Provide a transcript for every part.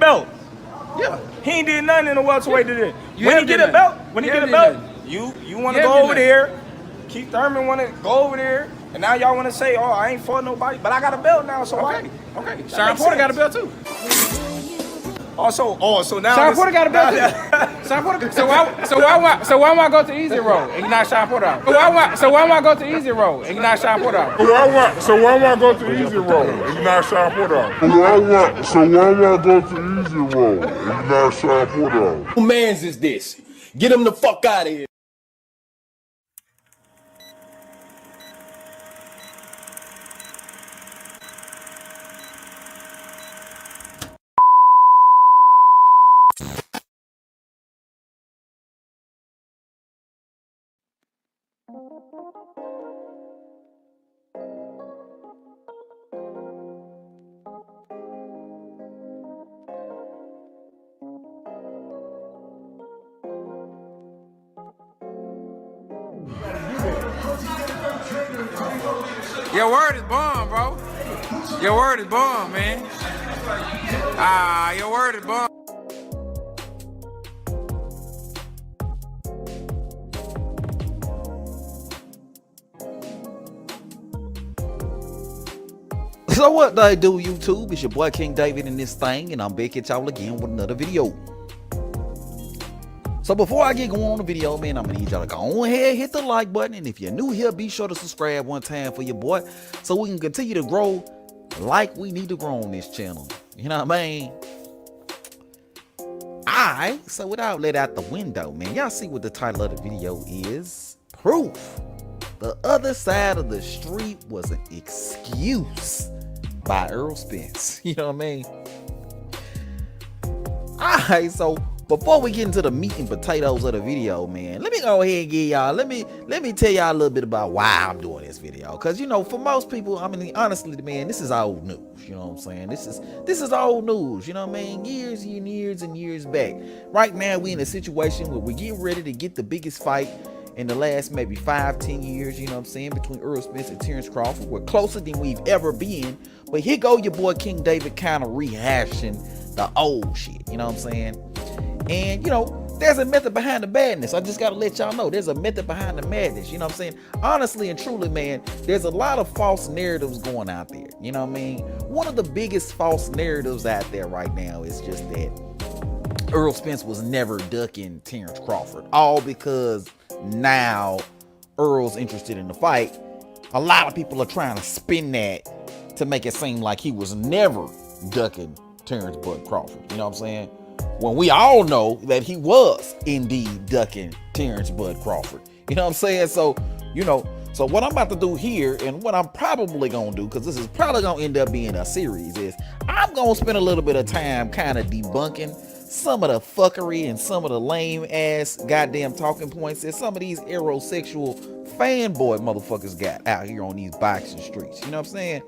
belt. Yeah. He ain't did nothing in the welterweight today. You When he have get did a belt, nothing. when he You get a have belt, did you want to You go have did over there. Keith Thurman want to go over there, and now y'all want to say, "Oh, I ain't fought nobody," but I got a belt now, so why? Okay. Sean Porter got a belt too. So now Sean Porter got a belt too. Sean Porter. So why am I go to easy road and not Sean Porter out? So why am I go to easy road and not Sean Porter out? So why am I go to easy road and not Sean Porter out? So why am I go to easy road and not Sean Porter out? Who mans is this? Get him the fuck out of here. Your word is bomb, bro. Your word is bomb, man. Your word is bomb. So what they do, YouTube? It's your boy King David in this thing, and I'm back at y'all again with another video. So before I get going on the video, man, I'm gonna need y'all to go ahead, hit the like button, and if you're new here, be sure to subscribe one time for your boy, so we can continue to grow like we need to grow on this channel. You know what I mean? Alright, so without let out the window, man, y'all see what the title of the video is? Proof. The other side of the street was an excuse by Earl Spence. You know what I mean? Alright, so before we get into the meat and potatoes of the video, man, let me go ahead and give y'all, let me tell y'all a little bit about why I'm doing this video. Because, you know, for most people, I mean, honestly, man, this is old news. You know what I'm saying? This is old news. You know what I mean? Years and years and years back. Right now, we in a situation where we're getting ready to get the biggest fight in the last maybe 5-10 years, you know what I'm saying, between Earl Spence and Terrence Crawford. We're closer than we've ever been. But here go your boy King David kind of rehashing the old shit. You know what I'm saying? And, you know, there's a method behind the madness. I just got to let y'all know there's a method behind the madness. You know what I'm saying? Honestly and truly, man, there's a lot of false narratives going out there. You know what I mean? One of the biggest false narratives out there right now is just that Earl Spence was never ducking Terrence Crawford. All because now Earl's interested in the fight. A lot of people are trying to spin that to make it seem like he was never ducking Terrence Bud Crawford. You know what I'm saying? When we all know that he was indeed ducking Terrence Bud Crawford. You know what I'm saying? So, you know, so what I'm about to do here, and what I'm probably gonna do, because this is probably gonna end up being a series, is I'm gonna spend a little bit of time kind of debunking some of the fuckery and some of the lame ass goddamn talking points that some of these aerosexual fanboy motherfuckers got out here on these boxing streets. You know what I'm saying?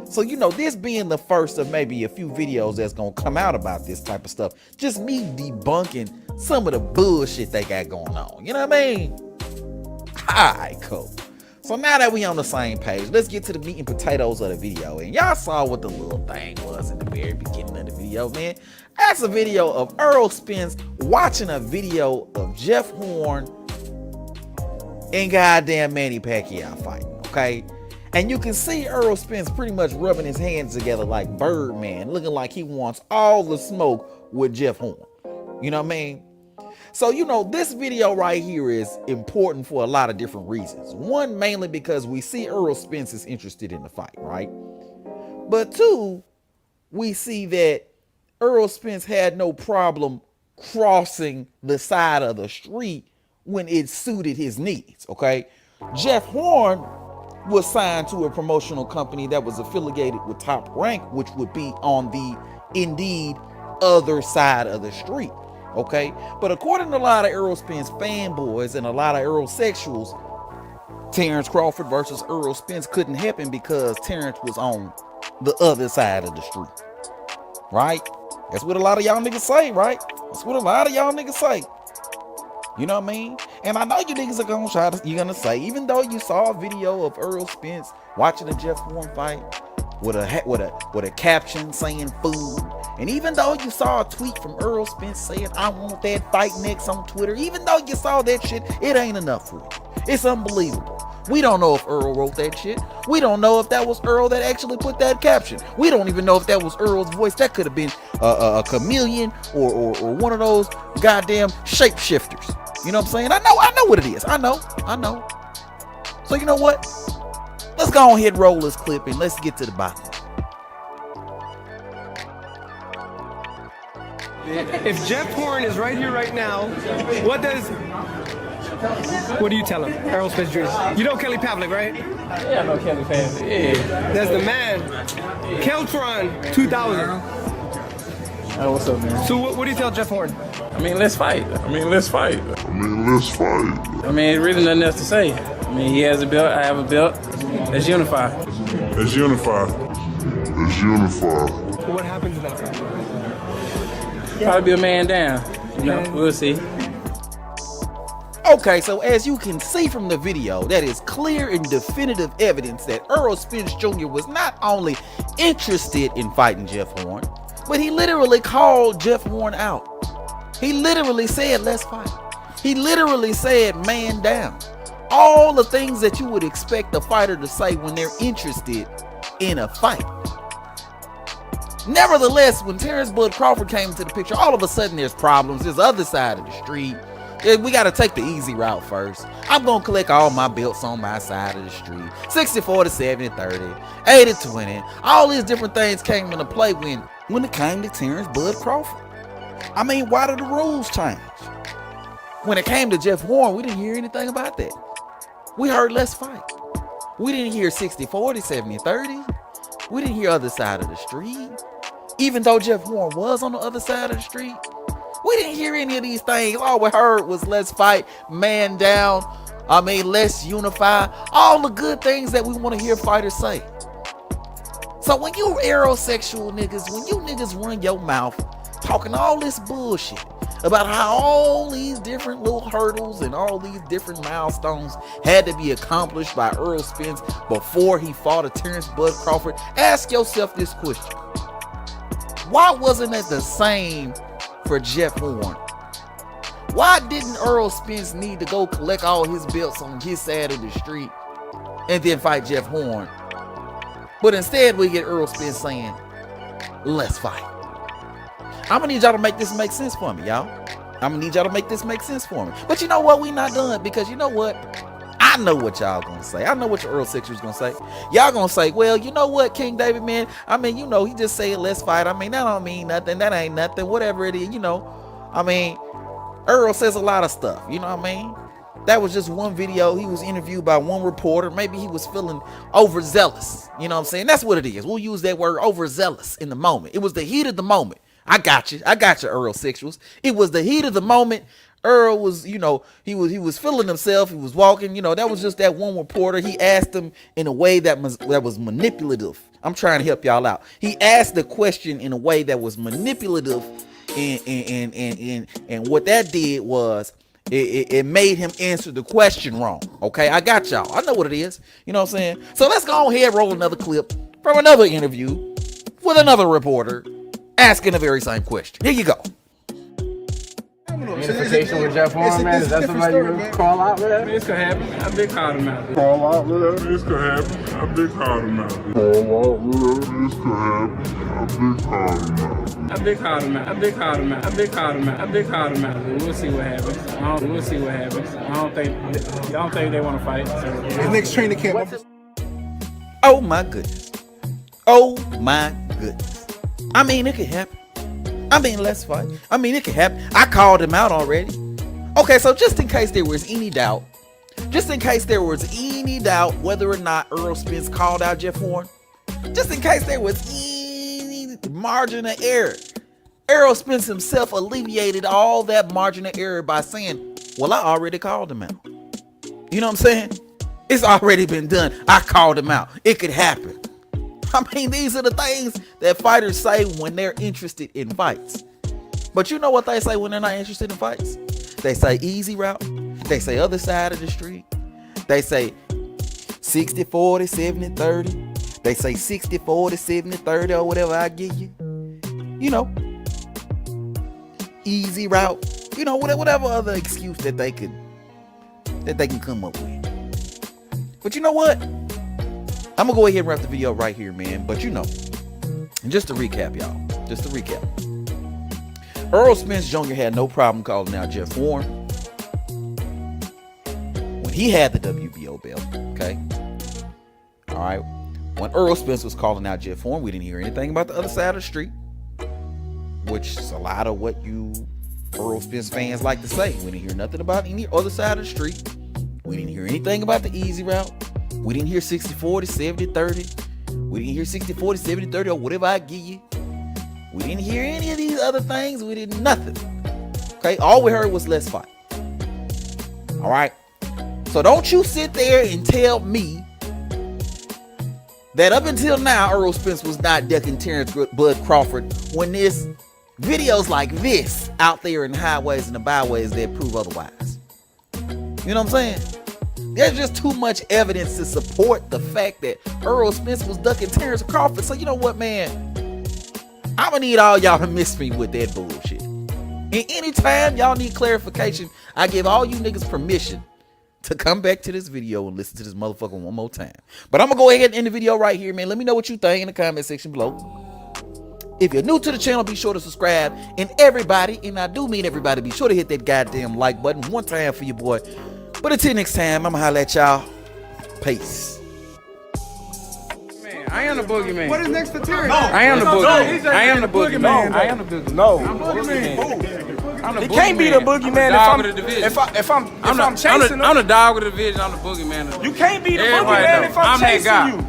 So, you know, this being the first of maybe a few videos that's gonna come out about this type of stuff, just me debunking some of the bullshit they got going on. You know what I mean? Alright, cool. So now that we on the same page, let's get to the meat and potatoes of the video. And y'all saw what the little thing was in the very beginning of the video, man. That's a video of Earl Spence watching a video of Jeff Horn and goddamn Manny Pacquiao fighting, okay? And you can see Earl Spence pretty much rubbing his hands together like Birdman, looking like he wants all the smoke with Jeff Horn. You know what I mean? So, you know, this video right here is important for a lot of different reasons. One, mainly because we see Earl Spence is interested in the fight, right? But two, we see that Earl Spence had no problem crossing the side of the street when it suited his needs, okay? Jeff Horn was signed to a promotional company that was affiliated with Top Rank, which would be on the indeed other side of the street, okay? But according to a lot of Earl Spence fanboys and a lot of Earl sexuals, Terrence Crawford versus Earl Spence couldn't happen because Terrence was on the other side of the street, right? That's what a lot of y'all niggas say, right? That's what a lot of y'all niggas say. You know what I mean? And I know you niggas are gonna try to, you're gonna say, even though you saw a video of Earl Spence watching a Jeff Horn fight with a caption saying food, And even though you saw a tweet from Earl Spence saying, I want that fight next on Twitter, even though you saw that shit, it ain't enough for you. It's unbelievable. We don't know if Earl wrote that shit. We don't know if that was Earl that actually put that caption. We don't even know if that was Earl's voice. That could have been a chameleon or one of those goddamn shapeshifters. You know what I'm saying? I know what it is. I know. So you know what? Let's go ahead and roll this clip and let's get to the bottom. If Jeff Horn is right here right now, what do you tell him? Errol Spence Jr. You know Kelly Pavlik, right? Yeah, I know Kelly Pavlik. Yeah. That's the man. Keltron 2000. Oh, what's up, man? So what do you tell Jeff Horn? I mean, let's fight. I mean, let's fight. I mean, really nothing else to say. I mean, he has a belt, I have a belt. Let's unify. Let's unify. Let's unify. What happens in that time? Probably be a man down. You know, we'll see. Okay, so as you can see from the video, that is clear and definitive evidence that Earl Spence Jr. was not only interested in fighting Jeff Horn, but he literally called Jeff Horn out. He literally said, let's fight. He literally said, man down. All the things that you would expect a fighter to say when they're interested in a fight. Nevertheless, when Terrence Bud Crawford came into the picture, all of a sudden there's problems. There's the other side of the street. We got to take the easy route first. I'm going to collect all my belts on my side of the street. 60-40, 70-30, 80-20. All these different things came into play when it came to Terrence Bud Crawford. I mean, why did the rules change? When it came to Jeff Horn, we didn't hear anything about that. We heard let's fight. We didn't hear 60-40, 70-30. We didn't hear other side of the street. Even though Jeff Horn was on the other side of the street, we didn't hear any of these things. All we heard was let's fight, man down. I mean, let's unify. All the good things that we want to hear fighters say. So when you aerosexual niggas, when you niggas run your mouth talking all this bullshit about how all these different little hurdles and all these different milestones had to be accomplished by Earl Spence before he fought a Terrence Bud Crawford, ask yourself this question. Why wasn't it the same for Jeff Horn? Why didn't Earl Spence need to go collect all his belts on his side of the street and then fight Jeff Horn? But instead we get Earl Spence saying, let's fight. I'm gonna need y'all to make this make sense for me, y'all. I'm gonna need y'all to make this make sense for me. But you know what? We not done, because you know what? I know what y'all gonna say. I know what your Earl Sixers gonna say. Y'all gonna say, well, you know what, King David, man? I mean, you know, he just said let's fight. I mean, that don't mean nothing. That ain't nothing. Whatever it is, you know. I mean, Earl says a lot of stuff. You know what I mean? That was just one video. He was interviewed by one reporter. Maybe he was feeling overzealous. You know what I'm saying? That's what it is. We'll use that word, overzealous, in the moment. It was the heat of the moment. I got you, Earl Sixers. It was the heat of the moment. Earl was, you know, he was feeling himself. He was walking, you know, that was just that one reporter. He asked him in a way that was manipulative. I'm trying to help y'all out. He asked the question in a way that was manipulative, and what that did was it made him answer the question wrong. Okay, I got y'all. I know what it is. You know what I'm saying? So let's go ahead and roll another clip from another interview with another reporter asking the very same question. Here you go. Communication with Jeff Horn, man. Is that somebody you would call out, man? This could happen. I've been called him out. Call out, man. This could happen. I've been called him out. Call out, man. This could happen. I've been called him out. I've been called him out. I've been called him out. I've been called him out. I've been called him out. We'll see what happens. We'll see what happens. I don't think they want to fight. So. His next training camp. Oh my goodness. Oh my goodness. I mean, it could happen. I mean, let's fight. I mean, it could happen. I called him out already. Okay, so just in case there was any doubt, whether or not Earl Spence called out Jeff Horn, just in case there was any margin of error, Earl Spence himself alleviated all that margin of error by saying, well, I already called him out. You know what I'm saying? It's already been done. I called him out. It could happen. I mean, these are the things that fighters say when they're interested in fights. But you know what they say when they're not interested in fights? They say easy route. They say other side of the street. They say 60-40, 70-30. They say 60-40, 70-30 or whatever I give you. you know, easy route, you know, whatever other excuse that they can come up with. But you know what? I'm gonna go ahead and wrap the video right here, man. But you know, just to recap, y'all. Just to recap. Earl Spence Jr. had no problem calling out Jeff Warren when he had the WBO belt. Okay. All right. When Earl Spence was calling out Jeff Warren, we didn't hear anything about the other side of the street, which is a lot of what you Earl Spence fans like to say. We didn't hear nothing about any other side of the street. We didn't hear anything about the easy route. We didn't hear 60-40, 70-30. We didn't hear 60-40, 70-30, or whatever I give you. We didn't hear any of these other things. We did nothing. Okay, all we heard was let's fight. All right. So don't you sit there and tell me that up until now Earl Spence was not ducking Terrence Bud Crawford when there's videos like this out there in the highways and the byways that prove otherwise. You know what I'm saying? There's just too much evidence to support the fact that Earl Spence was ducking Terrence Crawford. So you know what, man? I'm gonna need all y'all to miss me with that bullshit. And anytime y'all need clarification, I give all you niggas permission to come back to this video and listen to this motherfucker one more time. But I'm gonna go ahead and end the video right here, man. Let me know what you think in the comment section below. If you're new to the channel, be sure to subscribe. And everybody, and I do mean everybody, be sure to hit that goddamn like button one time for your boy. But until next time, I'ma holla at y'all. Peace. I am the boogeyman. What is next for Terry? I am the boogeyman. I am the boogeyman. I am the boogeyman. No. I'm the He can't be the boogeyman if I'm chasing him. I'm the dog of the division. I'm the boogeyman. You can't be the Everybody boogeyman know. if I'm that chasing guy. you.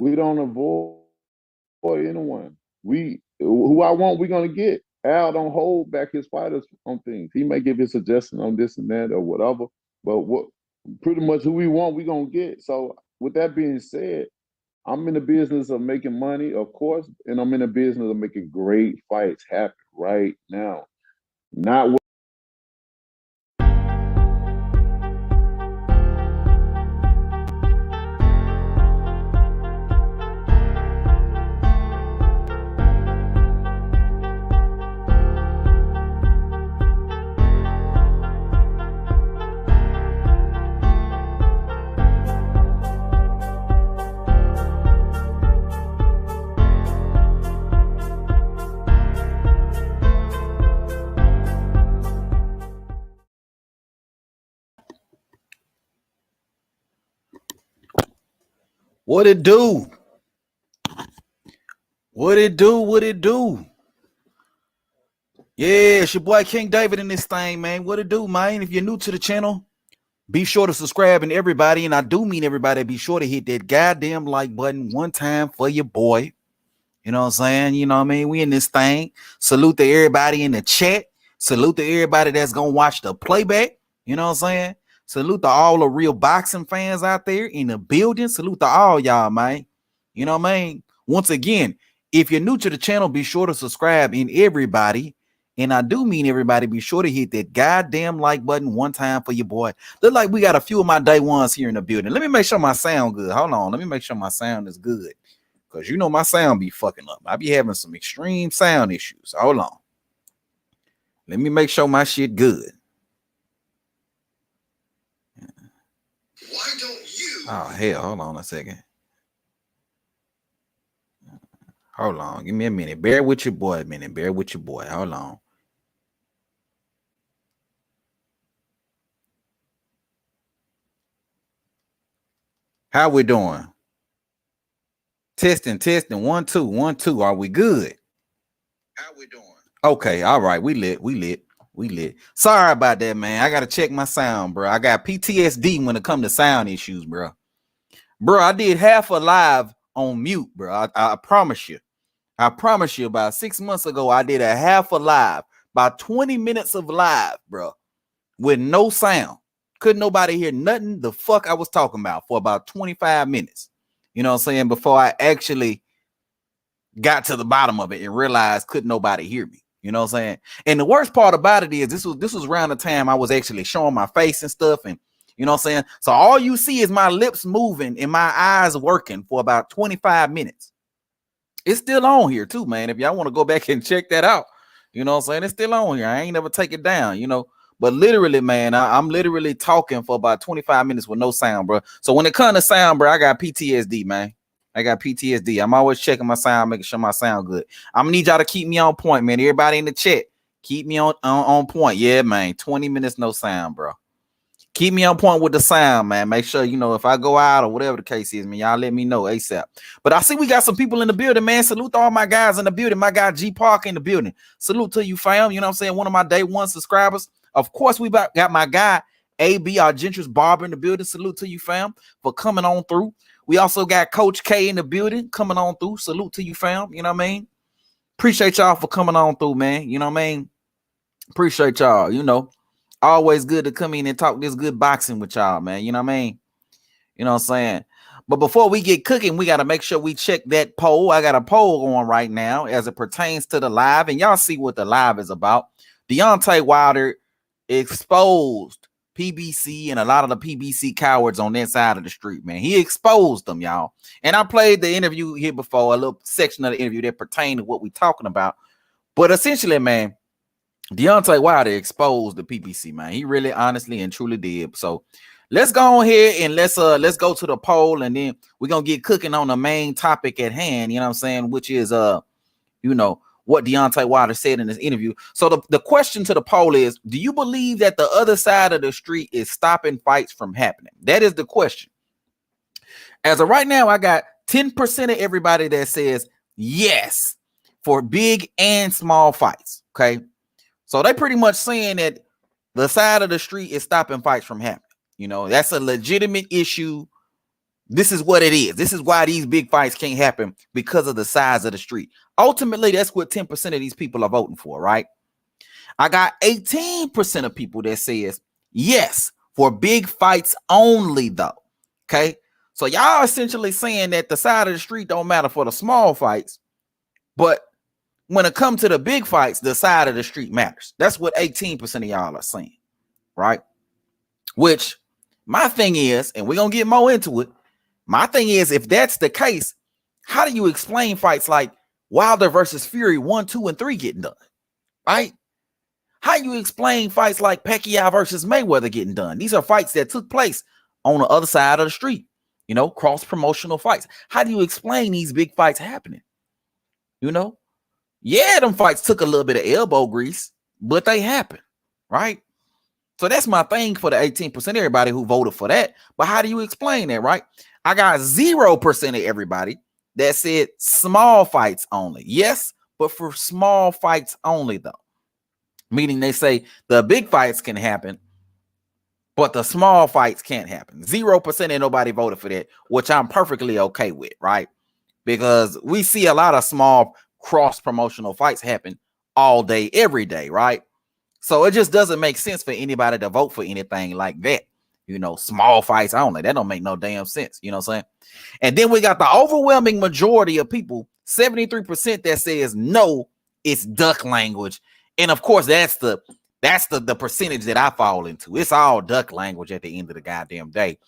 We don't avoid anyone. Who I want, we're gonna get. Al don't hold back his fighters on things. He may give his suggestion on this and that or whatever, but what pretty much who we want, we're gonna get. So with that being said, I'm in the business of making money, of course, and I'm in the business of making great fights happen right now. Not What it do? What it do? What it do? Yeah, it's your boy King David in this thing, man. What it do, man? If you're new to the channel, be sure to subscribe, and everybody, and I do mean everybody, be sure to hit that goddamn like button one time for your boy. You know what I'm saying? You know what I mean? We in this thing. Salute to everybody in the chat. Salute to everybody that's gonna watch the playback. You know what I'm saying? Salute to all the real boxing fans out there in the building. Salute to all y'all, man. You know what I mean? Once again, if you're new to the channel, be sure to subscribe, and everybody, and I do mean everybody, be sure to hit that goddamn like button one time for your boy. Look like we got a few of my day ones here in the building. Let me make sure my sound good. Hold on. Let me make sure my sound is good. Because you know my sound be fucking up. I be having some extreme sound issues. Hold on. Let me make sure my shit good. Why don't you? Oh, hell. Hold on a second. Hold on. Give me a minute. Bear with your boy a minute. Bear with your boy. Hold on. How we doing? Testing. 1 2 1 2. Are we good? How we doing? Okay, all right. We lit. Sorry about that, man. I gotta check my sound, bro. I got PTSD when it comes to sound issues, bro. Bro, I did half a live on mute, bro. I promise you. About 6 months ago, I did a half a live About 20 minutes of live, bro, with no sound. Couldn't nobody hear nothing the fuck I was talking about for about 25 minutes. You know what I'm saying? Before I actually got to the bottom of it and realized couldn't nobody hear me. You know what I'm saying? And the worst part about it is this was around the time I was actually showing my face and stuff. And you know what I'm saying? So all you see is my lips moving and my eyes working for about 25 minutes. It's still on here too, man. If y'all want to go back and check that out, you know what I'm saying? It's still on here. I ain't never take it down, you know. But literally, man, I'm literally talking for about 25 minutes with no sound, bro. So when it comes to sound, bro, I got PTSD, man. I got PTSD. I'm always checking my sound, making sure my sound good. I'm gonna need y'all to keep me on point, man. Everybody in the chat, keep me on point. Yeah, man. 20 minutes, no sound, bro. Keep me on point with the sound, man. Make sure, you know, if I go out or whatever the case is, man, y'all let me know ASAP. But I see we got some people in the building, man. Salute to all my guys in the building. My guy G Park in the building. Salute to you, fam. You know what I'm saying? One of my day one subscribers. Of course, we got my guy AB, our Gentris Barber in the building. Salute to you, fam, for coming on through. We also got Coach K in the building coming on through. Salute to you, fam. You know what I mean? Appreciate y'all for coming on through, man. You know what I mean? Appreciate y'all, you know. Always good to come in and talk this good boxing with y'all, man. You know what I mean? You know what I'm saying? But before we get cooking, we got to make sure we check that poll. I got a poll going right now as it pertains to the live. And y'all see what the live is about. Deontay Wilder exposed PBC and a lot of the PBC cowards on that side of the street, man. He exposed them, y'all. And I played the interview here before, a little section of the interview that pertained to what we're talking about. But essentially, man, Deontay Wilder exposed the PBC, man. He really, honestly, and truly did. So let's go on here and let's go to the poll, and then we're gonna get cooking on the main topic at hand. You know what I'm saying? Which is you know, what Deontay Wilder said in this interview. So the question to the poll is: do you believe that the other side of the street is stopping fights from happening? That is the question. As of right now, I got 10% of everybody that says yes for big and small fights. Okay. So they pretty much saying that the side of the street is stopping fights from happening. You know, that's a legitimate issue. This is what it is. This is why these big fights can't happen, because of the size of the street. Ultimately, that's what 10% of these people are voting for, right? I got 18% of people that says yes for big fights only, though. Okay. So y'all essentially saying that the side of the street don't matter for the small fights, but when it comes to the big fights, the side of the street matters. That's what 18% of y'all are saying, right? Which my thing is, and we're going to get more into it. My thing is, if that's the case, how do you explain fights like Wilder versus Fury 1, 2, and 3 getting done, right? How you explain fights like Pacquiao versus Mayweather getting done? These are fights that took place on the other side of the street, you know, cross-promotional fights. How do you explain these big fights happening? You know? Yeah, them fights took a little bit of elbow grease, but they happen, right? So that's my thing for the 18% of everybody who voted for that. But how do you explain that, right? I got 0% of everybody that said small fights only. Yes, but for small fights only, though. Meaning they say the big fights can happen, but the small fights can't happen. 0% of nobody voted for that, which I'm perfectly okay with, right? Because we see a lot of small cross-promotional fights happen all day, every day, right? So it just doesn't make sense for anybody to vote for anything like that. You know, small fights only. That don't make no damn sense. You know what I'm saying? And then we got the overwhelming majority of people, 73%, that says no, it's duck language. And of course, that's the percentage that I fall into. It's all duck language at the end of the goddamn day.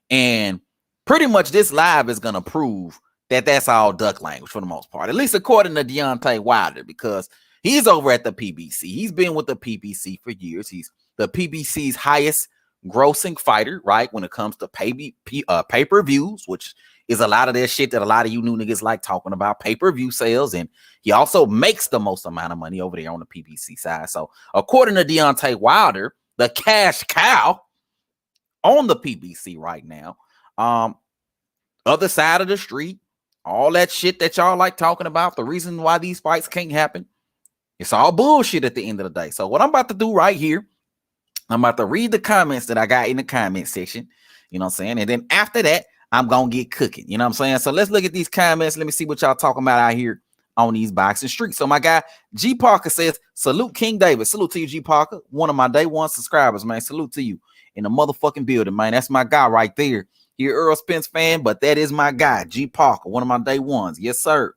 And pretty much this live is gonna prove that that's all duck language for the most part, at least according to Deontay Wilder, because he's over at the PBC. He's been with the PBC for years. He's the PBC's highest grossing fighter, right? When it comes to pay-per-views, which is a lot of that shit that a lot of you new niggas like talking about, pay-per-view sales. And he also makes the most amount of money over there on the PBC side. So according to Deontay Wilder, the cash cow on the PBC right now, other side of the street, all that shit that y'all like talking about, the reason why these fights can't happen, it's all bullshit at the end of the day. So what I'm about to do right here, I'm about to read the comments that I got in the comment section, you know what I'm saying? And then after that, I'm going to get cooking, you know what I'm saying? So let's look at these comments. Let me see what y'all talking about out here on these boxing streets. So my guy G Parker says, salute King David. Salute to you, G Parker. One of my day one subscribers, man. Salute to you in the motherfucking building, man. That's my guy right there. You're Earl Spence fan, but that is my guy, G Parker, one of my day ones. Yes, sir.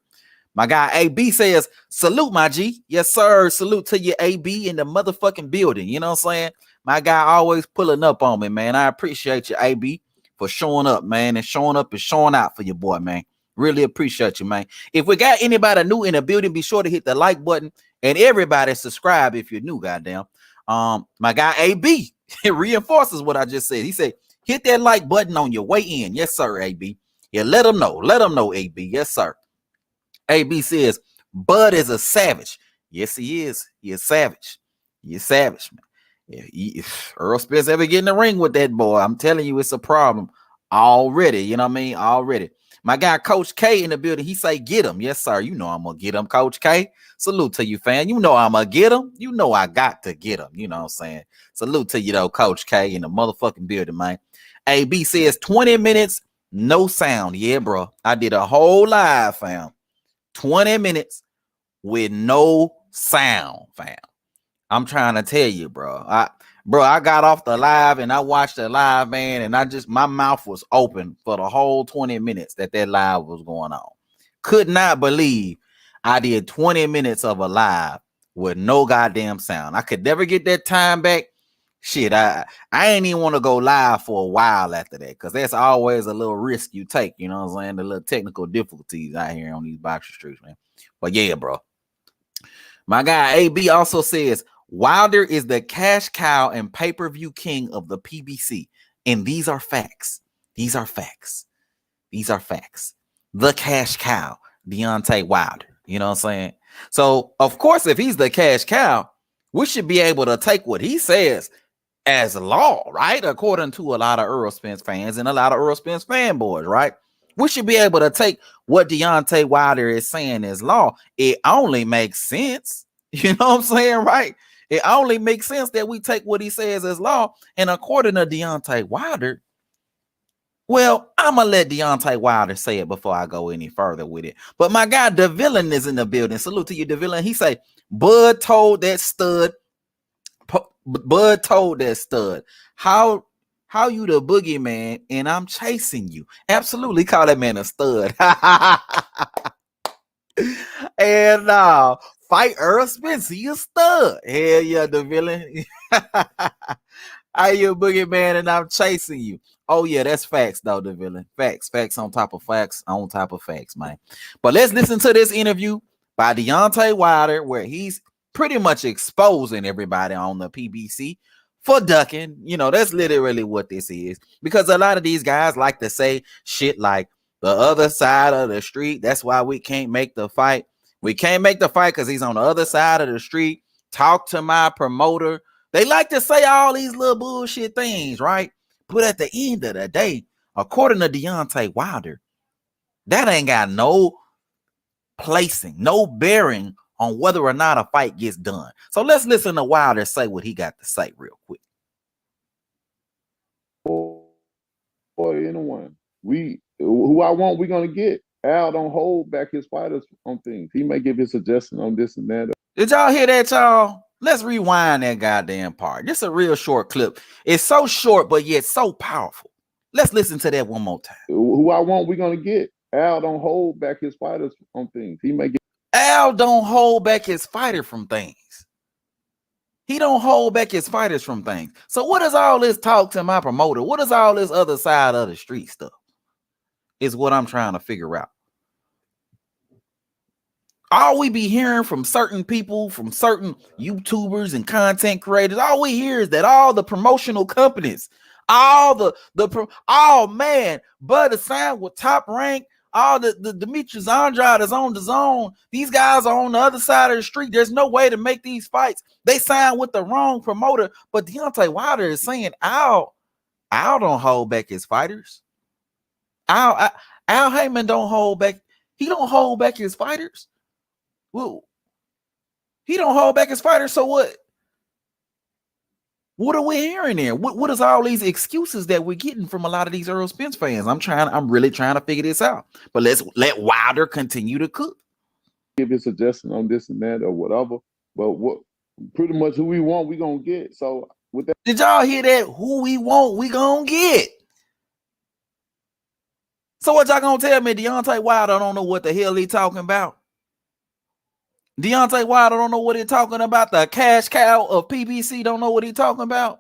My guy AB says, salute, my G. Yes, sir. Salute to you, AB, in the motherfucking building. You know what I'm saying? My guy always pulling up on me, man. I appreciate you, AB, for showing up, man, and showing up and showing out for your boy, man. Really appreciate you, man. If we got anybody new in the building, be sure to hit the like button, and everybody subscribe if you're new, goddamn. My guy AB reinforces what I just said. He said, hit that like button on your way in. Yes, sir, AB. Yeah, let them know. Let them know, AB. Yes, sir. AB says, Bud is a savage. Yes, he is. He is savage. He is savage, man. If Earl Spence ever get in the ring with that boy, I'm telling you, it's a problem already. You know what I mean? Already. My guy, Coach K, in the building, he say, get him. Yes, sir. You know I'm going to get him, Coach K. Salute to you, fan. You know I'm going to get him. You know I got to get him. You know what I'm saying? Salute to you, though, Coach K, in the motherfucking building, man. AB says, 20 minutes, no sound. Yeah, bro. I did a whole live, fam. 20 minutes with no sound, fam. I'm trying to tell you, bro. I got off the live and I watched the live, man, and my mouth was open for the whole 20 minutes that live was going on. Could not believe I did 20 minutes of a live with no goddamn sound. I could never get that time back. Shit, I ain't even want to go live for a while after that, because that's always a little risk you take, you know what I'm saying? The little technical difficulties out here on these boxing streets, man. But yeah, bro. My guy AB also says, Wilder is the cash cow and pay-per-view king of the PBC. And these are facts. These are facts. These are facts. The cash cow, Deontay Wilder. You know what I'm saying? So, of course, if he's the cash cow, we should be able to take what he says as law, right? According to a lot of Earl Spence fans and a lot of Earl Spence fanboys, right? We should be able to take what Deontay Wilder is saying as law. It only makes sense. You know what I'm saying, right? It only makes sense that we take what he says as law. And according to Deontay Wilder, well, I'm going to let Deontay Wilder say it before I go any further with it. But my guy, DeVillain, is in the building. Salute to you, DeVillain. He say, Bud told that stud, how you the boogeyman and I'm chasing you. Absolutely call that man a stud. And fight Earl Spence, he a stud. Hell yeah, the villain. I you a boogeyman and I'm chasing you. Oh yeah, that's facts though, the villain. Facts on top of facts on top of facts, man. But let's listen to this interview by Deontay Wilder where he's pretty much exposing everybody on the PBC for ducking. You know, that's literally what this is. Because a lot of these guys like to say shit like the other side of the street. That's why we can't make the fight. We can't make the fight because he's on the other side of the street. Talk to my promoter. They like to say all these little bullshit things, right? But at the end of the day, according to Deontay Wilder, that ain't got no placing, no bearing on whether or not a fight gets done. So let's listen to Wilder say what he got to say real quick. Boy, anyone. Who I want, we're going to get. Al don't hold back his fighters on things. He may give his suggestion on this and that. Did y'all hear that, y'all? Let's rewind that goddamn part. Just a real short clip. It's so short, but yet so powerful. Let's listen to that one more time. Who I want, we're going to get. Al don't hold back his fighters on things. He may get. Al don't hold back his fighter from things. He don't hold back his fighters from things. So what is all this talk to my promoter? What is all this other side of the street stuff? Is what I'm trying to figure out. All we be hearing from certain people, from certain YouTubers and content creators, all we hear is that all the promotional companies, oh man, Bud is signed with Top Rank, all the Demetrius Andrade is on the zone. These guys are on the other side of the street. There's no way to make these fights. They signed with the wrong promoter. But Deontay Wilder is saying Al don't hold back his fighters. Al Heyman don't hold back. He don't hold back his fighters. Well, he don't hold back his fighters. So what? What are we hearing there? What is all these excuses that we're getting from a lot of these Earl Spence fans? I'm really trying to figure this out. But let's let Wilder continue to cook. give his suggestion on this and that or whatever. But what pretty much who we want, we gonna get. So with that, Did y'all hear that? Who we want, we gonna get. So what y'all gonna tell me? Deontay Wilder don't know what the hell he talking about. Deontay Wilder don't know what he talking about. The cash cow of PBC don't know what he talking about.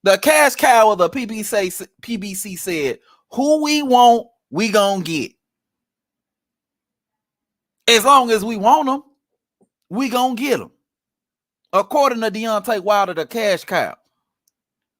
The cash cow of the PBC said, who we want, we gonna get. As long as we want them, we gonna get them. According to Deontay Wilder, the cash cow.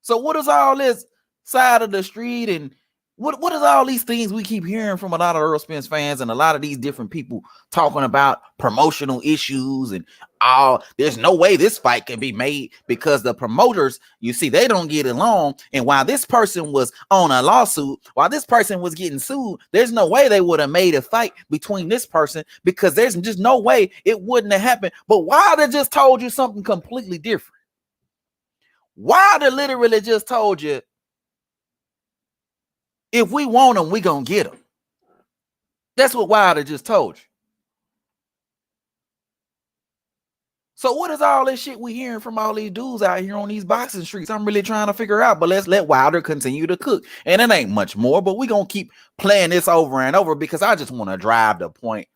So what is all this side of the street and what is all these things we keep hearing from a lot of Earl Spence fans and a lot of these different people talking about promotional issues and all? There's no way this fight can be made because the promoters, you see, they don't get along. And while this person was on a lawsuit, while this person was getting sued, there's no way they would have made a fight between this person because there's just no way it wouldn't have happened. But Wilder just told you something completely different. Wilder literally just told you, if we want them, we gonna get them. That's what Wilder just told you. So what is all this shit we hearing from all these dudes out here on these boxing streets? I'm really trying to figure out, but let's let Wilder continue to cook. And it ain't much more, but we gonna keep playing this over and over because I just want to drive the point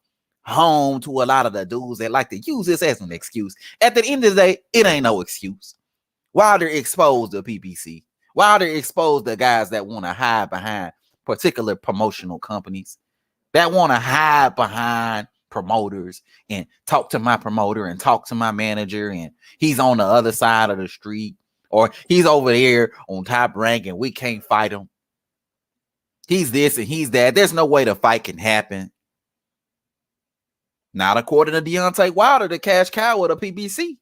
home to a lot of the dudes that like to use this as an excuse. At the end of the day, it ain't no excuse. Wilder exposed the PPC. Wilder exposed the guys that want to hide behind particular promotional companies, that want to hide behind promoters and talk to my promoter and talk to my manager, and he's on the other side of the street, or he's over there on Top Rank and we can't fight him. He's this and he's that. There's no way the fight can happen. Not according to Deontay Wilder, the cash cow of the PBC.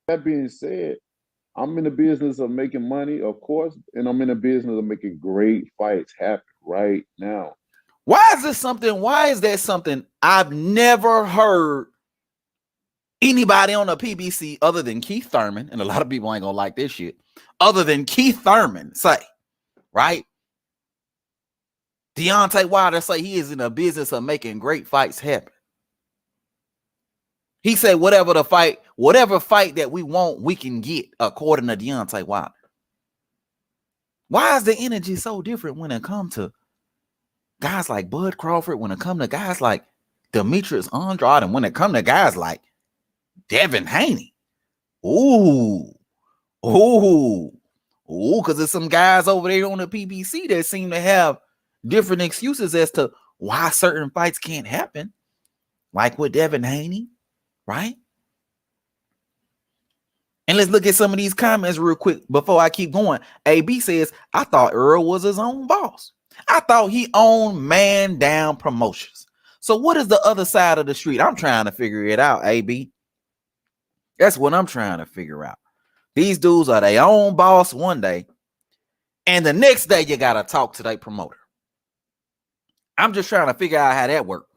that being said, I'm in the business of making money, of course, and I'm in the business of making great fights happen right now. Why is that something I've never heard anybody on the PBC other than Keith Thurman, and a lot of people ain't gonna like this shit, other than Keith Thurman say, right? Deontay Wilder say he is in the business of making great fights happen. He said whatever fight that we want, we can get, according to Deontay Wilder. Why is the energy so different when it comes to guys like Bud Crawford, when it comes to guys like Demetrius Andrade, and when it comes to guys like Devin Haney? Ooh, because there's some guys over there on the PBC that seem to have different excuses as to why certain fights can't happen, like with Devin Haney, right? And let's look at some of these comments real quick before I keep going. AB says, I thought Earl was his own boss. I thought he owned Man Down Promotions. So what is the other side of the street? I'm trying to figure it out, AB. That's what I'm trying to figure out. These dudes are their own boss one day, and the next day you got to talk to their promoter. I'm just trying to figure out how that works.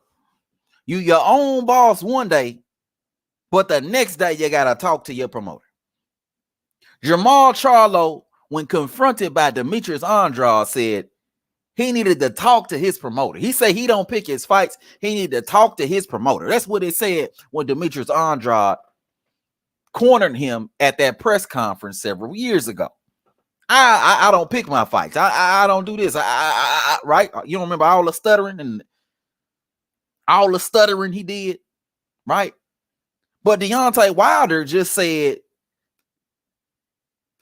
You your own boss one day, but the next day you got to talk to your promoter. Jamal Charlo, when confronted by Demetrius Andrade, said he needed to talk to his promoter. He said he don't pick his fights. He needed to talk to his promoter. That's what it said when Demetrius Andrade cornered him at that press conference several years ago. I don't pick my fights. I don't do this. Right? You don't remember all the stuttering he did, right? But Deontay Wilder just said,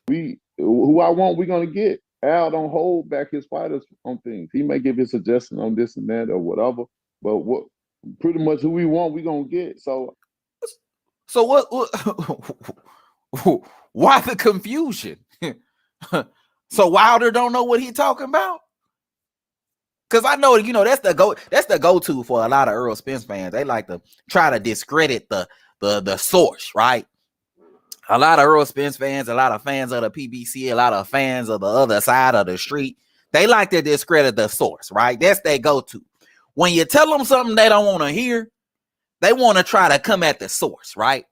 who I want, we're gonna get. Al don't hold back his fighters on things. He may give his suggestion on this and that or whatever, but what pretty much who we want, we're gonna get. So what why the confusion? So Wilder don't know what he talking about? Because I know, that's the go-to for a lot of Earl Spence fans. They like to try to discredit the source, right? A lot of Earl Spence fans, a lot of fans of the PBC, a lot of fans of the other side of the street, they like to discredit the source, right? That's their go-to. When you tell them something they don't want to hear, they want to try to come at the source, right?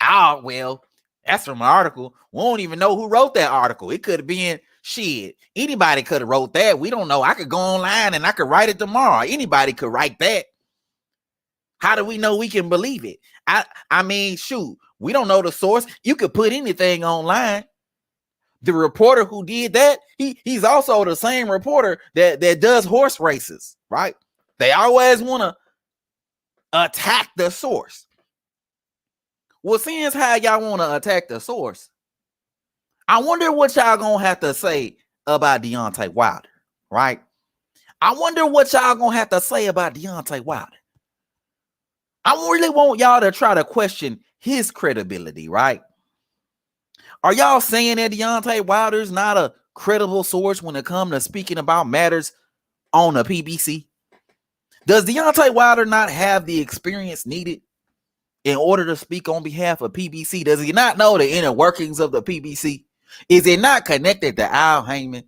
Oh, well, that's from an article. We don't even know who wrote that article. It could have been Shit, anybody could have wrote that. We don't know. I could go online and I could write it tomorrow. Anybody could write that. How do we know we can believe it? I mean, shoot, we don't know the source. You could put anything online. The reporter who did that, he's also the same reporter that does horse races, right? They always want to attack the source. Well, since how y'all want to attack the source, I wonder what y'all gonna have to say about Deontay Wilder, right? I wonder what y'all gonna have to say about Deontay Wilder. I really want y'all to try to question his credibility, right? Are y'all saying that Deontay Wilder is not a credible source when it comes to speaking about matters on the PBC? Does Deontay Wilder not have the experience needed in order to speak on behalf of PBC? Does he not know the inner workings of the PBC? Is it not connected to Al Heyman?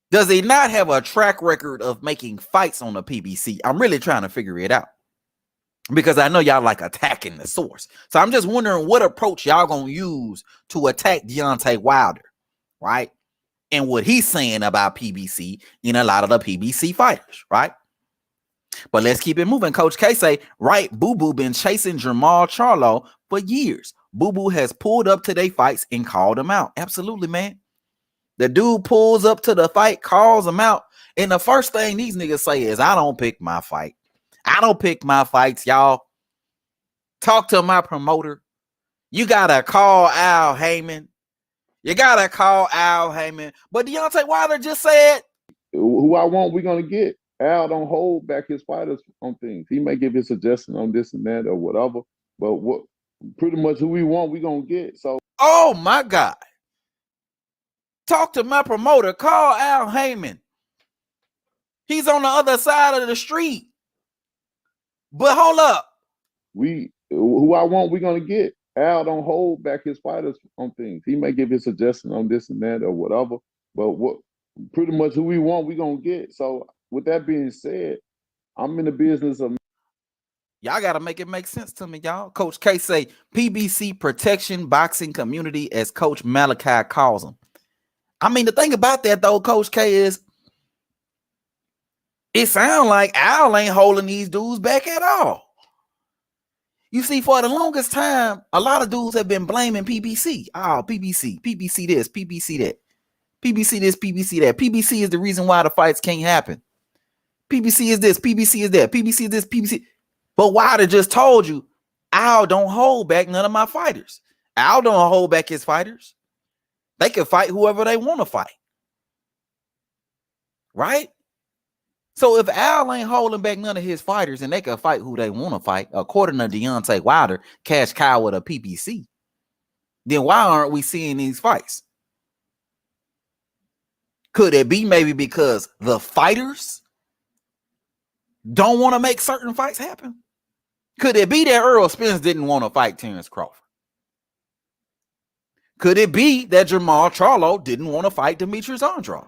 Does he not have a track record of making fights on the PBC? I'm really trying to figure it out because I know y'all like attacking the source. So I'm just wondering what approach y'all gonna use to attack Deontay Wilder, right? And what he's saying about PBC in a lot of the PBC fighters, right? But let's keep it moving. Coach K say, right, Boo Boo been chasing Jamal Charlo for years. Boo Boo has pulled up to their fights and called them out. Absolutely, man. The dude pulls up to the fight, calls them out, and the first thing these niggas say is, I don't pick my fight. I don't pick my fights, y'all. Talk to my promoter. You gotta call Al Heyman. You gotta call Al Heyman. But Deontay Wilder just said, who I want, we're gonna get. Al don't hold back his fighters on things. He may give his suggestion on this and that or whatever, but what pretty much who we want, we're gonna get. So, oh my God. Talk to my promoter. Call Al Heyman. He's on the other side of the street. But hold up. Who I want, we're gonna get. Al don't hold back his fighters on things. He may give his suggestion on this and that or whatever, but what pretty much who we want, we're gonna get. So with that being said, I'm in the business of y'all gotta make it make sense to me, y'all. Coach K say PBC protection boxing community, as Coach Malachi calls them. I mean, the thing about that though, Coach K, is it sounds like Al ain't holding these dudes back at all. You see, for the longest time, a lot of dudes have been blaming PBC. Oh, PBC this, PBC that. PBC this, PBC that. PBC is the reason why the fights can't happen. PBC is this, PBC is that. PBC is this, PBC. But Wilder just told you, Al don't hold back none of my fighters. Al don't hold back his fighters. They can fight whoever they want to fight. Right? So if Al ain't holding back none of his fighters and they can fight who they want to fight, according to Deontay Wilder, cash cow with a PBC, then why aren't we seeing these fights? Could it be maybe because the fighters don't want to make certain fights happen? Could it be that Earl Spence didn't want to fight Terrence Crawford? Could it be that Jamal Charlo didn't want to fight Demetrius Andrade?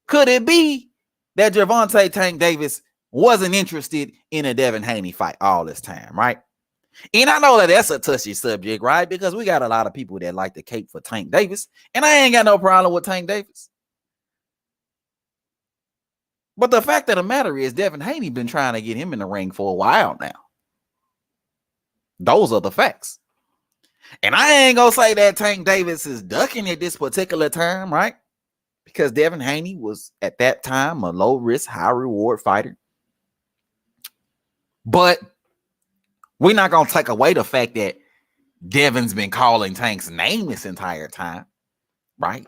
Could it be that Gervonta Tank Davis wasn't interested in a Devin Haney fight all this time, right? And I know that that's a touchy subject, right? Because we got a lot of people that like to cape for Tank Davis, and I ain't got no problem with Tank Davis. But the fact of the matter is, Devin Haney been trying to get him in the ring for a while now. Those are the facts. And I ain't gonna say that Tank Davis is ducking at this particular time, right? Because Devin Haney was at that time a low risk, high reward fighter. But we're not gonna take away the fact that Devin's been calling Tank's name this entire time, right?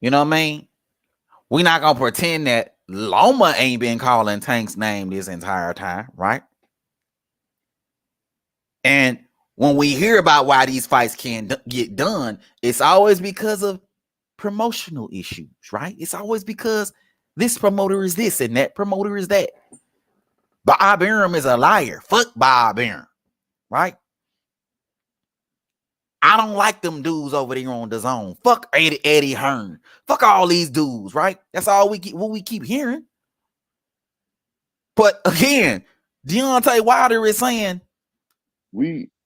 You know what I mean? We're not gonna pretend that Loma ain't been calling Tank's name this entire time, right? And when we hear about why these fights can't get done, it's always because of promotional issues, right? It's always because this promoter is this and that promoter is that. Bob Arum is a liar. Fuck Bob Arum, right? I don't like them dudes over there on the zone. Fuck Eddie Hearn. Fuck all these dudes, right? That's all what we keep hearing. But again, Deontay Wilder is saying,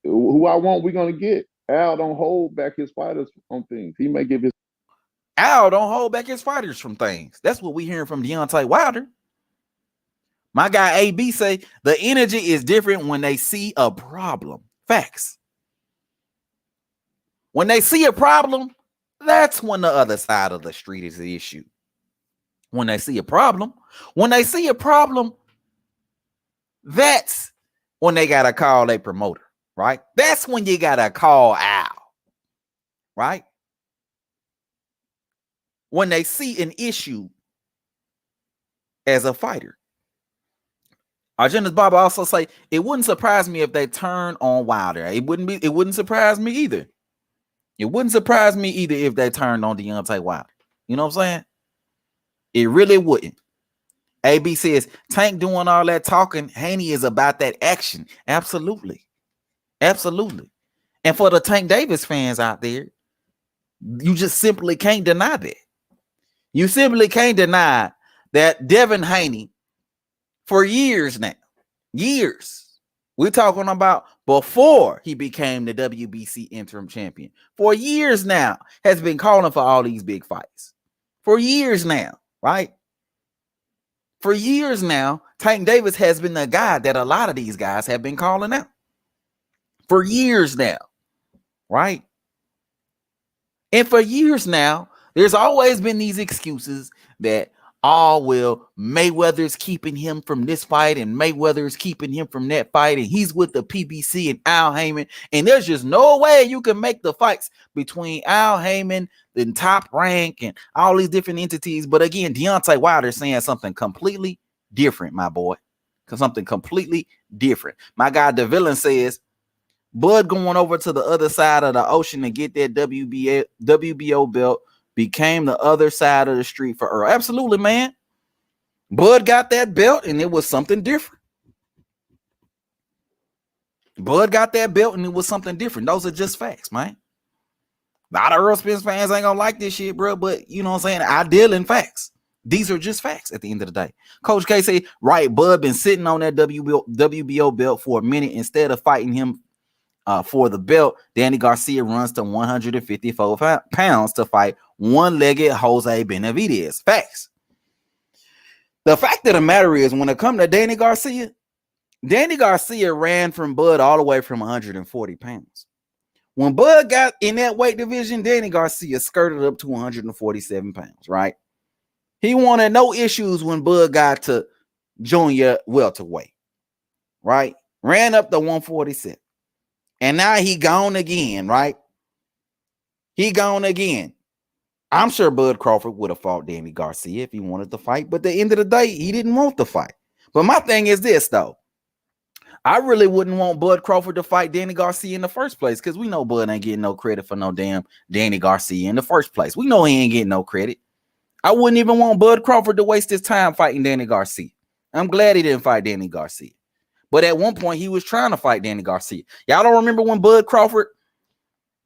who I want, we're gonna get. Al don't hold back his fighters on things. He may give his Al don't hold back his fighters from things. That's what we hearing from Deontay Wilder. My guy AB say the energy is different when they see a problem. Facts. When they see a problem, that's when the other side of the street is the issue. When they see a problem, that's when they gotta call a promoter, right? That's when you gotta call Al, right? When they see an issue as a fighter. Arjun's Baba also say it wouldn't surprise me if they turn on Wilder. It wouldn't surprise me either. It wouldn't surprise me either if they turned on Deontay Wilder. You know what I'm saying? It really wouldn't. AB says Tank doing all that talking. Haney is about that action. Absolutely. Absolutely. And for the Tank Davis fans out there, you just simply can't deny that. You simply can't deny that Devin Haney, for years now, we're talking about before he became the WBC interim champion, for years now, has been calling for all these big fights. For years now, right? For years now, Tank Davis has been the guy that a lot of these guys have been calling out. For years now, right? And for years now, there's always been these excuses that, oh, well, Mayweather's keeping him from this fight and Mayweather's keeping him from that fight and he's with the PBC and Al Heyman. And there's just no way you can make the fights between Al Heyman, the Top Rank, and all these different entities. But again, Deontay Wilder saying something completely different, my boy. Something completely different. My guy, the villain, says, Bud going over to the other side of the ocean to get that WBO belt became the other side of the street for Earl. Absolutely, man. Bud got that belt and it was something different. Bud got that belt and it was something different. Those are just facts, man. A lot of Earl Spence fans ain't gonna like this shit, bro, but you know what I'm saying? I deal in facts. These are just facts at the end of the day. Coach K say, right, Bud been sitting on that WBO belt for a minute instead of fighting him for the belt. Danny Garcia runs to 154 pounds to fight one-legged Jose Benavidez. Facts. The fact of the matter is, when it comes to Danny Garcia ran from Bud all the way from 140 pounds. When Bud got in that weight division, Danny Garcia skirted up to 147 pounds, right? He wanted no issues when Bud got to junior welterweight, right? Ran up to 147. And now he gone again, right? He gone again. I'm sure Bud Crawford would have fought Danny Garcia if he wanted to fight, but at the end of the day, he didn't want to fight. But my thing is this, though. I really wouldn't want Bud Crawford to fight Danny Garcia in the first place because we know Bud ain't getting no credit for no damn Danny Garcia in the first place. We know he ain't getting no credit. I wouldn't even want Bud Crawford to waste his time fighting Danny Garcia. I'm glad he didn't fight Danny Garcia. But at one point, he was trying to fight Danny Garcia. Y'all don't remember when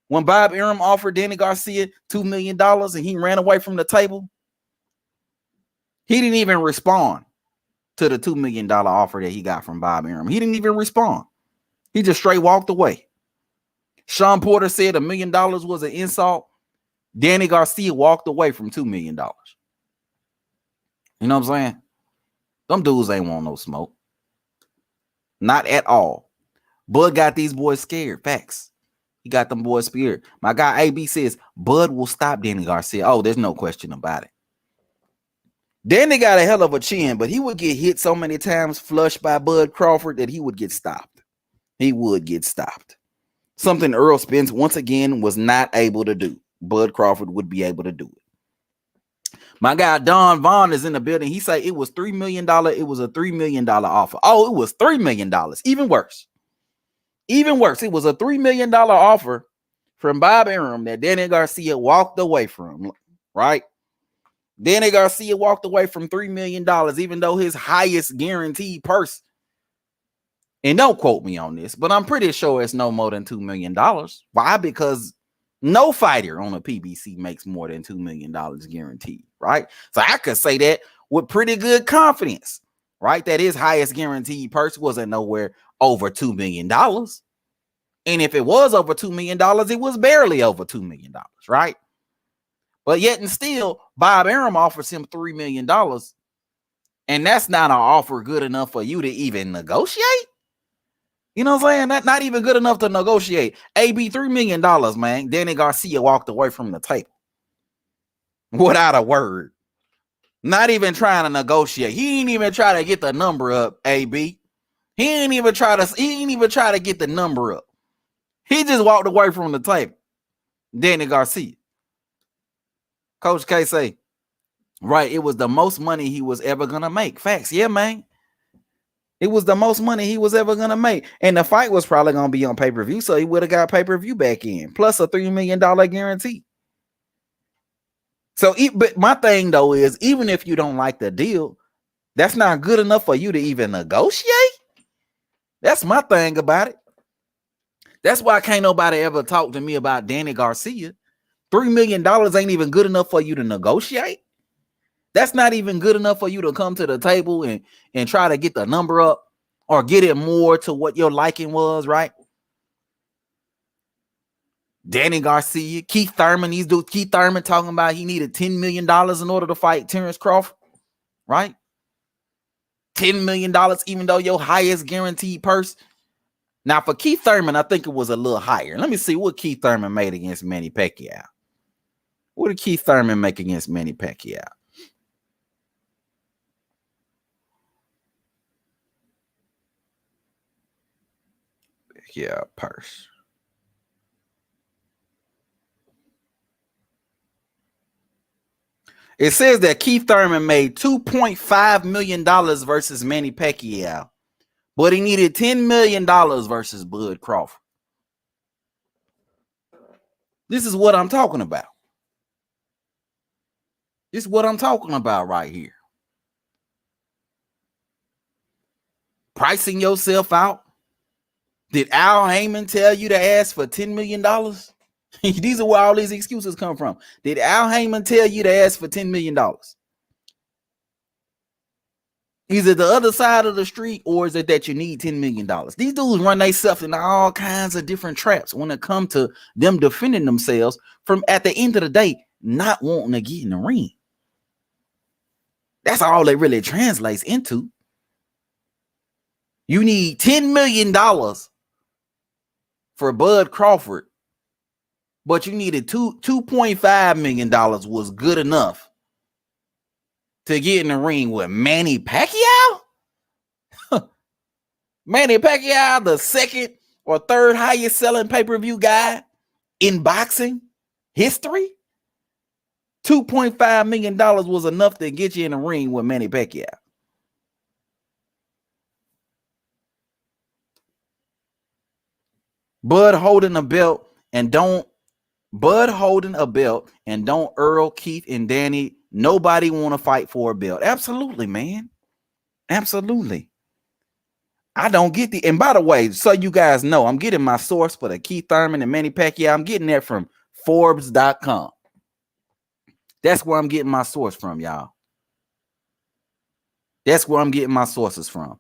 when Bob Arum offered Danny Garcia $2 million and he ran away from the table? He didn't even respond to the $2 million offer that he got from Bob Arum. He didn't even respond. He just straight walked away. Sean Porter said $1 million was an insult. Danny Garcia walked away from $2 million. You know what I'm saying? Them dudes ain't want no smoke. Not at all. Bud got these boys scared. Facts. He got them boys scared. My guy AB says Bud will stop Danny Garcia. Oh, there's no question about it. Danny got a hell of a chin, but he would get hit so many times flushed by Bud Crawford that he would get stopped. He would get stopped. Something Earl Spence once again was not able to do. Bud Crawford would be able to do it. My guy Don Vaughn is in the building. He said it was $3 million. It was a $3 million offer. Oh, it was $3 million. Even worse. Even worse. It was a $3 million offer from Bob Arum that Danny Garcia walked away from. Right? Danny Garcia walked away from $3 million, even though his highest guaranteed purse. And don't quote me on this, but I'm pretty sure it's no more than $2 million. Why? Because no fighter on a PBC makes more than $2 million guaranteed, right? So I could say that with pretty good confidence, right? That his highest guaranteed purse wasn't nowhere over $2 million. And if it was over $2 million, it was barely over $2 million, right? But yet and still, Bob Arum offers him $3 million. And that's not an offer good enough for you to even negotiate. You know what I'm saying? Not even good enough to negotiate. AB, $3 million, man. Danny Garcia walked away from the table without a word. Not even trying to negotiate. He ain't even try to get the number up, AB. He ain't even try to get the number up. He just walked away from the table. Danny Garcia. Coach K say, right, it was the most money he was ever gonna make. Facts. Yeah, man. It was the most money he was ever gonna make. And the fight was probably gonna be on pay-per-view, so he would have got pay-per-view back in, plus a $3 million guarantee. So, but my thing though is, even if you don't like the deal, that's not good enough for you to even negotiate. That's my thing about it. That's why can't nobody ever talk to me about Danny Garcia. $3 million ain't even good enough for you to negotiate. That's not even good enough for you to come to the table and try to get the number up or get it more to what your liking was, right? Danny Garcia, Keith Thurman, these dudes, Keith Thurman talking about he needed $10 million in order to fight Terrence Crawford, right? $10 million, even though your highest guaranteed purse. Now, for Keith Thurman, I think it was a little higher. Let me see what Keith Thurman made against Manny Pacquiao. What did Keith Thurman make against Manny Pacquiao? Yeah, purse. It says that Keith Thurman made $2.5 million versus Manny Pacquiao, but he needed $10 million versus Bud Crawford. This is what I'm talking about. This is what I'm talking about right here. Pricing yourself out. Did Al Heyman tell you to ask for $10 million? These are where all these excuses come from. Did Al Heyman tell you to ask for $10 million? Is it the other side of the street, or is it that you need $10 million? These dudes run themselves into all kinds of different traps when it comes to them defending themselves from, at the end of the day, not wanting to get in the ring. That's all it really translates into. You need $10 million for Bud Crawford, but you needed $2.5 million was good enough to get in the ring with Manny Pacquiao? Manny Pacquiao, the second or third highest selling pay-per-view guy in boxing history? $2.5 million was enough to get you in the ring with Manny Pacquiao. Bud holding a belt and don't Earl, Keith, and Danny, nobody want to fight for a belt. Absolutely, man. Absolutely. I don't get the, and by the way, so you guys know, I'm getting my source for the Keith Thurman and Manny Pacquiao. I'm getting that from Forbes.com. That's where I'm getting my source from, y'all. That's where I'm getting my sources from.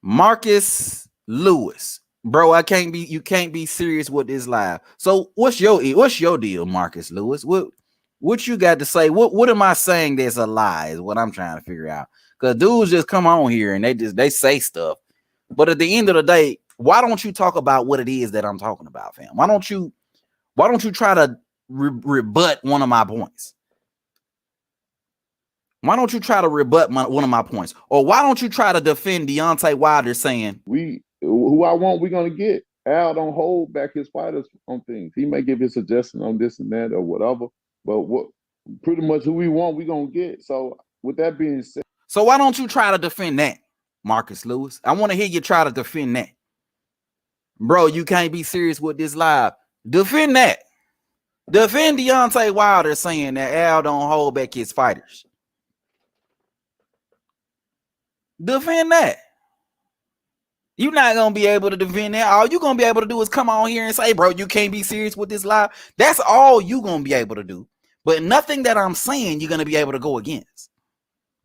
Marcus Lewis. Bro, you can't be serious with this live. So what's your deal, Marcus Lewis? What you got to say? What am I saying that's a lie is what I'm trying to figure out. Because dudes just come on here and they say stuff. But at the end of the day, why don't you talk about what it is that I'm talking about, fam? Why don't you try to rebut one of my points? Why don't you try to rebut one of my points? Or why don't you try to defend Deontay Wilder saying, who I want, we're gonna get. Al don't hold back his fighters on things. He may give his suggestion on this and that or whatever, but what pretty much who we want, we're gonna get. So with that being said, so why don't you try to defend that, Marcus Lewis? I want to hear you try to defend that. Bro, you can't be serious with this live. Defend that. Defend Deontay Wilder saying that Al don't hold back his fighters. Defend that. You're not going to be able to defend that. All you're going to be able to do is come on here and say, bro, you can't be serious with this live. That's all you're going to be able to do. But nothing that I'm saying you're going to be able to go against.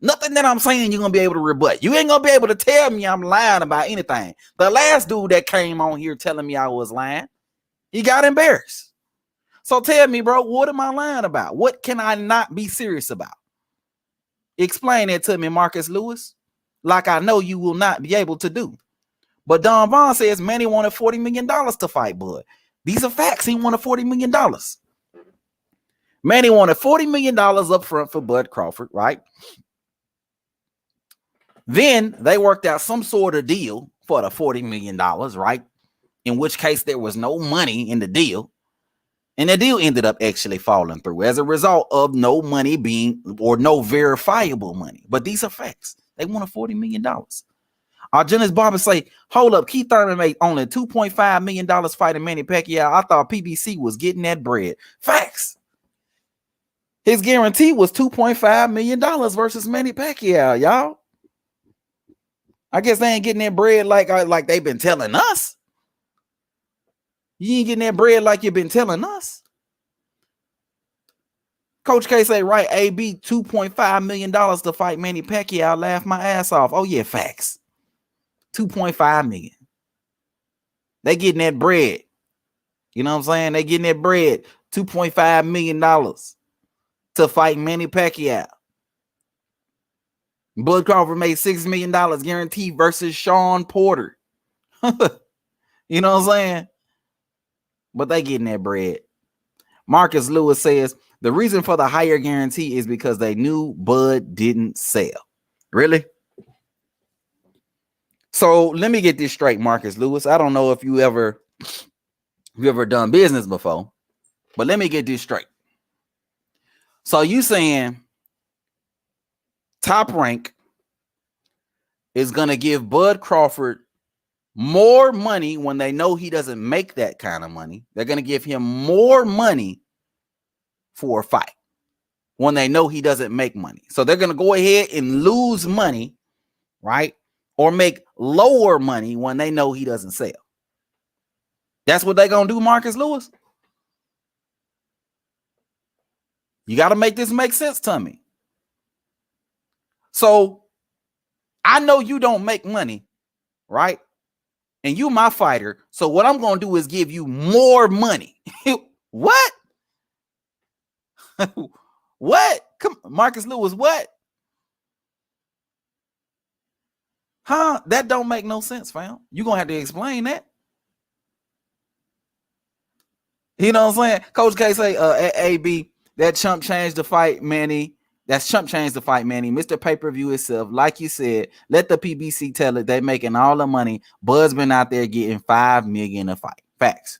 Nothing that I'm saying you're gonna be able to rebut. You ain't gonna be able to tell me I'm lying about anything. The last dude that came on here telling me I was lying, he got embarrassed. So tell me, bro, what am I lying about? What can I not be serious about? Explain it to me, Marcus Lewis, like I know you will not be able to do. But Don Vaughn says Manny wanted $40 million to fight Bud. These are facts. He wanted $40 million. Manny wanted $40 million up front for Bud Crawford, right? Then they worked out some sort of deal for the $40 million, right? In which case there was no money in the deal. And the deal ended up actually falling through as a result of no money being, or no verifiable money. But these are facts. They wanted $40 million. Janice Barber say, hold up, Keith Thurman made only $2.5 million fighting Manny Pacquiao. I thought PBC was getting that bread. Facts. His guarantee was $2.5 million versus Manny Pacquiao, y'all. I guess they ain't getting that bread like they've been telling us. You ain't getting that bread like you've been telling us. Coach K say, right, AB, $2.5 million to fight Manny Pacquiao. Laugh my ass off. Oh, yeah, facts. $2.5 million. They getting that bread. You know what I'm saying? They getting that bread. $2.5 million to fight Manny Pacquiao. Bud Crawford made $6 million guaranteed versus Sean Porter. You know what I'm saying? But they getting that bread. Marcus Lewis says, the reason for the higher guarantee is because they knew Bud didn't sell. Really? So let me get this straight, Marcus Lewis. I don't know if you ever done business before, but let me get this straight. So you saying Top Rank is going to give Bud Crawford more money when they know he doesn't make that kind of money. They're going to give him more money for a fight when they know he doesn't make money. So they're going to go ahead and lose money, right? Or make lower money when they know he doesn't sell. That's what they're going to do, Marcus Lewis. You got to make this make sense to me. So I know you don't make money, right? And you my fighter. So what I'm going to do is give you more money. What? What? Come, Marcus Lewis, what? Huh? That don't make no sense, fam. You're going to have to explain that. You know what I'm saying? Coach K say, AB, that chump changed the fight, Manny. That's chump changed the fight, Manny. Mr. Pay-Per-View itself, like you said, let the PBC tell it. They making all the money. Bud's been out there getting $5 million a fight. Facts.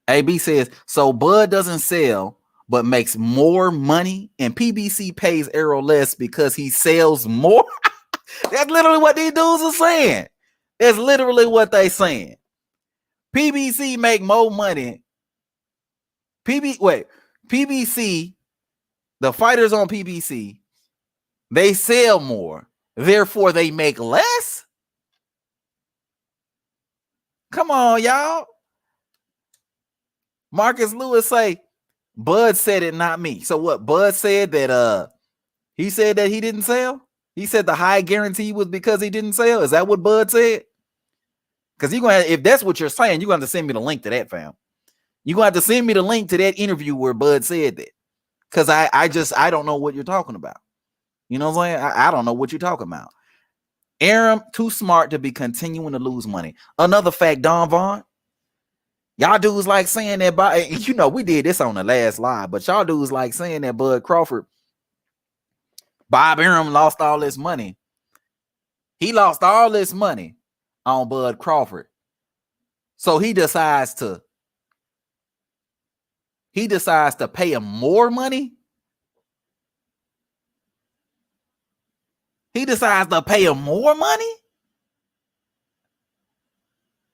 AB says, so Bud doesn't sell, but makes more money, and PBC pays Errol less because he sells more. That's literally what these dudes are saying. That's literally what they saying. PBC make more money. PBC, the fighters on PBC, they sell more, therefore they make less. Come on, y'all. Marcus Lewis say, Bud said it, not me. So what? Bud said that he said that he didn't sell? He said the high guarantee was because he didn't sell? Is that what Bud said? Because you're gonna, if that's what you're saying, you're gonna have to send me the link to that, fam. You're gonna have to send me the link to that interview where Bud said that. Because I don't know what you're talking about. You know what I'm saying? I don't know what you're talking about. Aram too smart to be continuing to lose money. Another fact, Don Vaughn. Y'all dudes like saying that, you know, we did this on the last live, but y'all dudes like saying that Bud Crawford, Bob Arum lost all this money. He lost all this money on Bud Crawford. So he decides to pay him more money. He decides to pay him more money?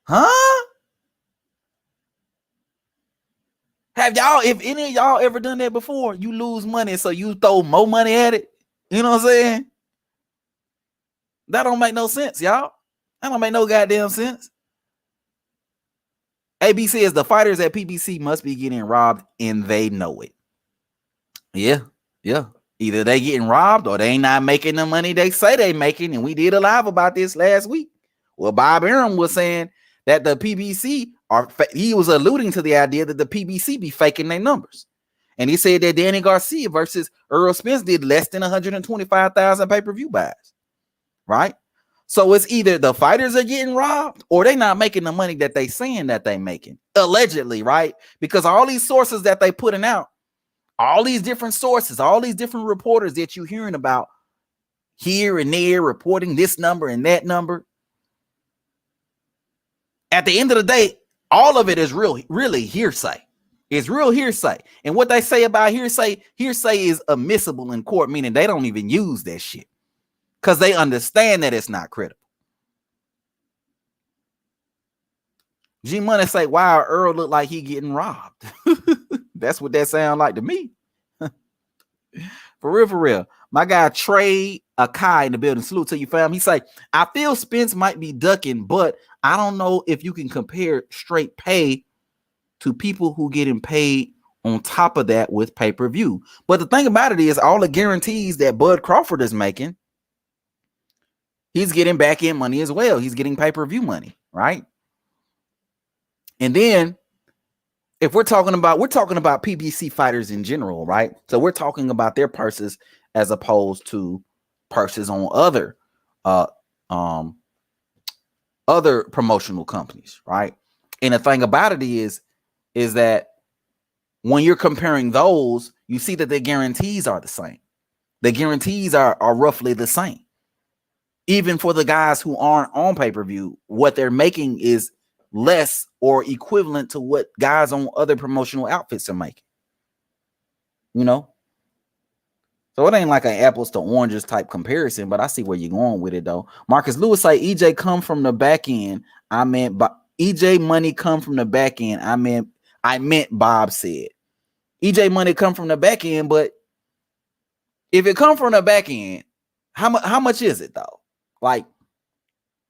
Huh? Have y'all, if any of y'all ever done that before, you lose money, so you throw more money at it? You know what I'm saying? That don't make no sense, y'all. That don't make no goddamn sense. AB says the fighters at PBC must be getting robbed, and they know it. Yeah. Either they getting robbed or they ain't not making the money they say they making. And we did a live about this last week. Well, Bob Arum was saying that the PBC he was alluding to the idea that the PBC be faking their numbers. And he said that Danny Garcia versus Earl Spence did less than 125,000 pay-per-view buys. Right? So it's either the fighters are getting robbed or they not making the money that they saying that they making. Allegedly, right? Because all these sources that they putting out, all these different sources, all these different reporters that you're hearing about here and there reporting this number and that number. At the end of the day, all of it is really hearsay. It's real hearsay. And what they say about hearsay is admissible in court, meaning they don't even use that shit because they understand that it's not credible. G Money say, wow, Earl look like he getting robbed. That's what that sound like to me. For real. My guy Trey Akai in the building. Salute to you, fam. He say, I feel Spence might be ducking, but I don't know if you can compare straight pay to people who getting paid on top of that with pay-per-view. But the thing about it is all the guarantees that Bud Crawford is making, he's getting back end money as well. He's getting pay-per-view money, right? And then if we're talking about PBC fighters in general, right? So we're talking about their purses as opposed to purses on other promotional companies, right? And the thing about it is that when you're comparing those, you see that the guarantees are the same. The guarantees are roughly the same. Even for the guys who aren't on pay-per-view, what they're making is less or equivalent to what guys on other promotional outfits are making. You know? So it ain't like an apples to oranges type comparison, but I see where you're going with it though. Marcus Lewis say EJ come from the back end. I meant EJ money come from the back end. I meant Bob said. EJ money come from the back end, but if it come from the back end, how much is it though? Like,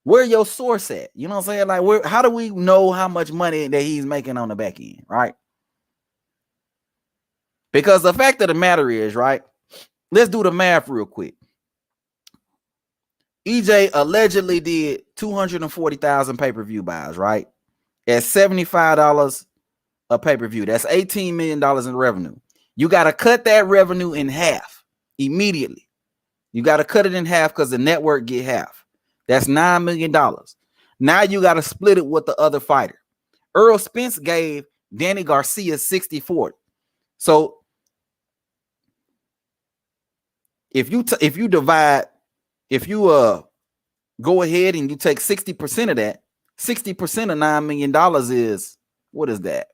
where your source at? You know what I'm saying? Like, how do we know how much money that he's making on the back end, right? Because the fact of the matter is, right? Let's do the math real quick. EJ allegedly did 240,000 pay-per-view buys, right? At $75 a pay-per-view. That's $18 million in revenue. You got to cut that revenue in half immediately. You got to cut it in half because the network get half. That's $9 million. Now you got to split it with the other fighter. Earl Spence gave Danny Garcia 60-40. So if you go ahead and you take 60% of that, 60% of $9 million is, what is that?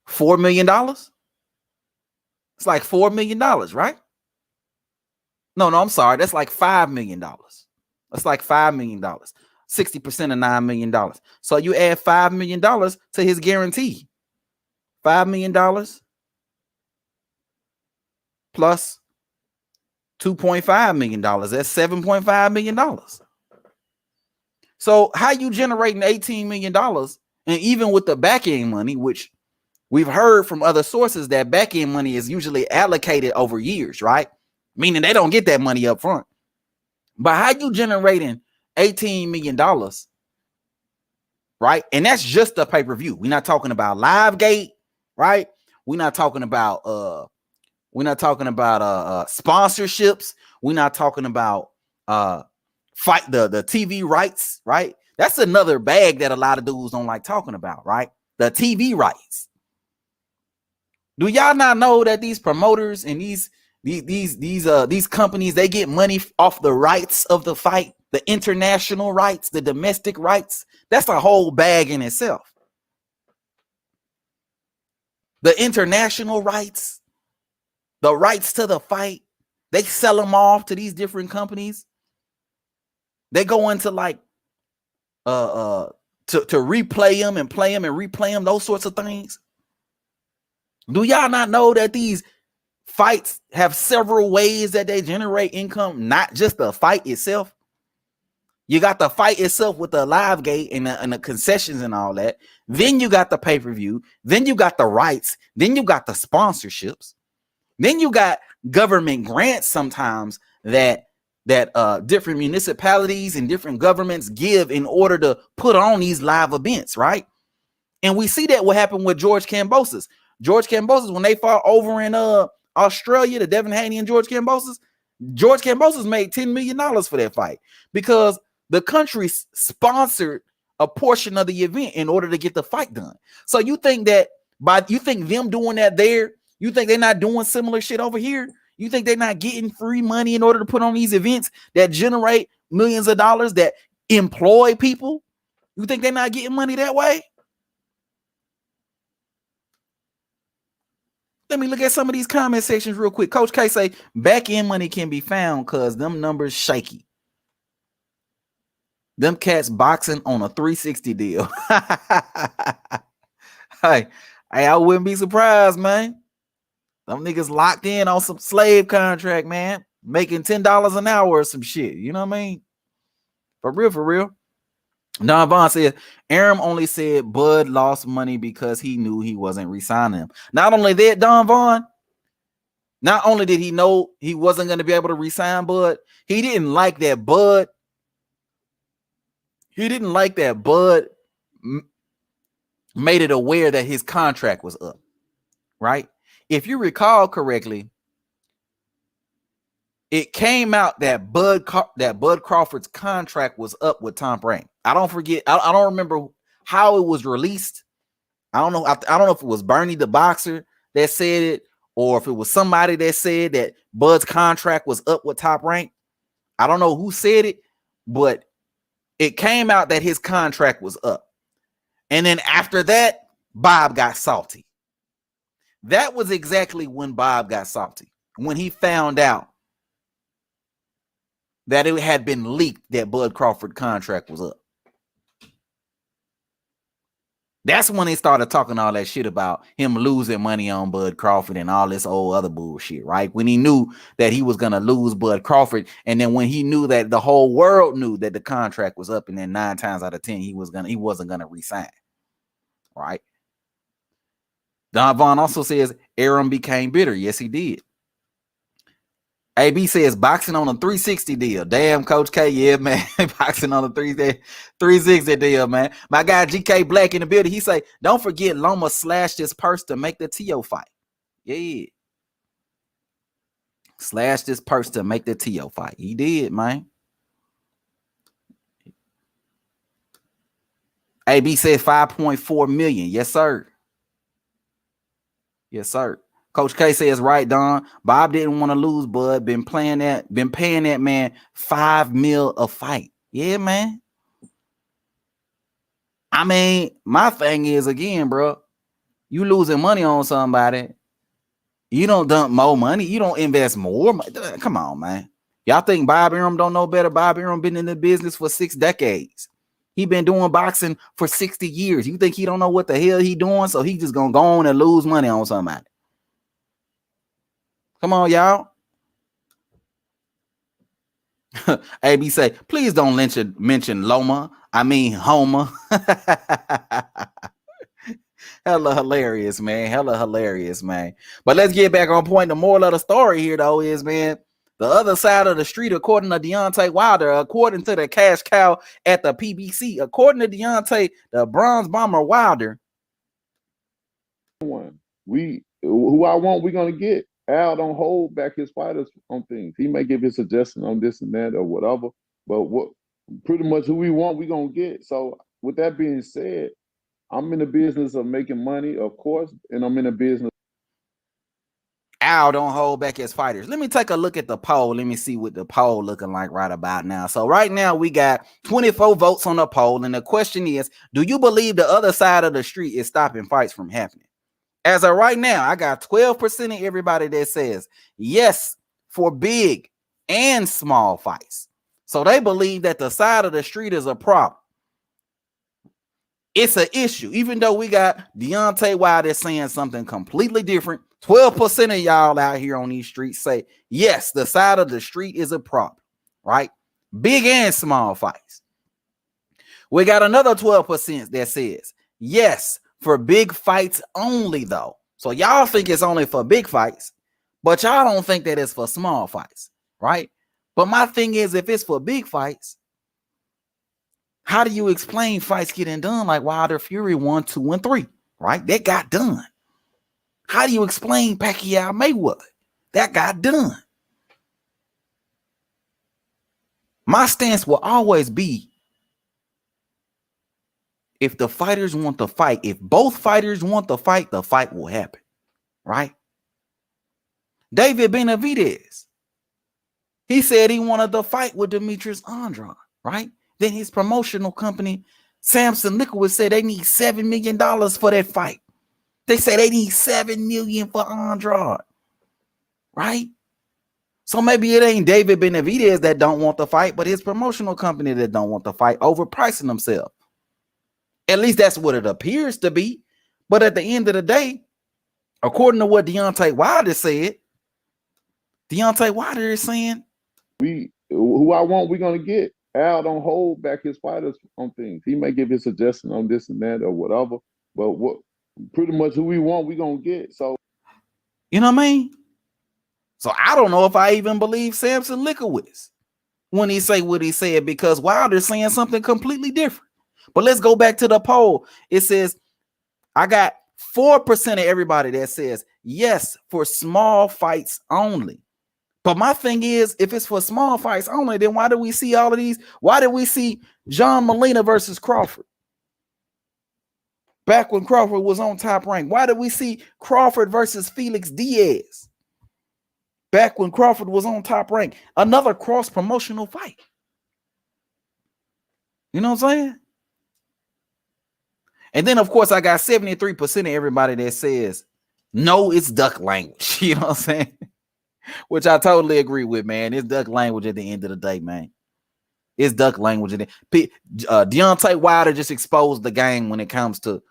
$4 million? It's like $4 million, right? No, I'm sorry. That's like $5 million. That's like $5 million. 60% of $9 million. So you add $5 million to his guarantee. $5 million plus $2.5 million. That's $7.5 million. So how you generating $18 million? And even with the back end money, which we've heard from other sources that back end money is usually allocated over years, right? Meaning they don't get that money up front. But how you generating $18 million, right? And that's just the pay-per-view. We're not talking about Livegate, right? We're not talking about sponsorships. We're not talking about fight the TV rights, right? That's another bag that a lot of dudes don't like talking about, right? The TV rights. Do y'all not know that these promoters and these companies, they get money off the rights of the fight, the international rights, the domestic rights? That's a whole bag in itself. The international rights, the rights to the fight, they sell them off to these different companies. They go into like to replay them and play them and replay them, those sorts of things. Do y'all not know that these fights have several ways that they generate income, not just the fight itself? You got the fight itself with the live gate and the concessions and all that. Then you got the pay-per-view. Then you got the rights. Then you got the sponsorships. Then you got government grants sometimes that different municipalities and different governments give in order to put on these live events, right? And we see that what happened with George Kambosos. George Kambosos, when they fought over in Australia, the Devin Haney and George Kambosos made $10 million for that fight because the country sponsored a portion of the event in order to get the fight done. So you think that you think them doing that there, you think they're not doing similar shit over here? You think they're not getting free money in order to put on these events that generate millions of dollars, that employ people? You think they're not getting money that way? Let me look at some of these comment sections real quick. Coach K say back end money can be found because them numbers shaky. Them cats boxing on a 360 deal. Hey, I wouldn't be surprised, man. Them niggas locked in on some slave contract, man, making $10 an hour or some shit. You know what I mean? For real, for real. Don Vaughn says Aram only said Bud lost money because he knew he wasn't re-signing him. Not only that, Don Vaughn, not only did he know he wasn't going to be able to re-sign Bud, he didn't like that Bud. He didn't like that Bud made it aware that his contract was up, right? If you recall correctly, it came out that Bud Crawford's contract was up with Tom Brady. I don't remember how it was released. I don't know if it was Bernie the boxer that said it, or if it was somebody that said that Bud's contract was up with Top Rank. I don't know who said it, but it came out that his contract was up. And then after that, Bob got salty. That was exactly when Bob got salty, when he found out that it had been leaked that Bud Crawford contract was up. That's when they started talking all that shit about him losing money on Bud Crawford and all this old other bullshit, right? When he knew that he was going to lose Bud Crawford, and then when he knew that the whole world knew that the contract was up, and then 9 times out of 10 he wasn't going to resign, right? Don Vaughn also says Aram became bitter. Yes, he did. AB says boxing on a 360 deal. Damn, Coach K. Yeah, man. Boxing on a 360 deal, man. My guy GK Black in the building. He say, don't forget Loma slashed his purse to make the Tio fight. Yeah. Slashed his purse to make the Tio fight. He did, man. AB said 5.4 million. Yes, sir. Yes, sir. Coach K says, right, Don. Bob didn't want to lose, Bud. Been paying that man $5 million a fight. Yeah, man. I mean, my thing is, again, bro, you losing money on somebody. You don't dump more money. You don't invest more money. Come on, man. Y'all think Bob Arum don't know better? Bob Arum been in the business for 6 decades. He been doing boxing for 60 years. You think he don't know what the hell he doing? So he just gonna go on and lose money on somebody. Come on, y'all. AB say, please don't mention Loma. I mean Homer. Hella hilarious, man. Hella hilarious, man. But let's get back on point. The moral of the story here, though, is, man, the other side of the street, according to Deontay Wilder, according to the cash cow at the PBC, according to Deontay, the bronze bomber Wilder. Who I want, we're going to get. Al don't hold back his fighters on things. He may give his suggestion on this and that or whatever, but pretty much who we want, we're going to get. So with that being said, I'm in the business of making money, of course, and I'm in the business. Al don't hold back his fighters. Let me take a look at the poll. Let me see what the poll looking like right about now. So right now we got 24 votes on the poll, and the question is, do you believe the other side of the street is stopping fights from happening? As of right now, I got 12% of everybody that says yes for big and small fights. So they believe that the side of the street is a problem. It's an issue. Even though we got Deontay Wilder saying something completely different, 12% of y'all out here on these streets say, yes, the side of the street is a problem, right? Big and small fights. We got another 12% that says, yes, for big fights only, though. So y'all think it's only for big fights, But y'all don't think that it's for small fights, right? But my thing is, if it's for big fights, how do you explain fights getting done like Wilder Fury 1, 2, and 3, right? That got done. How do you explain Pacquiao Mayweather? That got done. My stance will always be, if the fighters want to fight, if both fighters want to fight, the fight will happen, right? David Benavidez, he said he wanted to fight with Demetrius Andrade, right? Then his promotional company, Samson Liquid, said they need $7 million for that fight. They say they need $7 million for Andrade, right? So maybe it ain't David Benavidez that don't want to fight, but his promotional company that don't want to fight, overpricing themselves. At least that's what it appears to be. But at the end of the day, according to what Deontay Wilder said, Deontay Wilder is saying, who I want, we're gonna get. Al don't hold back his fighters on things. He may give his suggestion on this and that or whatever, but what pretty much who we want, we're gonna get. So you know what I mean? So I don't know if I even believe Samson Liquid when he say what he said, because Wilder's saying something completely different. But let's go back to the poll. It says, I got 4% of everybody that says yes for small fights only. But my thing is, if it's for small fights only, then why do we see all of these? Why did we see John Molina versus Crawford back when Crawford was on Top Rank? Why did we see Crawford versus Felix Diaz back when Crawford was on Top Rank? Another cross-promotional fight. You know what I'm saying? And then, of course, I got 73% of everybody that says, no, it's duck language. You know what I'm saying? Which I totally agree with, man. It's duck language at the end of the day, man. It's duck language. Deontay Wilder just exposed the game when it comes to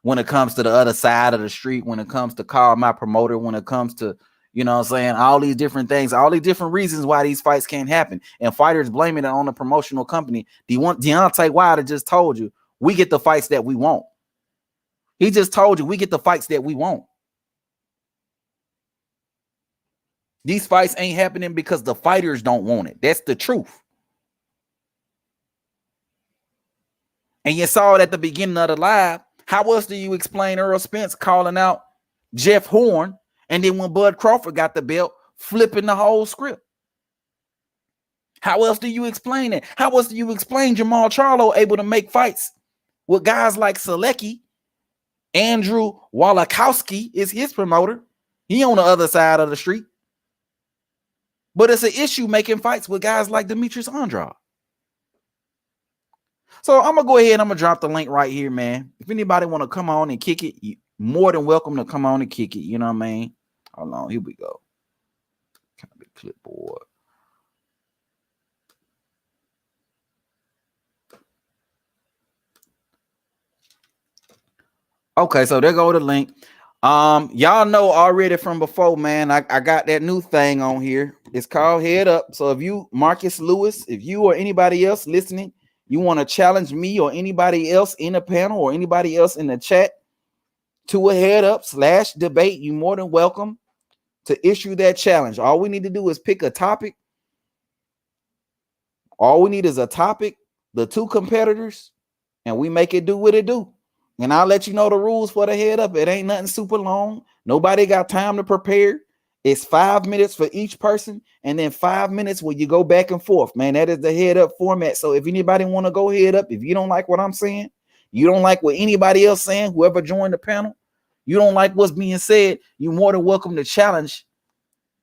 the other side of the street, when it comes to call my promoter, when it comes to, you know what I'm saying, all these different things, all these different reasons why these fights can't happen. And fighters blaming it on the promotional company. Deontay Wilder just told you, we get the fights that we want. He just told you we get the fights that we want. These fights ain't happening because the fighters don't want it. That's the truth. And you saw it at the beginning of the live. How else do you explain Earl Spence calling out Jeff Horn, and then when Bud Crawford got the belt, flipping the whole script? How else do you explain it? How else do you explain Jamal Charlo able to make fights with guys like Selecki? Andrew Walakowski is his promoter. He on the other side of the street. But it's an issue making fights with guys like Demetrius Andrade. So I'm going to go ahead and I'm going to drop the link right here, man. If anybody want to come on and kick it, you're more than welcome to come on and kick it. You know what I mean? Hold on. Here we go. Copy clipboard. Okay, so there go the link. Y'all know already from before, man. I got that new thing on here. It's called Head Up. So if you, Marcus Lewis, if you or anybody else listening, you want to challenge me or anybody else in the panel or anybody else in the chat to a head up / debate, you more than welcome to issue that challenge. All we need to do is pick a topic. All we need is a topic, the two competitors, and we make it do what it do. And I'll let you know the rules for the head up. It ain't nothing super long. Nobody got time to prepare. It's 5 minutes for each person, and then 5 minutes where you go back and forth, man. That is the head up format. So if anybody want to go head up, if you don't like what I'm saying, you don't like what anybody else saying, whoever joined the panel, you don't like what's being said, you're more than welcome to challenge.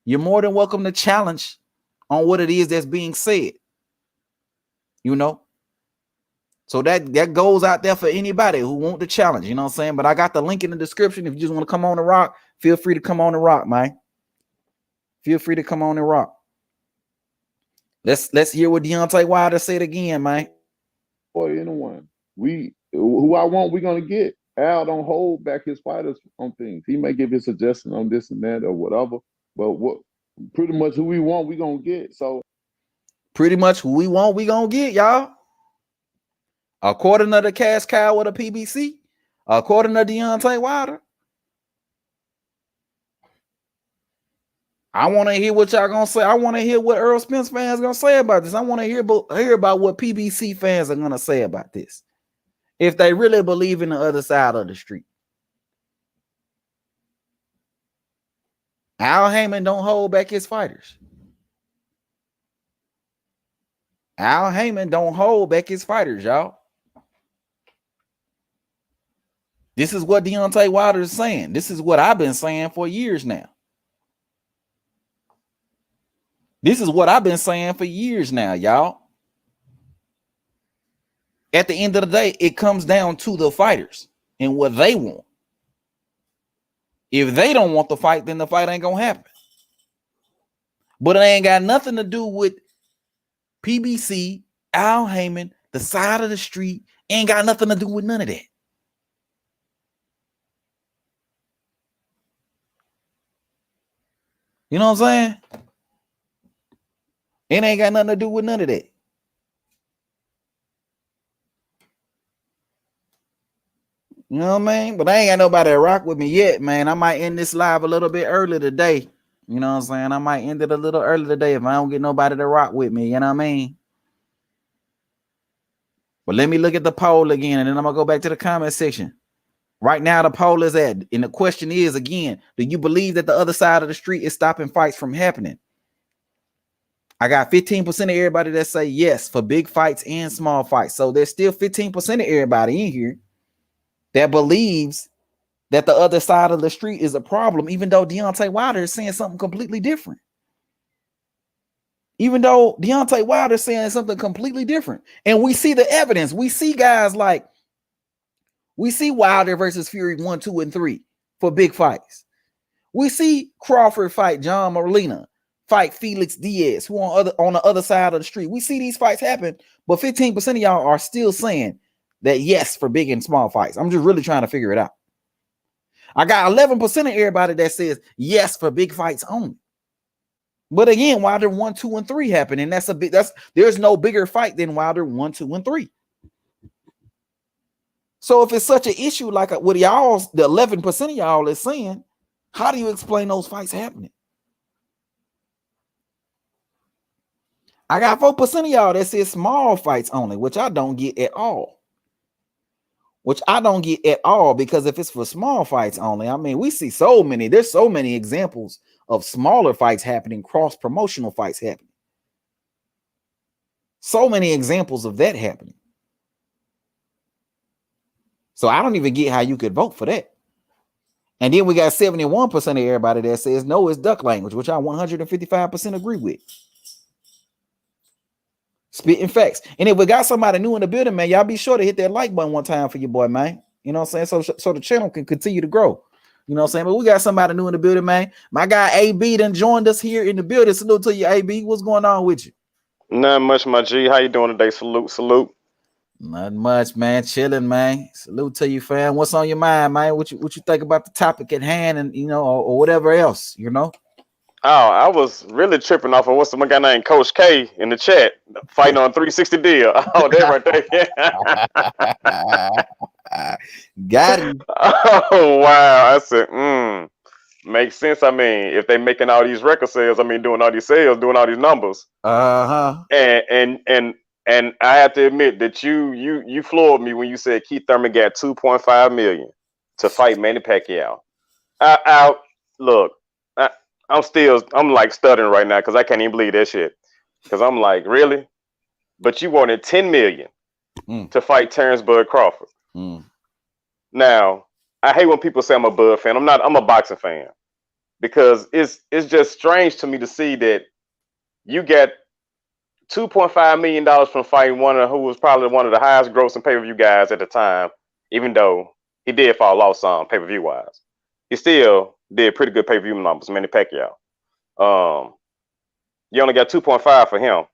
You're more than welcome to challenge on what it is that's being said. You know? So that goes out there for anybody who want the challenge, you know what I'm saying? But I got the link in the description. If you just want to come on and rock, feel free to come on and rock, man. Feel free to come on and rock. Let's hear what Deontay Wilder said again, man. Or anyone, who I want, we're gonna get. Al don't hold back his fighters on things. He may give his suggestion on this and that or whatever, but what pretty much who we want, we're gonna get. So pretty much who we want, we gonna get, y'all. According to the cash cow of the PBC, according to Deontay Wilder. I want to hear what y'all gonna say. I want to hear what Earl Spence fans gonna say about this. I want to hear about what PBC fans are gonna say about this. If they really believe in the other side of the street. Al Heyman don't hold back his fighters. Al Heyman don't hold back his fighters, y'all. This is what Deontay Wilder is saying. This is what I've been saying for years now. This is what I've been saying for years now, y'all. At the end of the day, it comes down to the fighters and what they want. If they don't want the fight, then the fight ain't gonna happen. But it ain't got nothing to do with PBC, Al Heyman, the side of the street. Ain't got nothing to do with none of that. You know what I'm saying? It ain't got nothing to do with none of that. You know what I mean? But I ain't got nobody to rock with me yet, man. I might end this live a little bit early today. You know what I'm saying? I might end it a little early today if I don't get nobody to rock with me. You know what I mean? But let me look at the poll again, and then I'm going to go back to the comment section. Right now, the poll is at, and the question is, again, do you believe that the other side of the street is stopping fights from happening? I got 15% of everybody that say yes for big fights and small fights. So there's still 15% of everybody in here that believes that the other side of the street is a problem, even though Deontay Wilder is saying something completely different. Even though Deontay Wilder is saying something completely different. And we see the evidence. We see guys like, we see Wilder versus Fury 1, 2, and 3 for big fights. We see Crawford fight John Molina, fight Felix Diaz, who on the other side of the street. We see these fights happen, but 15% of y'all are still saying that yes for big and small fights. I'm just really trying to figure it out. I got 11% of everybody that says yes for big fights only. But again, Wilder 1, 2, and 3 happen, and there's no bigger fight than Wilder 1, 2, and 3. So if it's such an issue like what y'all, the 11% of y'all is saying, how do you explain those fights happening? I got 4% of y'all that says small fights only, which I don't get at all. Because if it's for small fights only, I mean, we see there's so many examples of smaller fights happening, cross-promotional fights happening. So many examples of that happening. So I don't even get how you could vote for that. And then we got 71% of everybody that says no, it's duck language, which I 155% agree with. Spitting facts. And if we got somebody new in the building, man, y'all be sure to hit that like button one time for your boy, man. You know what I'm saying? So the channel can continue to grow. You know what I'm saying? But we got somebody new in the building, man. My guy AB done joined us here in the building. Salute to you, AB. What's going on with you? Not much, my G. How you doing today? Salute. Not much, man. Chilling, man. Salute to you, fam. What's on your mind, man? What you think about the topic at hand, and or whatever else, Oh, I was really tripping off of what's the one guy named Coach K in the chat fighting on 360 deal. Oh, that right there. Got him. Oh wow. I said, makes sense. I mean, if they making all these record sales, doing all these sales, doing all these numbers. And I have to admit that you floored me when you said Keith Thurman got $2.5 million to fight Manny Pacquiao. Look, I'm like stuttering right now because I can't even believe that shit. Because I'm like, really? But you wanted $10 million to fight Terrence Bud Crawford. Now, I hate when people say I'm a Bud fan. I'm a boxing fan. Because it's just strange to me to see that you get $2.5 million from fighting who was probably one of the highest grossing pay-per-view guys at the time, even though he did fall off some pay-per-view wise. He still did pretty good pay-per-view numbers, Manny Pacquiao. You only got 2.5 for him,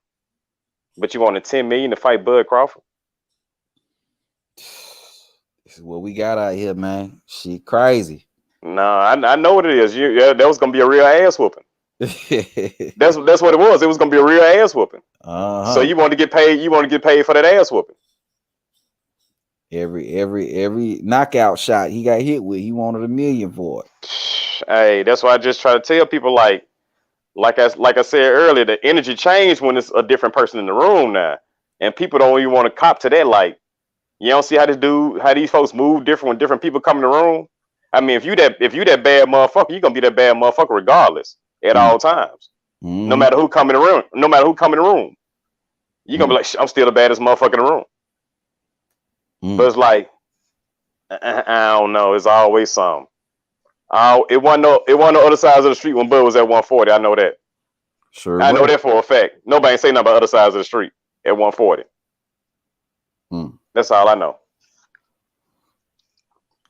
but you wanted 10 million to fight Bud Crawford. This is what we got out here, man. Shit crazy. No, I know what it is. That was gonna be a real ass whooping. That's what it was. It was gonna be a real ass whooping. So you want to get paid. You want to get paid for that ass whooping. Every knockout shot he got hit with, he wanted $1 million for it. Hey, that's why I just try to tell people, like, like I said earlier, the energy changed when it's a different person in the room now, and people don't even want to cop to that. Like, you don't see how these folks move different when different people come in the room. I mean, if you that bad motherfucker, you're gonna be that bad motherfucker regardless at all times. No matter who come in the room, you're gonna be like, I'm still the baddest motherfucker in the room. But it's like, I don't know. It's always something. It wasn't no other sides of the street when Bud was at 140. I know that. Sure. I know that for a fact. Nobody ain't say nothing about other sides of the street at 140. That's all I know.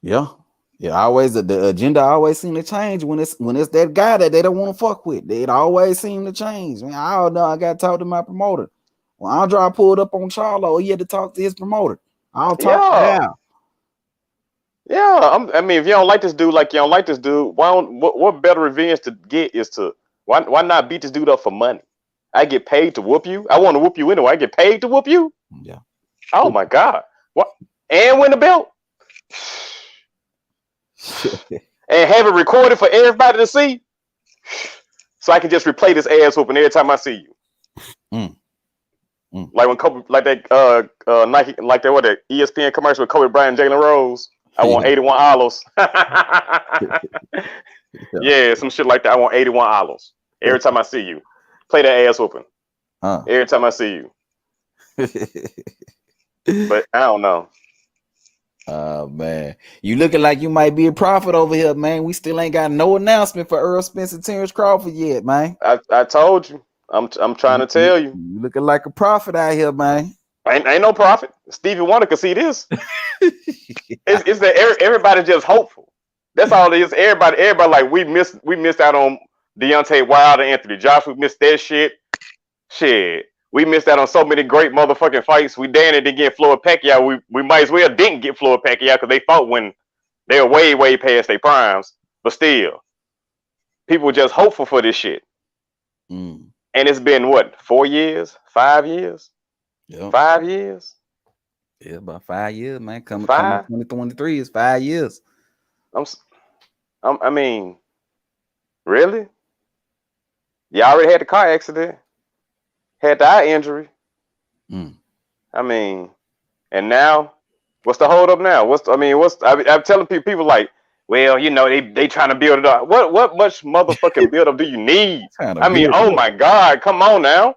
Yeah. Always the agenda always seem to change when it's that guy that they don't want to fuck with. It always seem to change. Man, I don't know. I got to talk to my promoter. When Andre pulled up on Charlo, he had to talk to his promoter. I'll talk to Al. Yeah, I mean, if you don't like this dude, what better revenge to get is to why not beat this dude up for money? I get paid to whoop you. I want to whoop you anyway. I get paid to whoop you. Yeah. Oh my God. What? And win the belt. And have it recorded for everybody to see, so I can just replay this ass whooping every time I see you. Like when Kobe, like that Nike, like that ESPN commercial with Kobe Bryant and Jalen Rose. I want 81 olives. Yeah, some shit like that. I want 81 olives every time I see you. Play that ass whooping. Every time I see you. But I don't know. Oh man, you looking like you might be a prophet over here, man. We still ain't got no announcement for Earl Spence and Terrence Crawford yet, man. I told you. I'm trying to tell you. You looking like a prophet out here, man. Ain't no prophet. Stevie Wonder could see this. It's that everybody just hopeful. That's all it is. Everybody like we missed out on Deontay Wilder and Anthony Joshua. We missed that shit. Shit. We missed out on so many great motherfucking fights. We damn it didn't get Floyd Pacquiao. We might as well didn't get Floyd Pacquiao because they fought when they were way, way past their primes. But still, people were just hopeful for this shit. And it's been what, 4 years? 5 years? Yep. 5 years? Yeah, about 5 years, man. Coming 2023 is 5 years. I mean, really? You already had the car accident. Had the eye injury. I mean, and now, what's the hold up now? I'm telling people like, well, you know, they trying to build it up. What much motherfucking build up do you need? I mean, oh my God, come on now.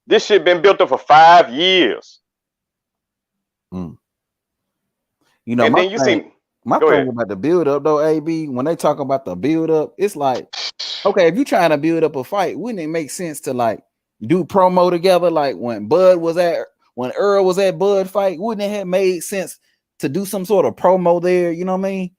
This shit been built up for 5 years. You know, and my then you thing, my thing about the build up though, AB, when they talk about the build up, it's like, okay, if you're trying to build up a fight, wouldn't it make sense to like do promo together? Like when Earl was at Bud fight, wouldn't it have made sense to do some sort of promo there? You know what I mean?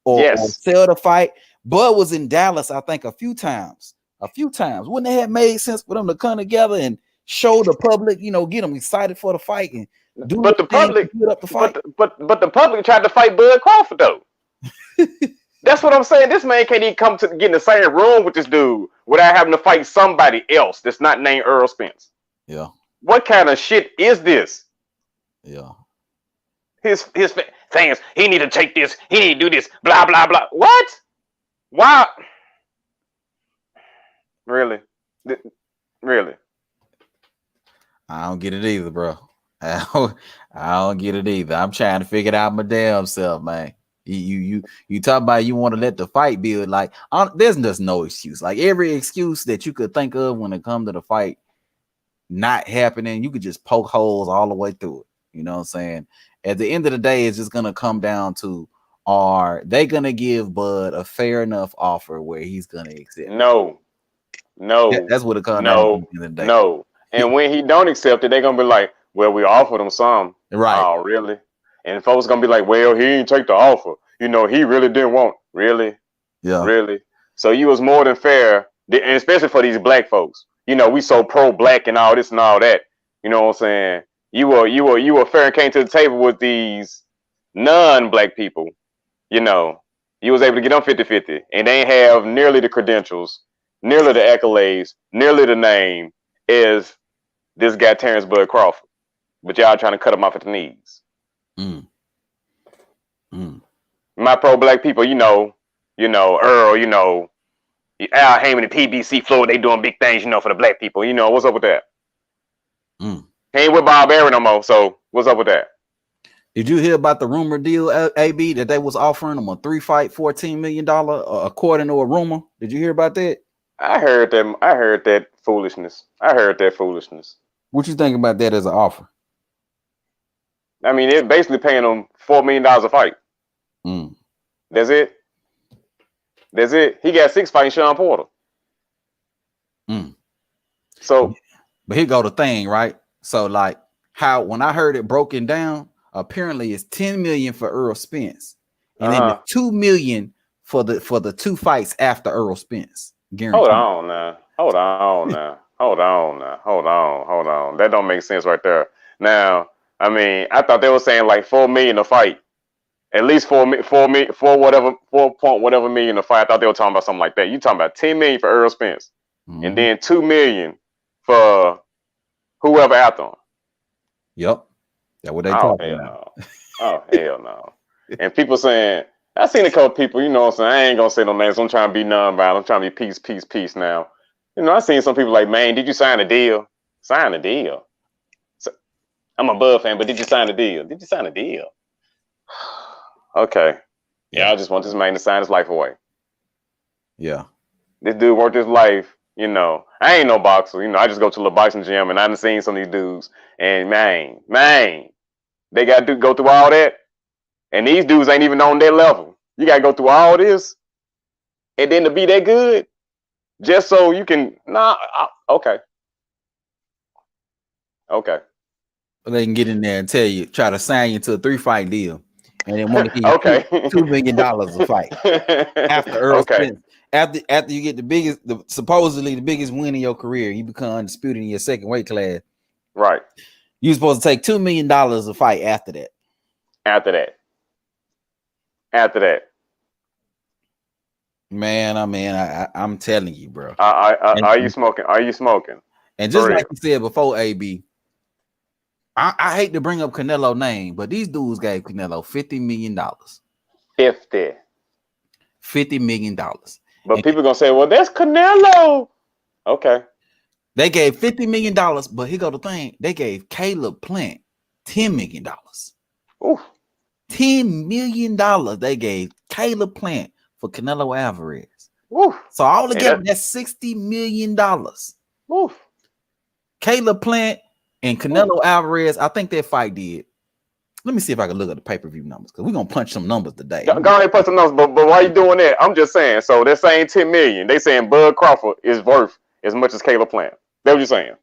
Or sell the fight. Bud was in Dallas, I think, a few times. Wouldn't it have made sense for them to come together and show the public, you know, get them excited for the fight and do but the public build up the fight? But the public tried to fight Bud Crawford though. That's what I'm saying. This man can't even come to get in the same room with this dude without having to fight somebody else that's not named Earl Spence. Yeah. What kind of shit is this? Yeah. His fans, he need to take this, he need to do this, blah, blah, blah. What? Why? Really? Really? I don't get it either, bro. I don't get it either. I'm trying to figure it out my damn self, man. You talk about you want to let the fight build. Like, there's just no excuse. Like every excuse that you could think of when it comes to the fight not happening, you could just poke holes all the way through it. You know what I'm saying? At the end of the day, it's just gonna come down to, are they gonna give Bud a fair enough offer where he's gonna accept? No. That's what it comes down to at the end of the day. No. And when he don't accept it, they're gonna be like, well, we offered him some. Right. Oh, really? And folks gonna be like, well, he didn't take the offer. You know, he really didn't want. Really? Yeah. Really? So you was more than fair, and especially for these black folks. You know, we so pro-black and all this and all that. You know what I'm saying? You were fair and came to the table with these non-black people. You know, you was able to get them 50-50, and they have nearly the credentials, nearly the accolades, nearly the name as this guy Terrence Bud Crawford. But y'all trying to cut him off at the knees. My pro-black people, you know, Earl, you know, Al Heyman and PBC Floyd, they doing big things, for the black people. What's up with that? He ain't with Bob Arum no more, so what's up with that? Did you hear about the rumor deal, AB, that they was offering him a 3-fight, $14 million, according to a rumor? Did you hear about that? I heard that foolishness. What you think about that as an offer? I mean, they're basically paying him $4 million a fight. That's it. He got 6 fighting Sean Porter. So, but here go the thing, right? So, like, how when I heard it broken down, apparently it's $10 million for Earl Spence, and then the $2 million for the 2 fights after Earl Spence. Guaranteed. Hold on now. That don't make sense right there. Now, I mean, I thought they were saying like $4 million a fight, at least four point whatever million a fight. I thought they were talking about something like that. You talking about $10 million for Earl Spence, and then $2 million for whoever after him. Yep, that's what they talking about. Oh hell no! And people saying, I seen a couple people, what I'm saying, I ain't gonna say no names. I'm trying to be nonviolent. I'm trying to be peace now. I seen some people like, man, did you sign a deal? Sign a deal. So, I'm a Bud fan, but did you sign a deal? Okay. Yeah, I just want this man to sign his life away. Yeah. This dude worked his life, I ain't no boxer, I just go to the boxing gym and I done seen some of these dudes. And man, they got to go through all that. And these dudes ain't even on their level. You got to go through all this. And then to be that good, just so you can, okay. They can get in there and try to sign you to a 3-fight deal. And then want to give you $2 million a fight after Earl Spence. After you get supposedly the biggest win in your career, you become undisputed in your second weight class. Right. You're supposed to take $2 million a fight after that. Man, I'm telling you, bro. Are you smoking? And just like you said before, AB, I hate to bring up Canelo name, but these dudes gave Canelo $50 million. $50 million. But people gonna say, well, that's Canelo. Okay. They gave $50 million, but here go the thing. They gave Caleb Plant $10 million. Oof. $10 million they gave Caleb Plant for Canelo Alvarez. Oof. So all together, that's $60 million. Oof. Caleb Plant and Canelo Alvarez, I think that fight did. Let me see if I can look at the pay-per-view numbers, because we're going to punch some numbers today. Go ahead and punch some numbers, but why are you doing that? I'm just saying. So they're saying $10 million. They saying Bud Crawford is worth as much as Caleb Plant. That's what you're saying.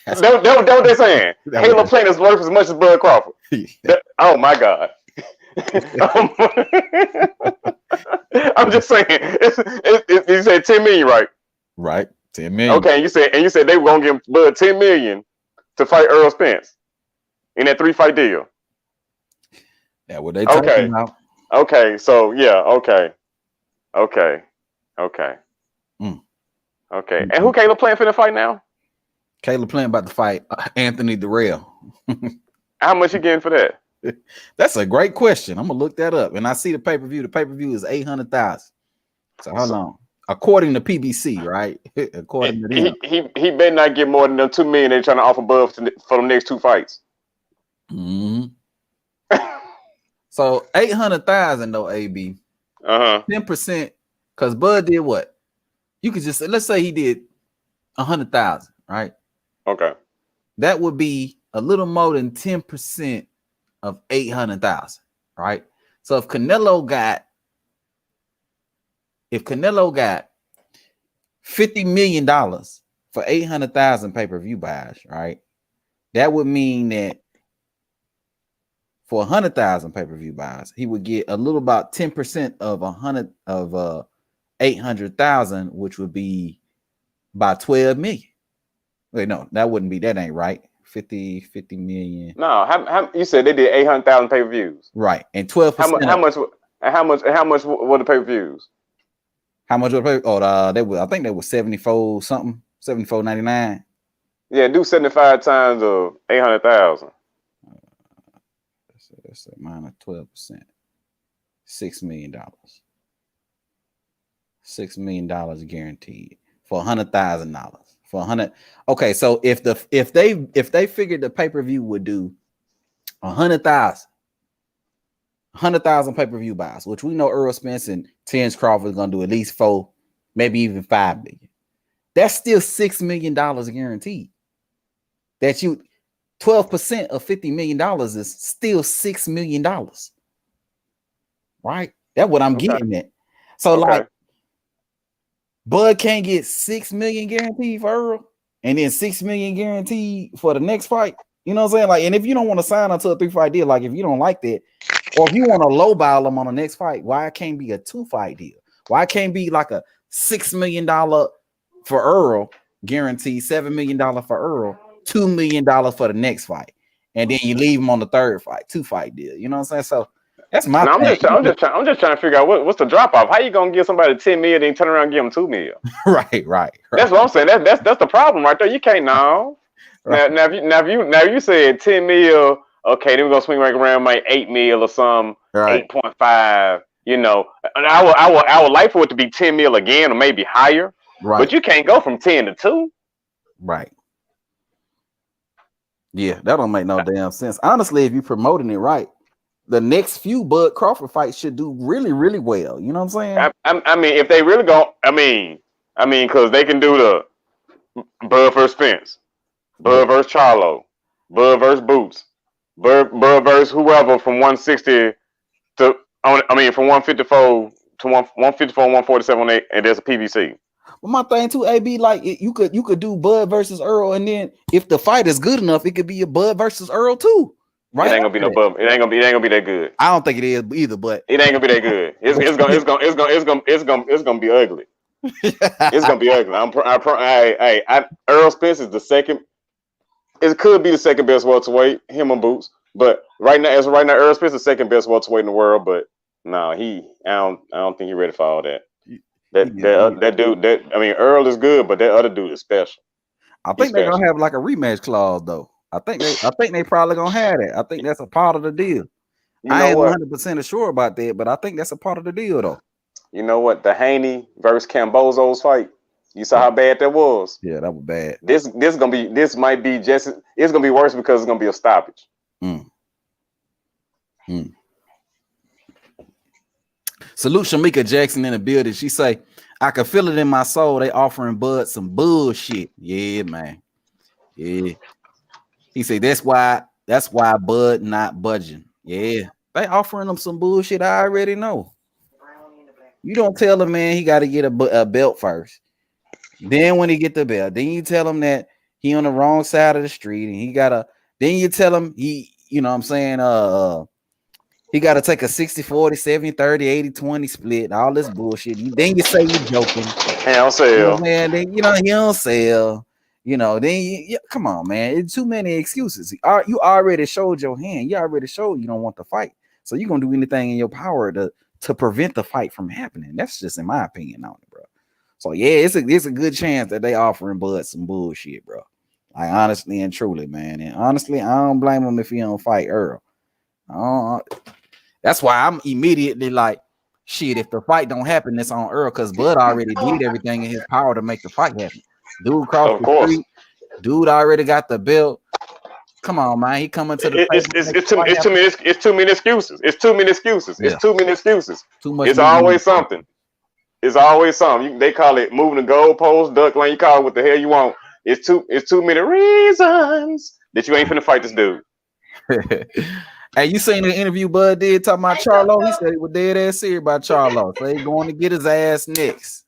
That's what they're saying. Caleb Plant is worth as much as Bud Crawford. Oh, my God. I'm just saying. You said $10 million, right? Right. $10 million. Okay, you said they were going to give Bud $10 million to fight Earl Spence in that 3-fight deal. Yeah, what they talking about? Okay, so yeah, okay. Okay. And who Caleb Plant finna fight now? Caleb Plant about to fight Anthony Durrell. How much you getting for that? That's a great question. I'm gonna look that up. And I see the pay-per-view. The pay-per-view is $800,000. So how long? According to PBC, right? According to them. He better not get more than them $2 million they're trying to offer Bud for the next 2 fights. So 800,000 though, AB. 10%, because Bud did what? You could just let's say he did 100,000, right? Okay. That would be a little more than 10% of 800,000, right? So if Canelo got $50 million for 800,000 pay-per-view buys, right? That would mean that for 100,000 pay-per-view buys, he would get a little about 10% of 800,000, which would be by 12 million. Wait, no, that ain't right. 50 million. No, how you said they did 800,000 pay-per-views. Right. And 12%. How much were the pay-per-views? How much were the pay-per-views? I think they were 74 something, 74.99. Yeah, do 75 times of 800,000. That's minus 12%. $6 million. $6 million guaranteed for $100,000 for 100. Okay, so if they figured the pay-per-view would do 100,000 pay-per-view buys, which we know Earl Spence and Terrence Crawford is gonna do at least 4, maybe even 5 million. That's still $6 million guaranteed. That you 12% of $50 million is still $6 million. Right? That's what I'm getting at. So like Bud can't get 6 million guaranteed for Earl and then 6 million guaranteed for the next fight. You know what I'm saying? Like, and if you don't want to sign onto a 3-fight deal, like if you don't like that, or if you want to lowball them on the next fight, why it can't be a 2-fight deal? Why it can't be like a $6 million for Earl guaranteed, $7 million for Earl, $2 million for the next fight, and then you leave him on the 3rd fight, 2-fight deal. You know what I'm saying? So that's my. I'm just trying to figure out what's the drop off. How you gonna give somebody 10 million and turn around and give them 2 million? Right. That's what I'm saying. That's the problem right there. You can't know. Right. Now if you said 10 mil, okay, then we're gonna swing right around like 8 mil or some, right. 8.5. You know, and I would like for it to be 10 mil again or maybe higher. Right. But you can't go from 10 to 2. Right. Yeah, that don't make no damn sense. Honestly, if you're promoting it right, the next few Bud Crawford fights should do really, really well. You know what I'm saying? I mean, if they really go, I mean, because they can do the Bud versus Spence, Bud versus Charlo, Bud versus Boots, Bud versus whoever from 160 to, from 154 to 154, 147, and there's a PBC. Well, my thing too, AB, like you could do Bud versus Earl, and then if the fight is good enough, it could be a Bud versus Earl too. Right? It ain't gonna be no Bud. It ain't gonna be that good. I don't think it is either, but it ain't gonna be that good. It's gonna be ugly. It's gonna be ugly. Earl Spence is the second. It could be the second best welterweight, him and Boots. But right now, Earl Spence is the second best welterweight in the world. But no, I don't think he's ready for all that. That dude, Earl is good, but that other dude is special. I think they're gonna have like a rematch clause, though. I think they probably gonna have that. I think that's a part of the deal. I ain't 100% sure about that, but I think that's a part of the deal, though. You know what? The Haney versus Cambozo's fight. You saw how bad that was. Yeah, that was bad. This might be just. It's gonna be worse because it's gonna be a stoppage. Salute Shamika Jackson in the building. She say, I can feel it in my soul. They offering Bud some bullshit. Yeah, man. Yeah. He said that's why Bud not budging. Yeah. They offering him some bullshit. I already know. You don't tell him, man, he got to get a belt first. Then when he get the belt, then you tell him that he on the wrong side of the street and then you tell him you know what I'm saying, he got to take a 60-40, 70-30, 80-20 split, all this bullshit. Then you say you're joking. He don't sell. You know, man, then, he don't sell. You know, then come on, man. It's too many excuses. You already showed your hand. You already showed you don't want to fight. So you're going to do anything in your power to prevent the fight from happening. That's just in my opinion on it, bro. So, yeah, it's a good chance that they offering Bud some bullshit, bro. Like, honestly and truly, man. And honestly, I don't blame him if he don't fight Earl. That's why I'm immediately like, shit, if the fight don't happen, it's on Earl, because Bud already did everything in his power to make the fight happen. Dude crossed the street. Dude already got the belt. Come on, man. He coming to the it's too many excuses. It's too many excuses. Yeah. It's too many excuses. Too much. It's always something. It's always something. They call it moving the goalpost, duck lane. You call it what the hell you want. It's too many reasons that you ain't finna fight this dude. Hey, you seen the interview Bud did talking about Charlo? He said he was dead ass serious about Charlo. So he's going to get his ass next.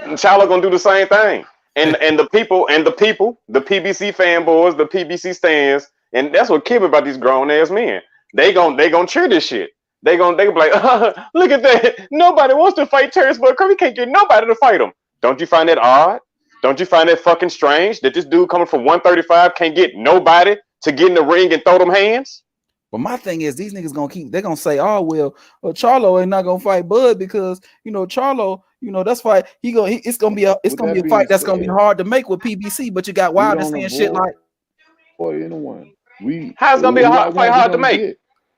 Charlo gonna do the same thing. And the people, the PBC fanboys, the PBC stands, and that's what kills me about these grown ass men. They gonna cheer this shit. They gonna be like, look at that. Nobody wants to fight Terrence Bud. We can't get nobody to fight him. Don't you find that odd? Don't you find that fucking strange that this dude coming from 135 can't get nobody to get in the ring and throw them hands? But my thing is, these niggas they're gonna say, oh well, Charlo ain't not gonna fight Bud because Charlo, that's why it's gonna be a fight that's gonna be hard to make with PBC. But you got Wilder saying shit like, boy, anyone. How's it gonna be a fight hard to make?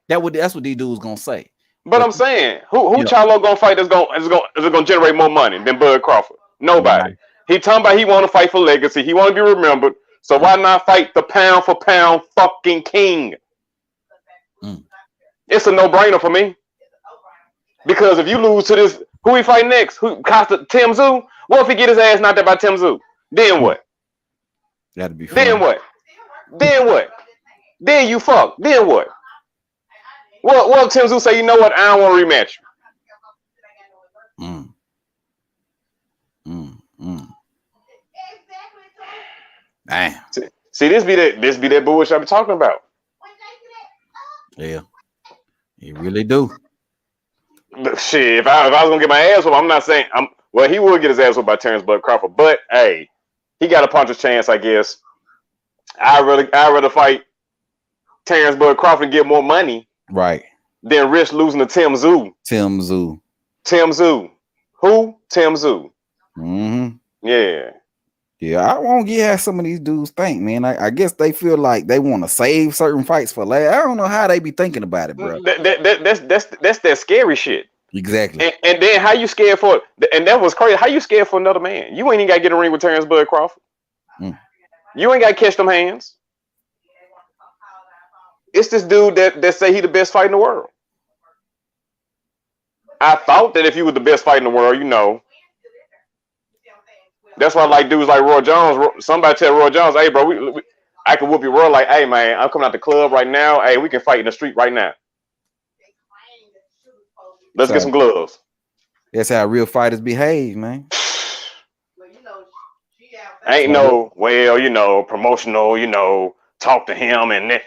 That's what these dudes gonna say. But I'm saying, who Yeah. Charlo gonna fight that's gonna generate more money than Bud Crawford? Nobody. He talking about he want to fight for legacy. He want to be remembered. So why not fight the pound for pound fucking king? It's a no-brainer for me. Because if you lose to this, who he fight next? Who Costa Tim Tszyu? What if he get his ass knocked out by Tim Tszyu? Then what? That'd be fun. Then what? Then what? Then you fuck. Then what? What if Tim Tszyu say, you know what? I don't want to rematch you. Damn. See, this be that bullshit I be talking about. Yeah. You really do. Shit, if I was gonna get my ass whooped, I'm not saying he would get his ass whooped by Terrence Bud Crawford, but hey, he got a puncher's chance, I guess. I'd rather fight Terrence Bud Crawford and get more money, right, than risk losing to Tim Tszyu. Tim Tszyu. Who? Tim Tszyu. Yeah. Yeah, I won't get how some of these dudes think, man. I guess they feel like they want to save certain fights for last. I don't know how they be thinking about it, bro. That's that scary shit. Exactly. And then how you scared for? And that was crazy. How you scared for another man? You ain't even got to get a ring with Terrence Bud Crawford. You ain't got to catch them hands. It's this dude that say he the best fight in the world. I thought that if you were the best fight in the world, you know. That's why I like dudes like Roy Jones. Somebody tell Roy Jones, hey, bro, I can whoop your world. Like, hey, man, I'm coming out the club right now. Hey, we can fight in the street right now. Let's get some gloves. That's how real fighters behave, man. Ain't no, well, you know, promotional, you know, talk to him and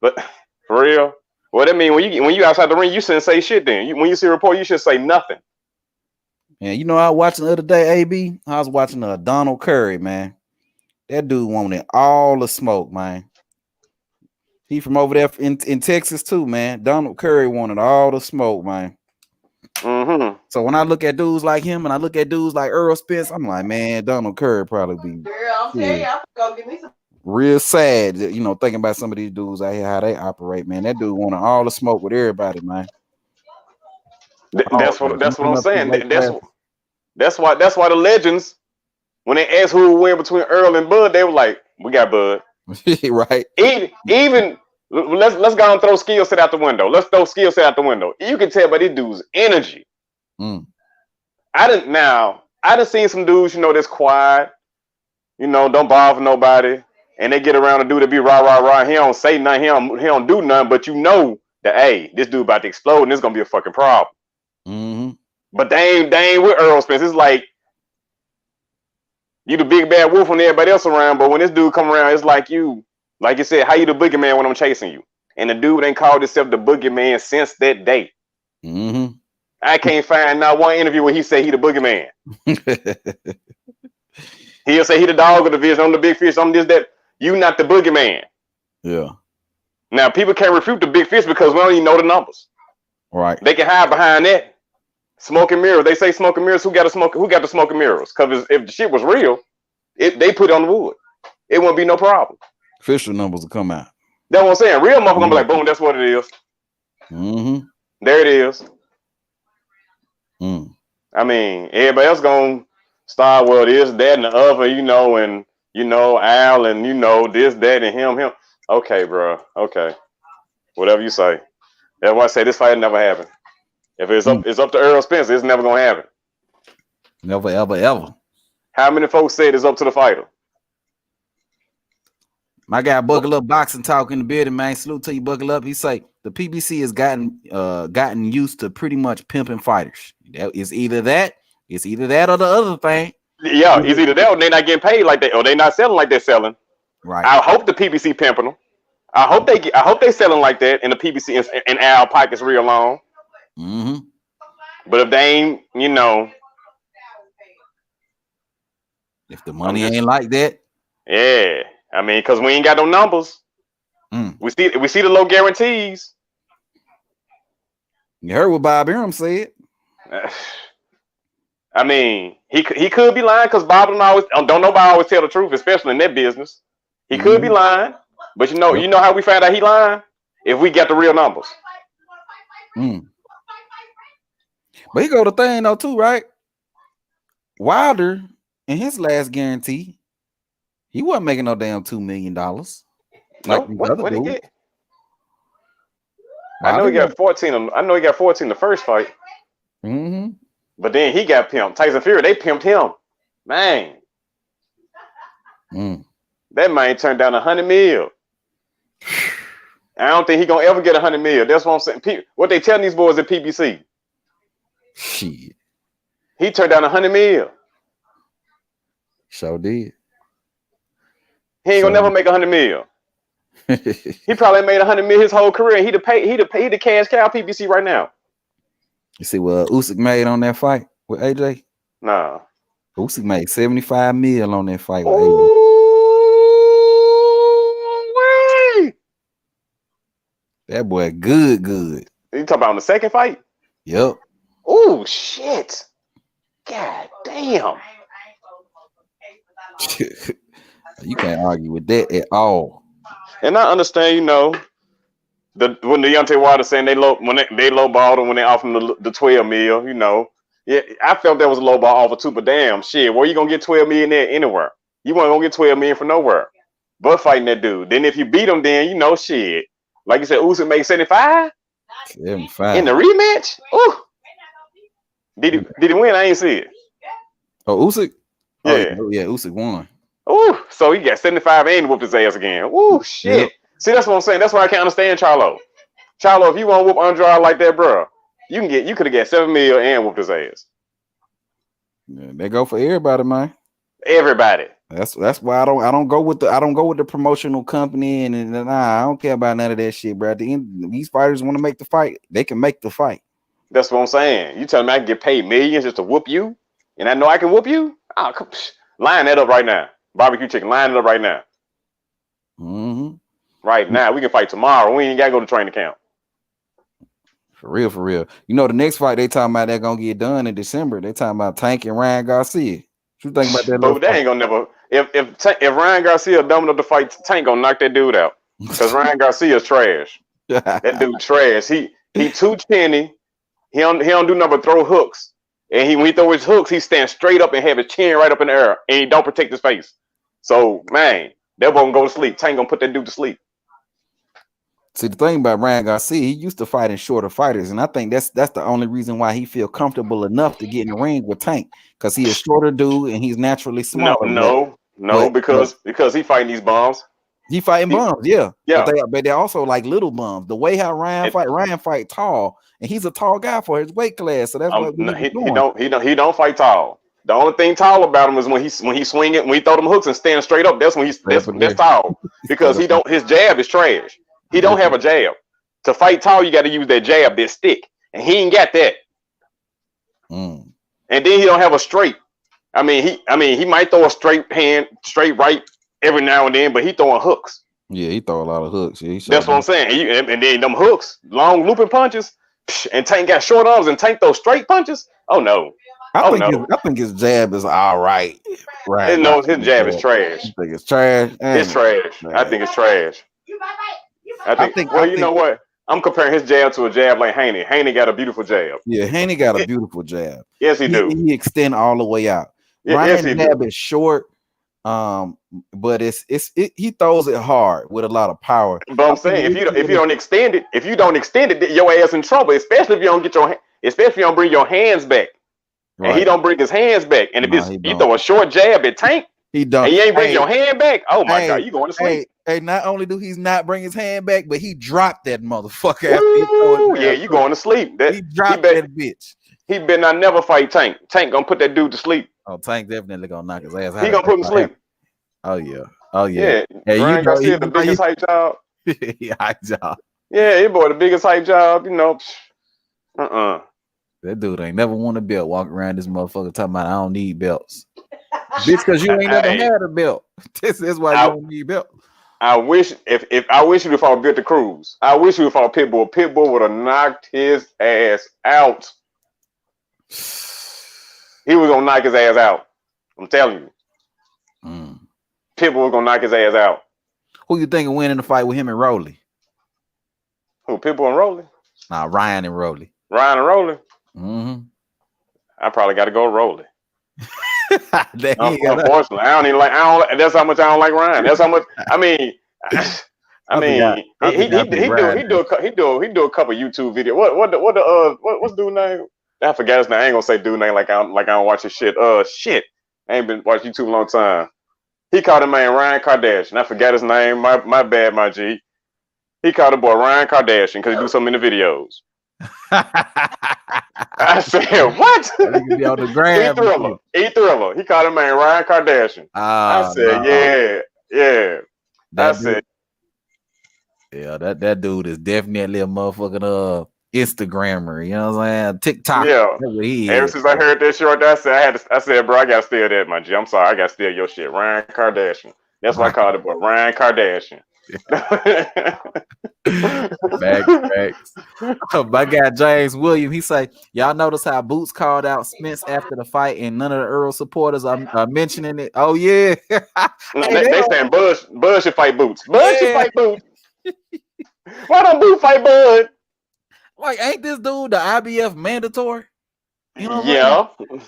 but for real. What that mean when you outside the ring, you shouldn't say shit then. When you see a report, you should say nothing. And you know, I was watching the other day, AB. I was watching Donald Curry, man. That dude wanted all the smoke, man. He from over there in Texas too, man. Donald Curry wanted all the smoke, man. So when I look at dudes like him and I look at dudes like Earl Spence, I'm like, man, Donald Curry probably be real sad, you know, thinking about some of these dudes out here, how they operate, man. That dude wanted all the smoke with everybody, man. That's what I'm saying. That's why the legends, when they asked who would win between Earl and Bud, they were like, we got Bud. Right. Even let's go and throw skill set out the window. Let's throw skill set out the window. You can tell by this dude's energy. I done seen some dudes, you know, that's quiet, you know, don't bother nobody, and they get around a dude that be rah. He don't say nothing, he don't do nothing, but you know that, hey, this dude about to explode and it's gonna be a fucking problem. But they ain't with Earl Spence. It's like you the big bad wolf when everybody else around, but when this dude come around, it's like you said, how you the boogeyman when I'm chasing you? And the dude ain't called himself the boogeyman since that day. I can't find not one interview where he say he the boogeyman. He'll say he the dog of the division, I'm the big fish, I'm this, that. You not the boogeyman. Yeah. Now people can't refute the big fish because we don't even know the numbers. Right. They can hide behind that. Smoke and mirrors. They say smoke and mirrors. Who got the smoke and mirrors? Because if the shit was real, they put it on the wood. It wouldn't be no problem. Official numbers will come out. That's what I'm saying. Real motherfucker gonna be like, boom, that's what it is. There it is. I mean, everybody else gonna start, well, this, that, and the other, you know, and you know, Al, and you know, this, that, and him. Okay, bro. Okay. Whatever you say. That's why I say this fight never happened. If it's up to Earl Spence, it's never gonna happen. Never, ever. How many folks said it's up to the fighter? My guy Buckle Up Boxing Talk in the building, man. Salute to you, Buckle Up. He say the PBC has gotten used to pretty much pimping fighters. It's either that or the other thing. Yeah, it's either that or they're not getting paid like that, or they're not selling like they're selling. Right. I hope the PBC pimping them. I hope they selling like that, and the PBC and Al pockets real long. But if they ain't, you know, if the money ain't like that, yeah. I mean, because we ain't got no numbers. We see the low guarantees. You heard what Bob Arum said. I mean, he could be lying because Bob don't nobody always tell the truth, especially in that business. He could be lying, but you know how we found out he lying? If we got the real numbers. But he go to thing though too, right? Wilder in his last guarantee, he wasn't making no damn $2 million. Like these other what he dudes. get? I know he got 14. I know he got 14 the first fight. Mm-hmm. But then he got pimped. Tyson Fury, they pimped him. Man. That man turned down $100 million. I don't think he gonna ever get $100 million. That's what I'm saying. What they telling these boys at PBC? Shit. He turned down $100 million. Sure did. He ain't gonna never make $100 million. He probably made $100 million his whole career. He the cash cow PBC right now. You see what Usyk made on that fight with AJ? Nah. Usyk made $75 million on that fight with AJ. Ooh, that boy good. You talking about on the second fight? Yep. Oh shit. God damn. You can't argue with that at all. And I understand, when Deontay Wilder saying they lowballed him when they offered him the 12 mil, Yeah, I felt that was a lowball offer too, but damn shit, where you gonna get 12 million there anywhere? You weren't gonna get 12 million from nowhere. But fighting that dude. Then if you beat him, then shit. Like you said, Usyk made 75? 75. In the rematch? Ooh. Did he win? I ain't see it. Oh, Usyk? Yeah. Oh, yeah, Usyk won. Ooh, so he got 75 and whooped his ass again. Ooh, shit. Yep. See, that's what I'm saying. That's why I can't understand Charlo. Charlo, if you want to whoop Andrade like that, bro, you could have got 7 million and whooped his ass. Yeah, they go for everybody, man. Everybody. That's why I don't go with the promotional company and I don't care about none of that shit, bro. At the end, these fighters want to make the fight, they can make the fight. That's what I'm saying. You telling me I can get paid millions just to whoop you, and I know I can whoop you? Oh, line that up right now. Barbecue chicken, line it up right now. Mm-hmm. Right now, we can fight tomorrow. We ain't gotta go to training camp. For real. The next fight they talking about they're gonna get done in December. They talking about Tank and Ryan Garcia. What you think about that? But they ain't gonna never. If Ryan Garcia dumb enough to fight, Tank gonna knock that dude out. Because Ryan Garcia's trash. That dude trash. He too chinny. He don't do nothing but throw hooks. And when he throw his hooks, he stands straight up and have his chin right up in the air, and he don't protect his face. So man, that boy gonna go to sleep. Tank gonna put that dude to sleep. See, the thing about Ryan Garcia, he used to fight in shorter fighters, and I think that's the only reason why he feel comfortable enough to get in the ring with Tank, because he's a shorter dude and he's naturally smaller. No, because he fighting these bums. He fighting bums, yeah. Yeah. But they're also like little bums. The way how Ryan fight tall, and he's a tall guy for his weight class, so that's what he don't fight tall. The only thing tall about him is when he swing it, when he throw them hooks and stand straight up. That's when that's tall, because his jab is trash. He don't have a jab. To fight tall, you got to use that jab, that stick, and he ain't got that. And then he don't have a straight. I mean, he might throw a straight right every now and then, but he throwing hooks. Yeah, he throw a lot of hooks. Yeah, that's what I'm saying. And then them hooks, long looping punches, and Tank got short arms, and Tank those straight punches. Oh no. I think his jab is all right. Right. No, his jab is trash. You think it's trash? It's trash. Man. I think it's trash. I think you know what? I'm comparing his jab to a jab like Haney. Haney got a beautiful jab. Yeah, Haney got a beautiful jab. Yes, he do. He extend all the way out. Ryan's jab is short, but he throws it hard with a lot of power. But I'm saying if you don't extend it, your ass in trouble. Especially if you don't bring your hands back. Right. And he don't bring his hands back. And if you throw a short jab at Tank, he don't. And you ain't bring your hand back. Oh my God, you going to sleep? Hey, not only do he's not bring his hand back, but he dropped that motherfucker. Yeah, you going to sleep? He dropped that bitch. He better not never fight Tank. Tank gonna put that dude to sleep. Oh, Tank definitely gonna knock his ass out. He gonna put him to sleep. Oh yeah. Hey, Ryan Garcia, the biggest hype job. Hype job. Yeah, he boy the biggest hype job. That dude ain't never won a belt. Walking around this motherfucker talking about I don't need belts. Bitch, because you ain't never had a belt. This is why you don't need belts. I wish you would fought Victor Cruz. I wish you would fought Pitbull. Pitbull would have knocked his ass out. He was gonna knock his ass out. I'm telling you. Pitbull was gonna knock his ass out. Who you think of winning the fight with him and Rolly? Who, Pitbull and Rolly? Nah, Ryan and Rolly. Ryan and Rolly. Mm-hmm. I probably got to go Rolly. Unfortunately, I don't even like. That's how much I don't like Ryan. That's how much. I mean, he do a couple YouTube videos. What's dude name? I forgot his name. I ain't gonna say dude name like I don't watch his shit. Shit. I ain't been watching YouTube a long time. He called him man Ryan Kardashian. I forgot his name. My bad, my G. He called the boy Ryan Kardashian because he do so many videos. I said, what? Be on the gram. E-Thriller. He called him man Ryan Kardashian. I said, yeah. That dude is definitely a motherfucking Instagrammer. You know what I'm saying? TikTok. Yeah. Ever since I heard that short, I said, bro, I gotta steal that, my G. I'm sorry, I gotta steal your shit. Ryan Kardashian. That's why I called it, boy. Ryan Kardashian. Facts. My guy James William, he say, y'all notice how Boots called out Spence after the fight and none of the Earl supporters are mentioning it? Oh yeah. They saying Bud should fight Boots. Bud should fight Boots. Why don't Boots fight Bud? Like, ain't this dude the IBF mandatory? You know what I mean?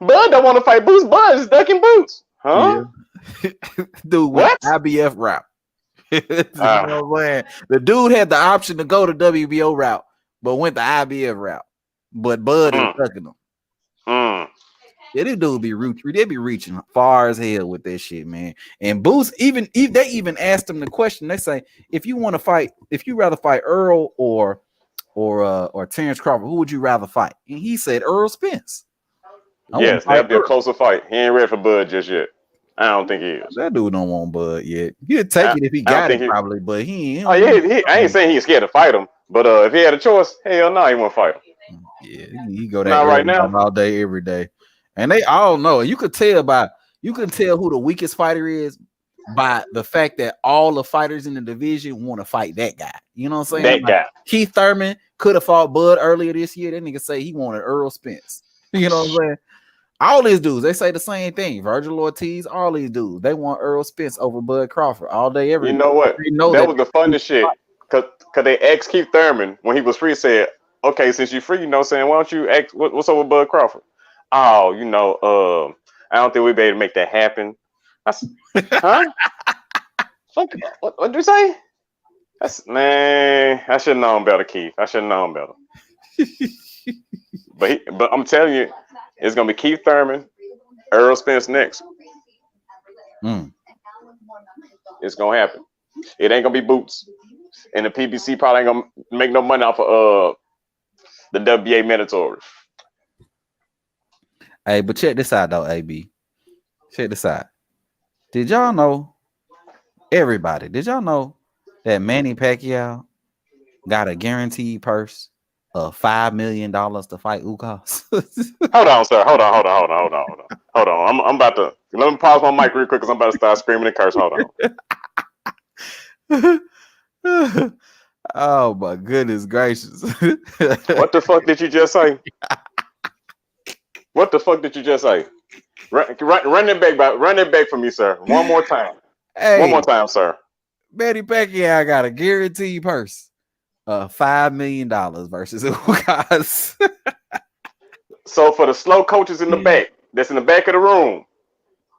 Bud don't want to fight Boots. Bud is ducking Boots. Huh? Yeah. Dude, what? IBF route. You know what I'm saying? The dude had the option to go the WBO route, but went the IBF route. But Bud is ducking them. Yeah, this dude they be reaching far as hell with that shit, man. And Boots they even asked him the question. They say, if you want to fight, if you rather fight Earl or Terrence Crawford, who would you rather fight? And he said Earl Spence. Yes, that'd be a closer fight. He ain't ready for Bud just yet. I don't think he is. That dude don't want Bud yet. He'd take it if he got it, probably, but he ain't. Oh yeah, I ain't saying he's scared to fight him, but if he had a choice, hell no, he won't fight him. Yeah, he go that not right now all day, every day. And they all know. You could tell who the weakest fighter is by the fact that all the fighters in the division want to fight that guy. You know what I'm saying? That guy. Keith Thurman could have fought Bud earlier this year. That nigga say he wanted Earl Spence. You know what I'm saying? All these dudes, they say the same thing. Virgil Ortiz, all these dudes, they want Earl Spence over Bud Crawford all day, every day. You know what? That was the funniest shit. Cause they asked Keith Thurman when he was free, said, okay, since you're free, you know what I'm saying, why don't you ask what's up with Bud Crawford? Oh, I don't think we'll be able to make that happen. I said, huh? What did you say? Man, I should have known better, Keith. I should have known better. But I'm telling you, it's gonna be Keith Thurman, Earl Spence next. It's gonna happen. It ain't gonna be Boots, and the PBC probably ain't gonna make no money off of the WBA mandatory. Hey, but check this out though, AB. Check this out. Did y'all know? Everybody, did y'all know that Manny Pacquiao got a guaranteed purse of $5 million to fight Ugas? Hold on, sir. Hold on. I'm about to let me pause my mic real quick because I'm about to start screaming and curse. Hold on. Oh my goodness gracious! What the fuck did you just say? What the fuck did you just say? Run it back for me, sir. One more time. Hey, one more time, sir. Manny Pacquiao got a guaranteed purse of $5 million versus Ugas. So for the slow coaches in the back, that's in the back of the room,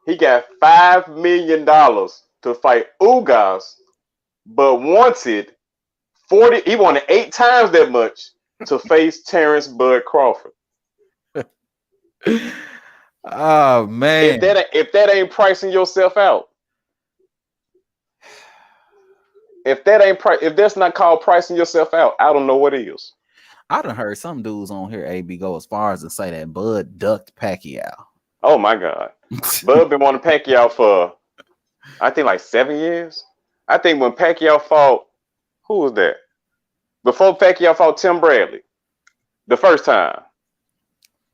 he got $5 million to fight Ugas, but wanted 40. He wanted 8 times that much to face Terrence Bud Crawford. Oh man! If that ain't pricing yourself out, if that's not called pricing yourself out, I don't know what is. I done heard some dudes on here, AB, go as far as to say that Bud ducked Pacquiao. Oh my God. Bud been wanting Pacquiao for, I think, like 7 years. I think when Pacquiao fought, who was that? Before Pacquiao fought Tim Bradley, the first time.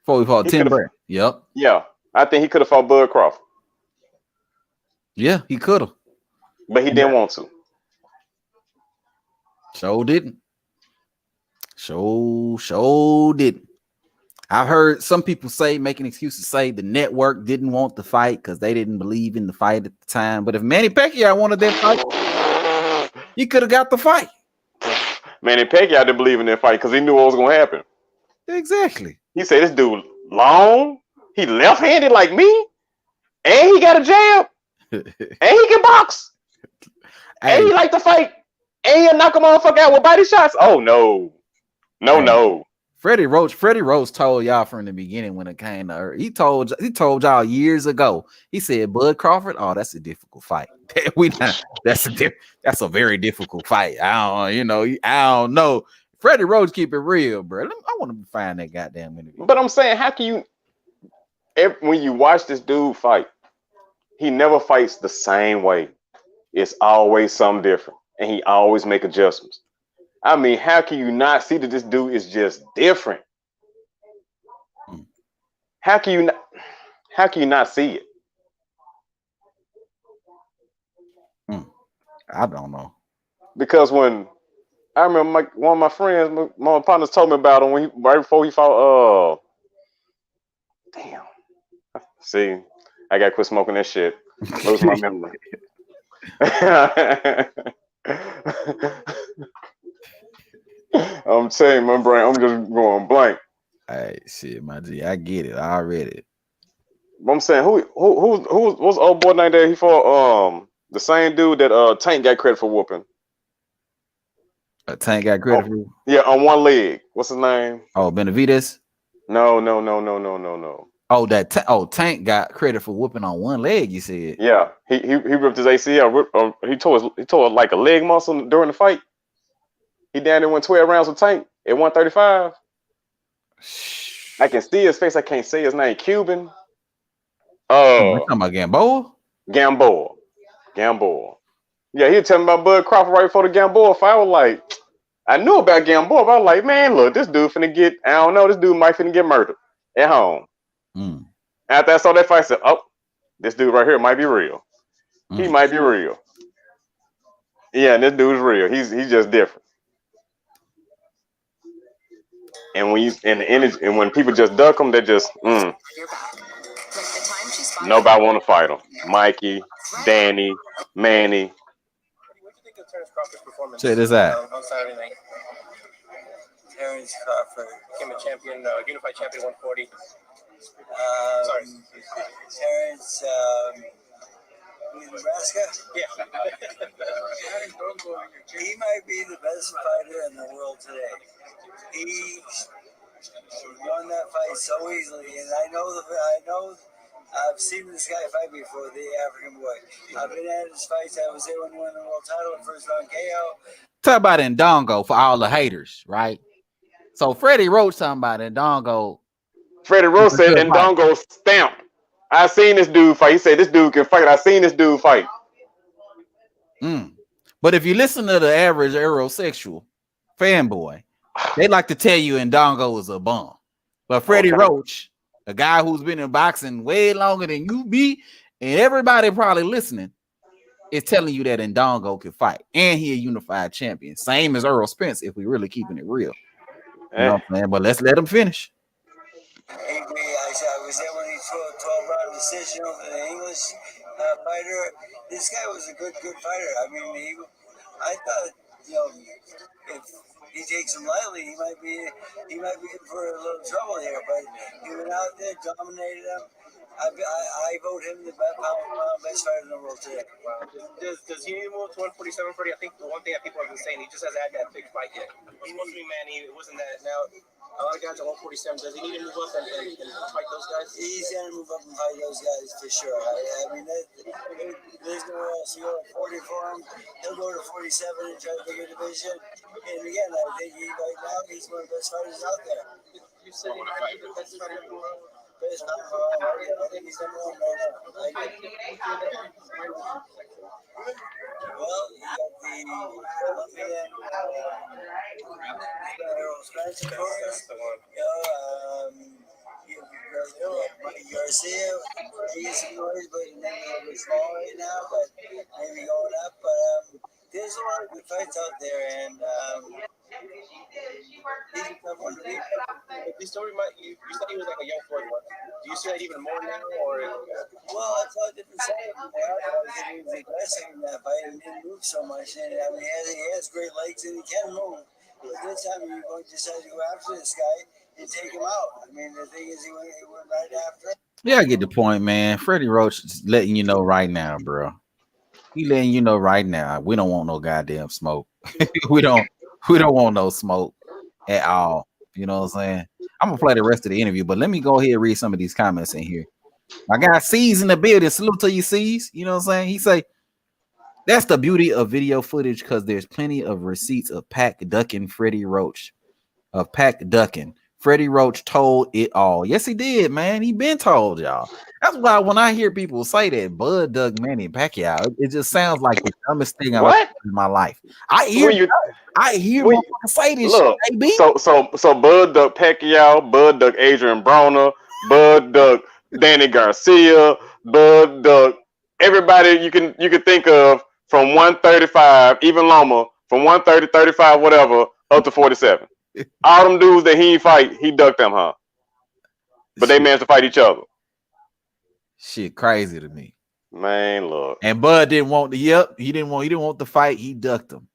Before we fought Tim Bradley. Yep. Yeah. I think he could have fought Bud Crawford. Yeah, he could have. But he didn't want to. Sure didn't. Sure didn't. I've heard some people making excuses, say the network didn't want the fight because they didn't believe in the fight at the time. But if Manny Pacquiao wanted that fight, he could have got the fight. Manny Pacquiao didn't believe in that fight because he knew what was gonna happen. Exactly. He said, "This dude long, he left-handed like me, and he got a jab, and he can box, and Hey, he like to fight, and he'll knock a motherfucker out with body shots." Oh no, hey, no. Freddie Roach told y'all from the beginning when it came to her. He told y'all years ago. He said, Bud Crawford, oh, that's a difficult fight. That's a very difficult fight. I don't know. Freddie Roach keep it real, bro. I want to find that goddamn interview. But I'm saying, how can you? When you watch this dude fight, he never fights the same way. It's always something different, and he always make adjustments. I mean, how can you not see that this dude is just different? How can you not see it? I don't know. Because when I remember one of my friends, my partners told me about him right before he fought. Damn. See, I gotta quit smoking that shit. Lose my memory. I'm saying, my brain, I'm just going blank. Hey, shit, my G, I get it. I read it. But I'm saying, what's the old boy name there? He fought the same dude that Tank got credit for whooping. Tank got credit for. Yeah, on one leg. What's his name? Oh, Benavidez. No. Oh, Tank got credit for whooping on one leg. You said. Yeah, he ripped his ACL. He tore like a leg muscle during the fight. He down there went 12 rounds with Tank at 135. I can see his face. I can't say his name. Cuban. You talking about Gamboa? Gamboa. Yeah, he was telling me about Bud Crawford right before the Gamboa fight. I was like, I knew about Gamboa, but I was like, man, look, this dude finna get. I don't know. This dude might finna get murdered at home. After I saw that fight, I said, oh, this dude right here might be real. He might be real. Yeah, and this dude's real. He's just different. And when when people just duck him, they just nobody want to fight him. Mikey, Danny, Manny. Check this out. On Saturday night. Terrence Crawford became a champion, unified champion 140. Sorry. Terrence, Nebraska? Yeah. He might be the best fighter in the world today. He won that fight so easily, and I know I've seen this guy fight before, the African boy. I've been at his fights. I was there when he won the world title, first round KO. Talk about Ndongo for all the haters, right? So Freddie Roach talking about Ndongo. Freddie Roach said Ndongo stamped. I seen this dude fight. He said this dude can fight. I seen this dude fight. But if you listen to the average Aerosexual fanboy, they like to tell you Ndongo is a bum. But Freddie Roach, a guy who's been in boxing way longer than you be, and everybody probably listening, is telling you that Ndongo can fight. And he a unified champion. Same as Earl Spence, if we really keeping it real. You know what I'm saying? But let's let him finish. I was there when he threw a 12-round decision over the English fighter. This guy was a good fighter. I mean, I thought, if he takes him lightly, he might be in for a little trouble here. But he went out there, dominated him. I vote him the best fighter in the world today. Wow. Does he move to 147 for you? I think the one thing that people have been saying, he just hasn't had that big fight yet. He's supposed to be Manny. It wasn't that. Now, a lot of guys at 147, does he need to move up and fight those guys? He's going to move up and fight those guys for sure. I mean, there's nowhere else to go to 40 for him. He'll go to 47 and try to bigger division. And again, I think right now he's one of the best fighters out there. You said he might be the best fighter in the world. I think he's number one right now. Well, you got the Colombian Spanish course. Mikey Garcia. He gets some noise, but maybe a little bit small right now, but maybe going up. But there's a lot of good fights out there, and he's a tough one to beat. You said he was like a young 41. Do you see that even more now, or? Well, I saw a different side of him. I think he was aggressive in that fight and didn't move so much. And I mean, he has great legs and he can move. But this time you decide to go after this guy and take him out. I mean, the thing is, he went right after him. Yeah, I get the point, man. Freddie Roach is letting you know right now, bro. He letting you know right now. We don't want no goddamn smoke. we don't want no smoke at all. You know what I'm saying? I'm gonna play the rest of the interview, but let me go ahead and read some of these comments in here. My guy C's in the building. Salute to you, C's. You know what I'm saying? He say, that's the beauty of video footage because there's plenty of receipts of Pac ducking Freddie Roach. Of Pac ducking. Freddie Roach told it all. Yes, he did, man. He been told y'all. That's why when I hear people say that Bud dug Manny Pacquiao, it just sounds like the dumbest thing I've ever heard in my life. I hear motherfuckers say this look, shit, baby. So Bud dug Pacquiao, Bud dug Adrian Broner, Bud dug Danny Garcia, Bud dug everybody you can think of from 135, even Loma, from 130, 35, whatever, up to 47. All them dudes that he ain't fight, he ducked them, huh? But they managed to fight each other. Shit crazy to me. Man, look. And Bud didn't want the he didn't want the fight, he ducked him.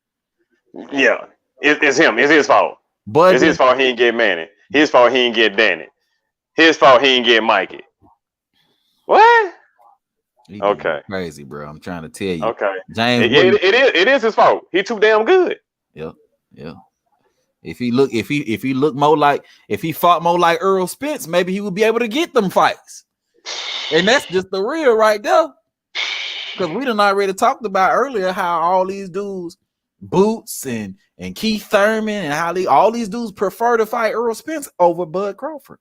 Yeah. It's him. It's his fault. It's his fault he didn't get Manny. His fault he didn't get Danny. His fault he didn't get Mikey. What? Okay. Crazy, bro. I'm trying to tell you. Okay. James it is his fault. He too damn good. Yep. If he fought more like Earl Spence, maybe he would be able to get them fights. And that's just the real right there. Because we done already talked about earlier how all these dudes, Boots and Keith Thurman, and how all these dudes prefer to fight Earl Spence over Bud Crawford.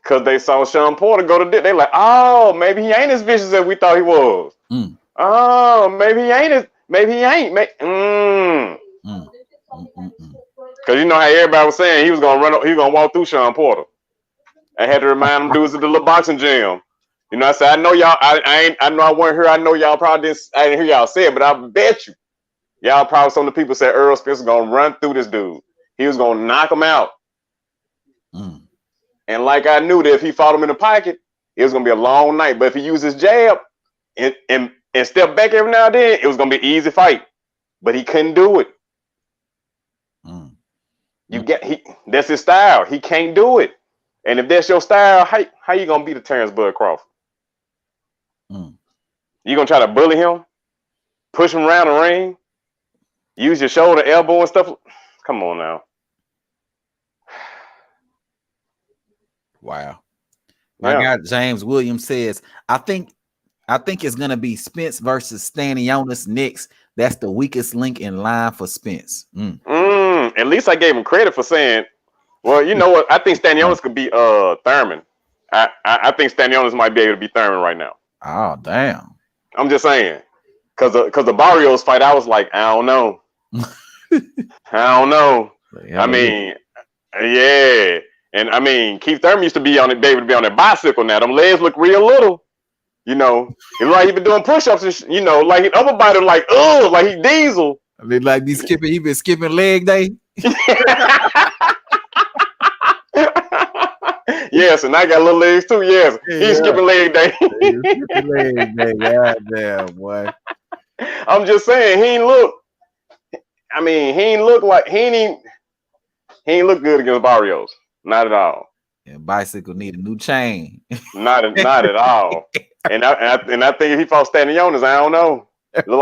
Because they saw Sean Porter go to they like, oh, maybe he ain't as vicious as we thought he was. Oh, maybe he ain't. Because you know how everybody was saying he was gonna walk through Sean Porter. I had to remind them dudes at the little boxing gym. You know, I said, I know y'all. I know I wasn't here. I know y'all probably didn't. I didn't hear y'all say it, but I bet y'all probably some of the people said Earl Spence was gonna run through this dude. He was gonna knock him out. And like I knew that if he fought him in the pocket, it was gonna be a long night. But if he used his jab and step back every now and then, it was gonna be an easy fight. But he couldn't do it. That's his style. He can't do it. And if that's your style, how you gonna beat a Terrence Bud Crawford? You gonna try to bully him, push him around the ring, use your shoulder, elbow, and stuff? Come on now. Wow. My guy James Williams says, I think it's gonna be Spence versus Stanionis next. That's the weakest link in line for Spence. At least I gave him credit for saying, well, you know what? I think Stanionis could be Thurman. I think Stanionis might be able to be Thurman right now. Oh, damn. I'm just saying. Because the Barrios fight, I was like, I don't know. I don't know. Yeah, I mean, yeah. And I mean, Keith Thurman used to be on it, David, to be on that bicycle now. Them legs look real little. You know, it's like he been doing push-ups and you know, like other body like, like he Diesel. I mean, like he been skipping leg day. Yes, and I got little legs too. Yes, he's skipping leg day. Leg day, goddamn boy. I'm just saying he ain't look. I mean, he ain't look good against Barrios. Not at all. And bicycle need a new chain. Not at all. And I think if he fought Stanionis, I don't know. It looked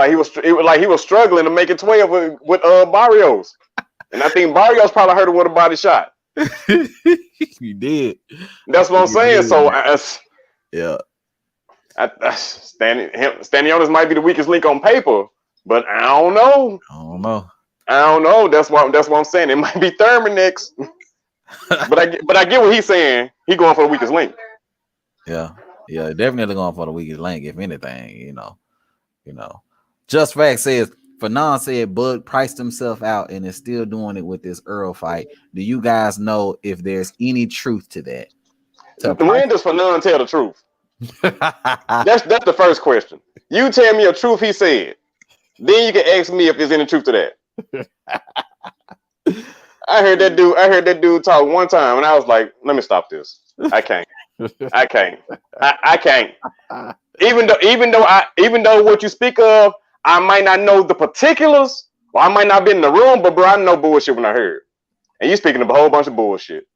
like he was struggling to make it 12 with Barrios. And I think Barrios probably hurt him with a body shot. He did. That's what I'm saying. So Stanionis might be the weakest link on paper, but I don't know. That's what I'm saying. It might be Thurman next. but I get what he's saying. He going for the weakest link. Yeah, definitely going for the weakest link. If anything, you know. Just Fact says, Fanon said Bud priced himself out and is still doing it with this Earl fight. Do you guys know if there's any truth to that? When does Fanon tell the truth? That's the first question. You tell me a truth he said. Then you can ask me if there's any truth to that. I heard that dude talk one time and I was like, let me stop this. I can't. I can't. Even though what you speak of, I might not know the particulars, or I might not be in the room, but bro, I know bullshit when I heard. and you speaking of a whole bunch of bullshit.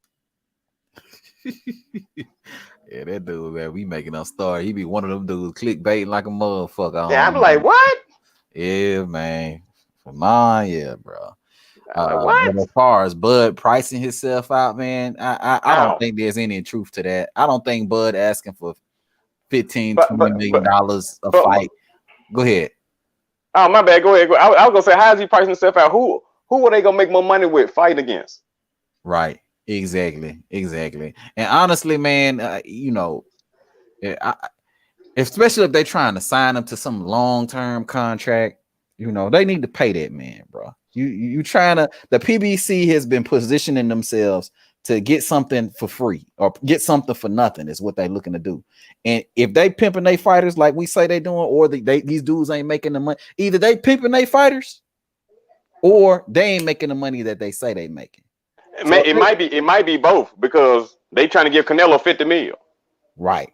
Yeah, that dude, man, we making us start. He be one of them dudes clickbaiting like a motherfucker. Yeah, I'm like, what? Yeah, man. For mine, yeah, bro. Like, what? But as far as Bud pricing himself out, man, I don't think there's any truth to that. I don't think Bud asking for $15-20 million a fight. Go ahead. Oh, my bad. Go ahead. I was gonna say, how is he pricing himself out? Who are they gonna make more money with fighting against? Right. Exactly. And honestly, man, you know, especially if they're trying to sign him to some long-term contract, you know, they need to pay that man, bro. You trying to, the PBC has been positioning themselves to get something for free or get something for nothing is what they're looking to do. And if they pimping their fighters like we say they doing, or these dudes ain't making the money, either they pimping their fighters or they ain't making the money that they say they making. It might be both, because they trying to give Canelo 50 mil. Right.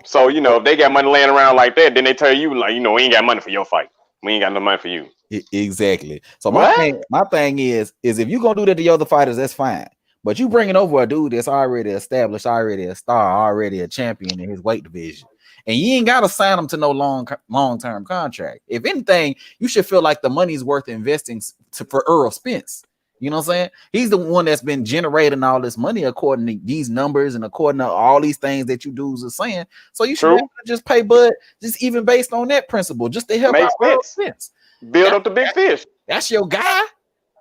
So, you know, if they got money laying around like that, then they tell you, like, you know, we ain't got money for your fight. We ain't got no money for you. Exactly. So my thing is if you gonna do that to your other fighters, that's fine. But you bringing over a dude that's already established, already a star, already a champion in his weight division, and you ain't gotta sign him to no long-term contract. If anything, you should feel like the money's worth investing for Earl Spence. You know what I'm saying? He's the one that's been generating all this money according to these numbers and according to all these things that you dudes are saying. So you should just pay Bud, just even based on that principle, just to help out Earl Spence. Build up the big fish. That's your guy.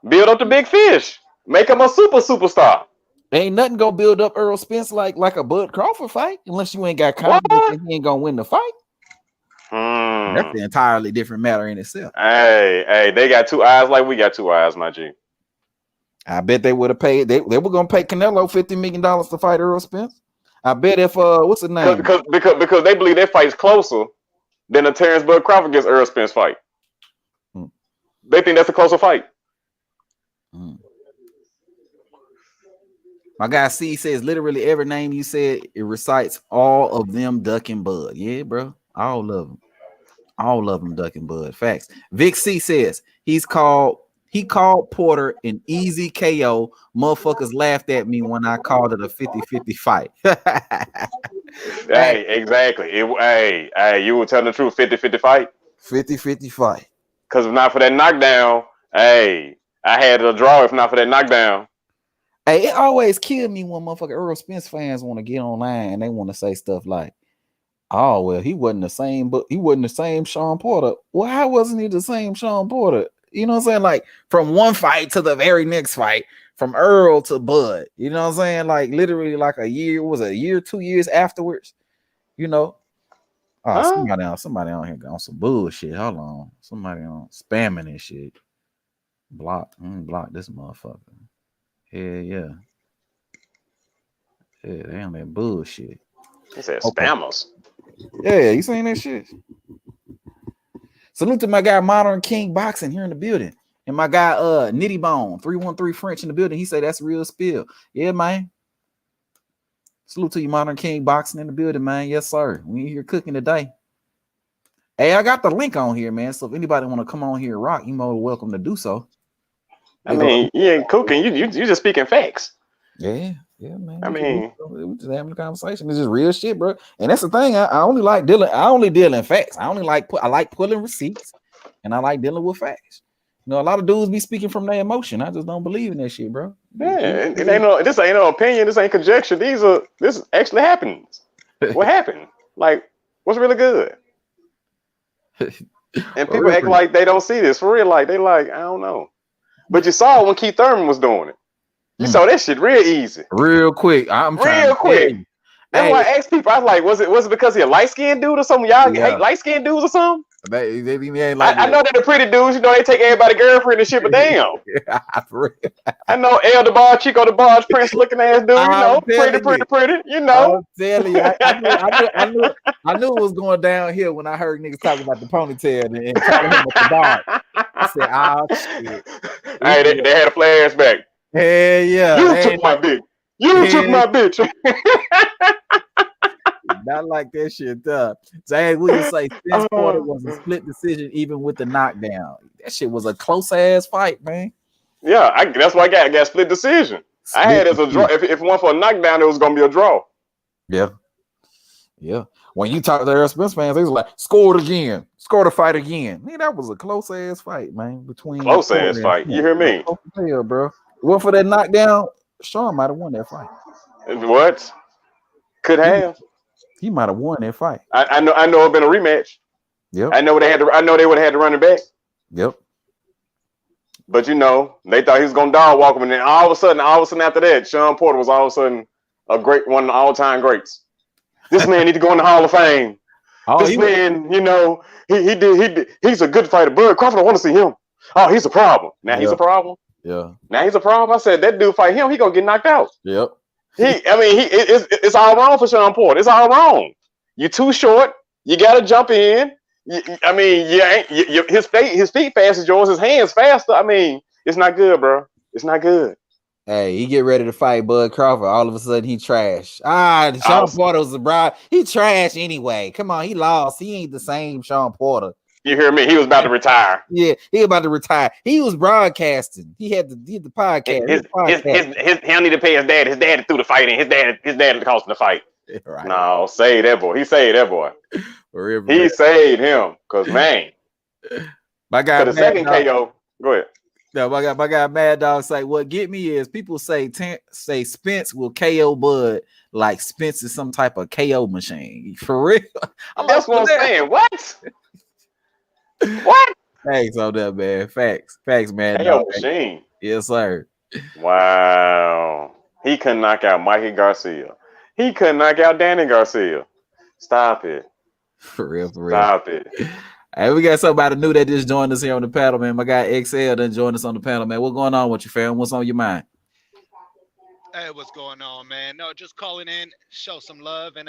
Build up the big fish. Make him a superstar. Ain't nothing gonna build up Earl Spence like a Bud Crawford fight, unless you ain't got confidence that he ain't gonna win the fight. That's an entirely different matter in itself. Hey, they got two eyes like we got two eyes, my G. I bet they would have paid. They were gonna pay Canelo $50 million to fight Earl Spence. I bet if what's the name? Because they believe that fight's closer than the Terrence Bud Crawford against Earl Spence fight. They think that's a closer fight. My guy C says literally every name you said, it recites all of them ducking Bud. Yeah, bro. All of them ducking Bud. Facts. Vic C says he called Porter an easy KO. Motherfuckers laughed at me when I called it a 50-50 fight. Hey, exactly. You were telling the truth, 50-50 fight? 50-50 fight. Because if not for that knockdown, I had a draw if not for that knockdown. Hey, it always killed me when motherfucking Earl Spence fans want to get online and they want to say stuff like, oh, well, he wasn't the same, but he wasn't the same Sean Porter. Well, how wasn't he the same Sean Porter? You know what I'm saying? Like from one fight to the very next fight, from Earl to Bud. You know what I'm saying? Like literally like a year, 2 years afterwards, you know. Oh, somebody on here on some bullshit. Hold on. Somebody on spamming and shit. Block this motherfucker. Yeah, they on that bullshit. He said spammers. Yeah, you seen that shit? Salute to my guy Modern King Boxing here in the building. And my guy Nitty Bone 313 French in the building. He said that's a real spill. Yeah, man. Salute to you, Modern King Boxing in the building, man. Yes, sir. We here cooking today. Hey, I got the link on here, man. So if anybody want to come on here and rock, you're more welcome to do so. I mean, you ain't cooking. You just speaking facts. Yeah, man. I mean, we just having a conversation. This is real shit, bro. And that's the thing. I only like dealing. I only deal in facts. I like pulling receipts, and I like dealing with facts. You know, a lot of dudes be speaking from their emotion. I just don't believe in that shit, bro. Yeah, this ain't no opinion. This ain't conjecture. This actually happens. What happened? Like, what's really good? And people act like they don't see this for real. Like they like, I don't know. But you saw when Keith Thurman was doing it. You saw that shit real easy, real quick. Real quick. That's why I asked people. I was like, was it because he a light skinned dude or something? Y'all hate light skinned dudes or something? They ain't like I know they're the pretty dudes. You know they take everybody's girlfriend and shit. But damn, I know El DeBarge, Chico DeBarge, Prince looking ass dude. You know, pretty. You know, I'm telling you, I knew it was going downhill when I heard niggas talking about the ponytail and calling him a DeBarge. I said, oh shit. Hey, they had a flashback. Hell yeah. You took my bitch. You took my bitch. Not like that shit, James, will you say Spence Porter was a split decision even with the knockdown? That shit was a close ass fight, man. Yeah, that's why I got split decision. I had it as a draw. If it went for a knockdown, it was gonna be a draw. Yeah. Yeah. When you talk to the Errol Spence fans, they was like, score it again. Score the fight again. Man, that was a close ass fight, man. Between Close ass fight. You hear me? Hell, bro. Well, for that knockdown, Sean might have won that fight. What? Could have. He might have won that fight. I know it'd been a rematch. Yep. I know they would have had to run it back. Yep. But you know, they thought he was gonna dog walk him, and then all of a sudden after that, Sean Porter was all of a sudden a great one of the all-time greats. This man need to go in the Hall of Fame. This man, you know, he's a good fighter. Bud Crawford, I want to see him. Oh, he's a problem. Now he's a problem. Yeah. Now he's a problem. I said that dude fight him, he gonna get knocked out. Yep. It's all wrong for Sean Porter. It's all wrong. You're too short. You gotta jump in. His feet fast as yours. His hands faster. I mean, it's not good, bro. It's not good. Hey, he get ready to fight Bud Crawford. All of a sudden, he trash. Sean Porter was a bribe. He trash anyway. Come on, he lost. He ain't the same Sean Porter. You hear me? He was about to retire. Yeah, he about to retire. He was broadcasting. He had the podcast. He don't need to pay his dad. His dad threw the fight in. His dad cost him the fight. Right. No, save that boy. He saved that boy. He saved him. Cause man, my guy. The second KO. Go ahead. No, my guy Mad Dog say what get me is people say Spence will KO Bud like Spence is some type of KO machine. For real. That's what I'm saying. What? What? Thanks on that, man. Facts, man. KO machine. Yes, sir. Wow. He couldn't knock out Mikey Garcia. He couldn't knock out Danny Garcia. Stop it. For real. Stop it. Hey, we got somebody new that just joined us here on the panel, man. My guy XL done joined us on the panel, man. What's going on with you, fam? What's on your mind? Hey, what's going on, man? No, just calling in, show some love, and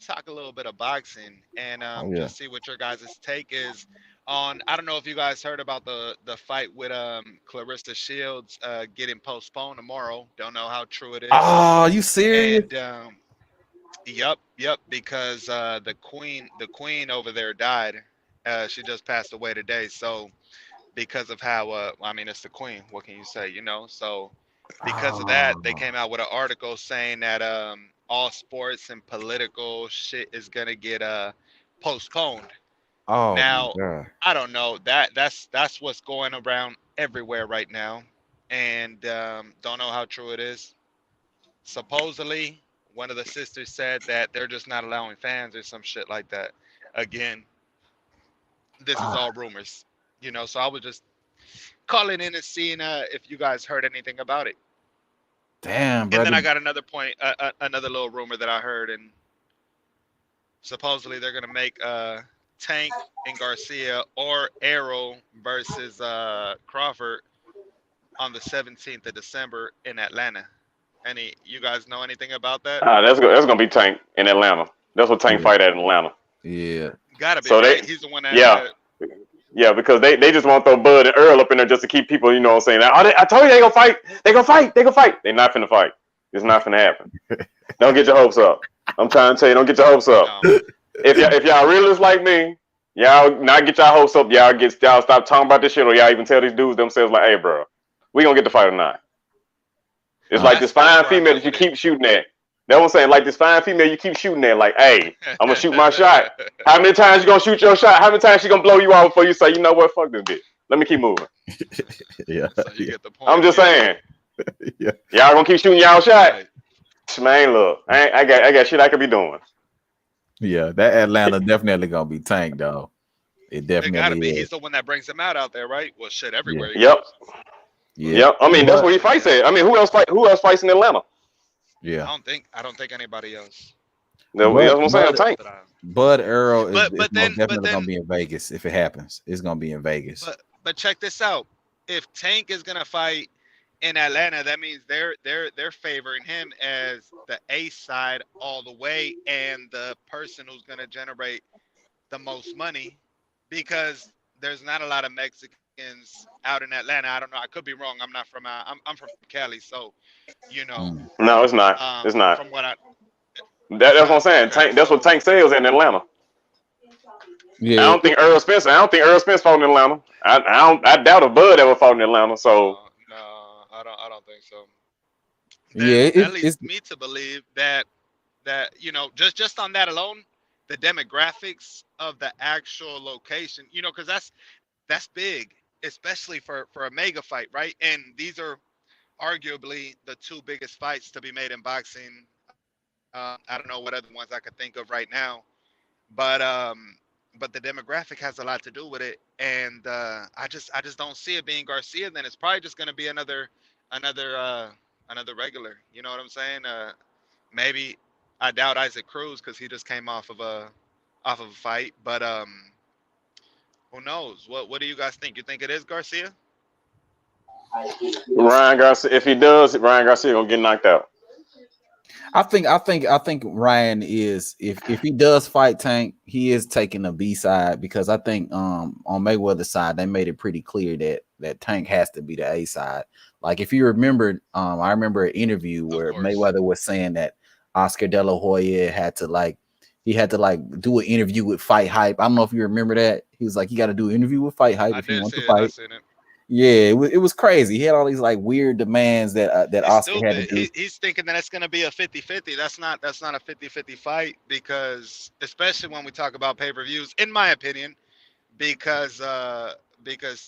talk a little bit of boxing, and just see what your guys' take is on. I don't know if you guys heard about the fight with Clarissa Shields getting postponed tomorrow. Don't know how true it is. Oh, you serious? And, yep. Because the queen over there died. She just passed away today. So because of how I mean, it's the queen. What can you say? You know. So because of that, they came out with an article saying that all sports and political shit is gonna get postponed. Oh, now I don't know. That's what's going around everywhere right now, and don't know how true it is. Supposedly, one of the sisters said that they're just not allowing fans or some shit like that. Again, this is all rumors, you know. So I was just calling in and seeing if you guys heard anything about it. Damn, brother. And then I got another point, another little rumor that I heard, and supposedly they're gonna make Tank and Garcia or Errol versus Crawford on the 17th of December in Atlanta. You guys know anything about that? That's gonna be Tank in Atlanta. That's what Tank fight at in Atlanta. Yeah. Gotta be. So right? He's the one that. Yeah, because they just want to throw Bud and Earl up in there just to keep people, you know what I'm saying? I told you they gonna fight. They gonna fight. They're not finna fight. It's not finna happen. Don't get your hopes up. I'm trying to tell you, don't get your hopes up. No. If y'all realists like me, y'all not get y'all hopes up. Y'all stop talking about this shit, or y'all even tell these dudes themselves like, hey, bro, we gonna get the fight or not. It's like this fine female that you keep shooting at. That's what I'm saying. Like this fine female you keep shooting at. Like, hey, I'm gonna shoot my shot. How many times you gonna shoot your shot? How many times she gonna blow you off before you say, you know what, fuck this bitch. Let me keep moving. Yeah. So you get the point. I'm just saying. Yeah. Y'all gonna keep shooting y'all shot. Right. Man, look, I got shit I could be doing. Yeah, that Atlanta definitely gonna be Tank, dog. It definitely gotta be. Is. He's the one that brings them out there, right? Well, shit, everywhere. Yeah. Yep. I mean, that's where he fights at. I mean, who else fights in Atlanta? Yeah. I don't think anybody else. No, that's what I'm saying. Tank. Bud Earl is definitely gonna be in Vegas if it happens. It's gonna be in Vegas. But check this out. If Tank is gonna fight in Atlanta, that means they're favoring him as the ace side all the way and the person who's gonna generate the most money, because there's not a lot of Mexicans out in Atlanta. I don't know. I could be wrong. I'm not from. I'm from Cali, so you know. No, it's not. It's not. From what that's what I'm saying. Tank. That's what Tank sells in Atlanta. Yeah. I don't think Earl Spence fought in Atlanta. I doubt if Bud ever fought in Atlanta. So Yeah, then that it's leads me to believe that you know, just on that alone, the demographics of the actual location, you know, because that's big, especially for a mega fight, right? And these are arguably the two biggest fights to be made in boxing. I don't know what other ones I could think of right now, but the demographic has a lot to do with it, and I just don't see it being Garcia. Then it's probably just going to be another another regular. You know what I'm saying? Maybe I doubt Isaac Cruz because he just came off of a fight, but who knows? What do you guys think? You think it is Garcia? Ryan Garcia, if he does, Ryan Garcia gonna get knocked out. I think Ryan is, if he does fight Tank, he is taking a B side, because I think on Mayweather's side they made it pretty clear that Tank has to be the A side. Like if you remember, I remember an interview where Mayweather was saying that Oscar De La Hoya had to do an interview with Fight Hype. I don't know if you remember that. He was like, you got to do an interview with Fight Hype I if you did want see to it. I fight. seen it. Yeah, it was crazy. He had all these like weird demands that It's Oscar had to stupid. do. He's thinking that it's going to be a 50-50. That's not a 50-50 fight, because especially when we talk about pay-per-views, in my opinion, because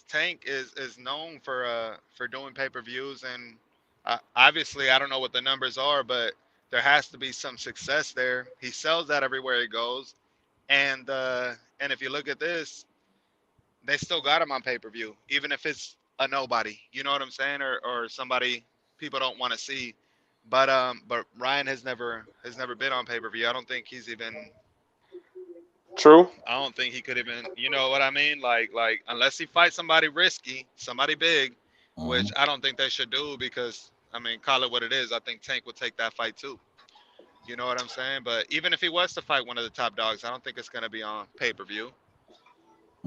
Tank is known for doing pay-per-views, and obviously I don't know what the numbers are, but there has to be some success there. He sells that everywhere he goes, and if you look at this, they still got him on pay-per-view, even if it's a nobody. You know what I'm saying, or somebody people don't want to see. But Ryan has never been on pay-per-view. I don't think he's even. True. I don't think he could even. You know what I mean? Like unless he fights somebody risky, somebody big, which I don't think they should do, because I mean, call it what it is. I think Tank would take that fight too. You know what I'm saying? But even if he was to fight one of the top dogs, I don't think it's gonna be on pay-per-view.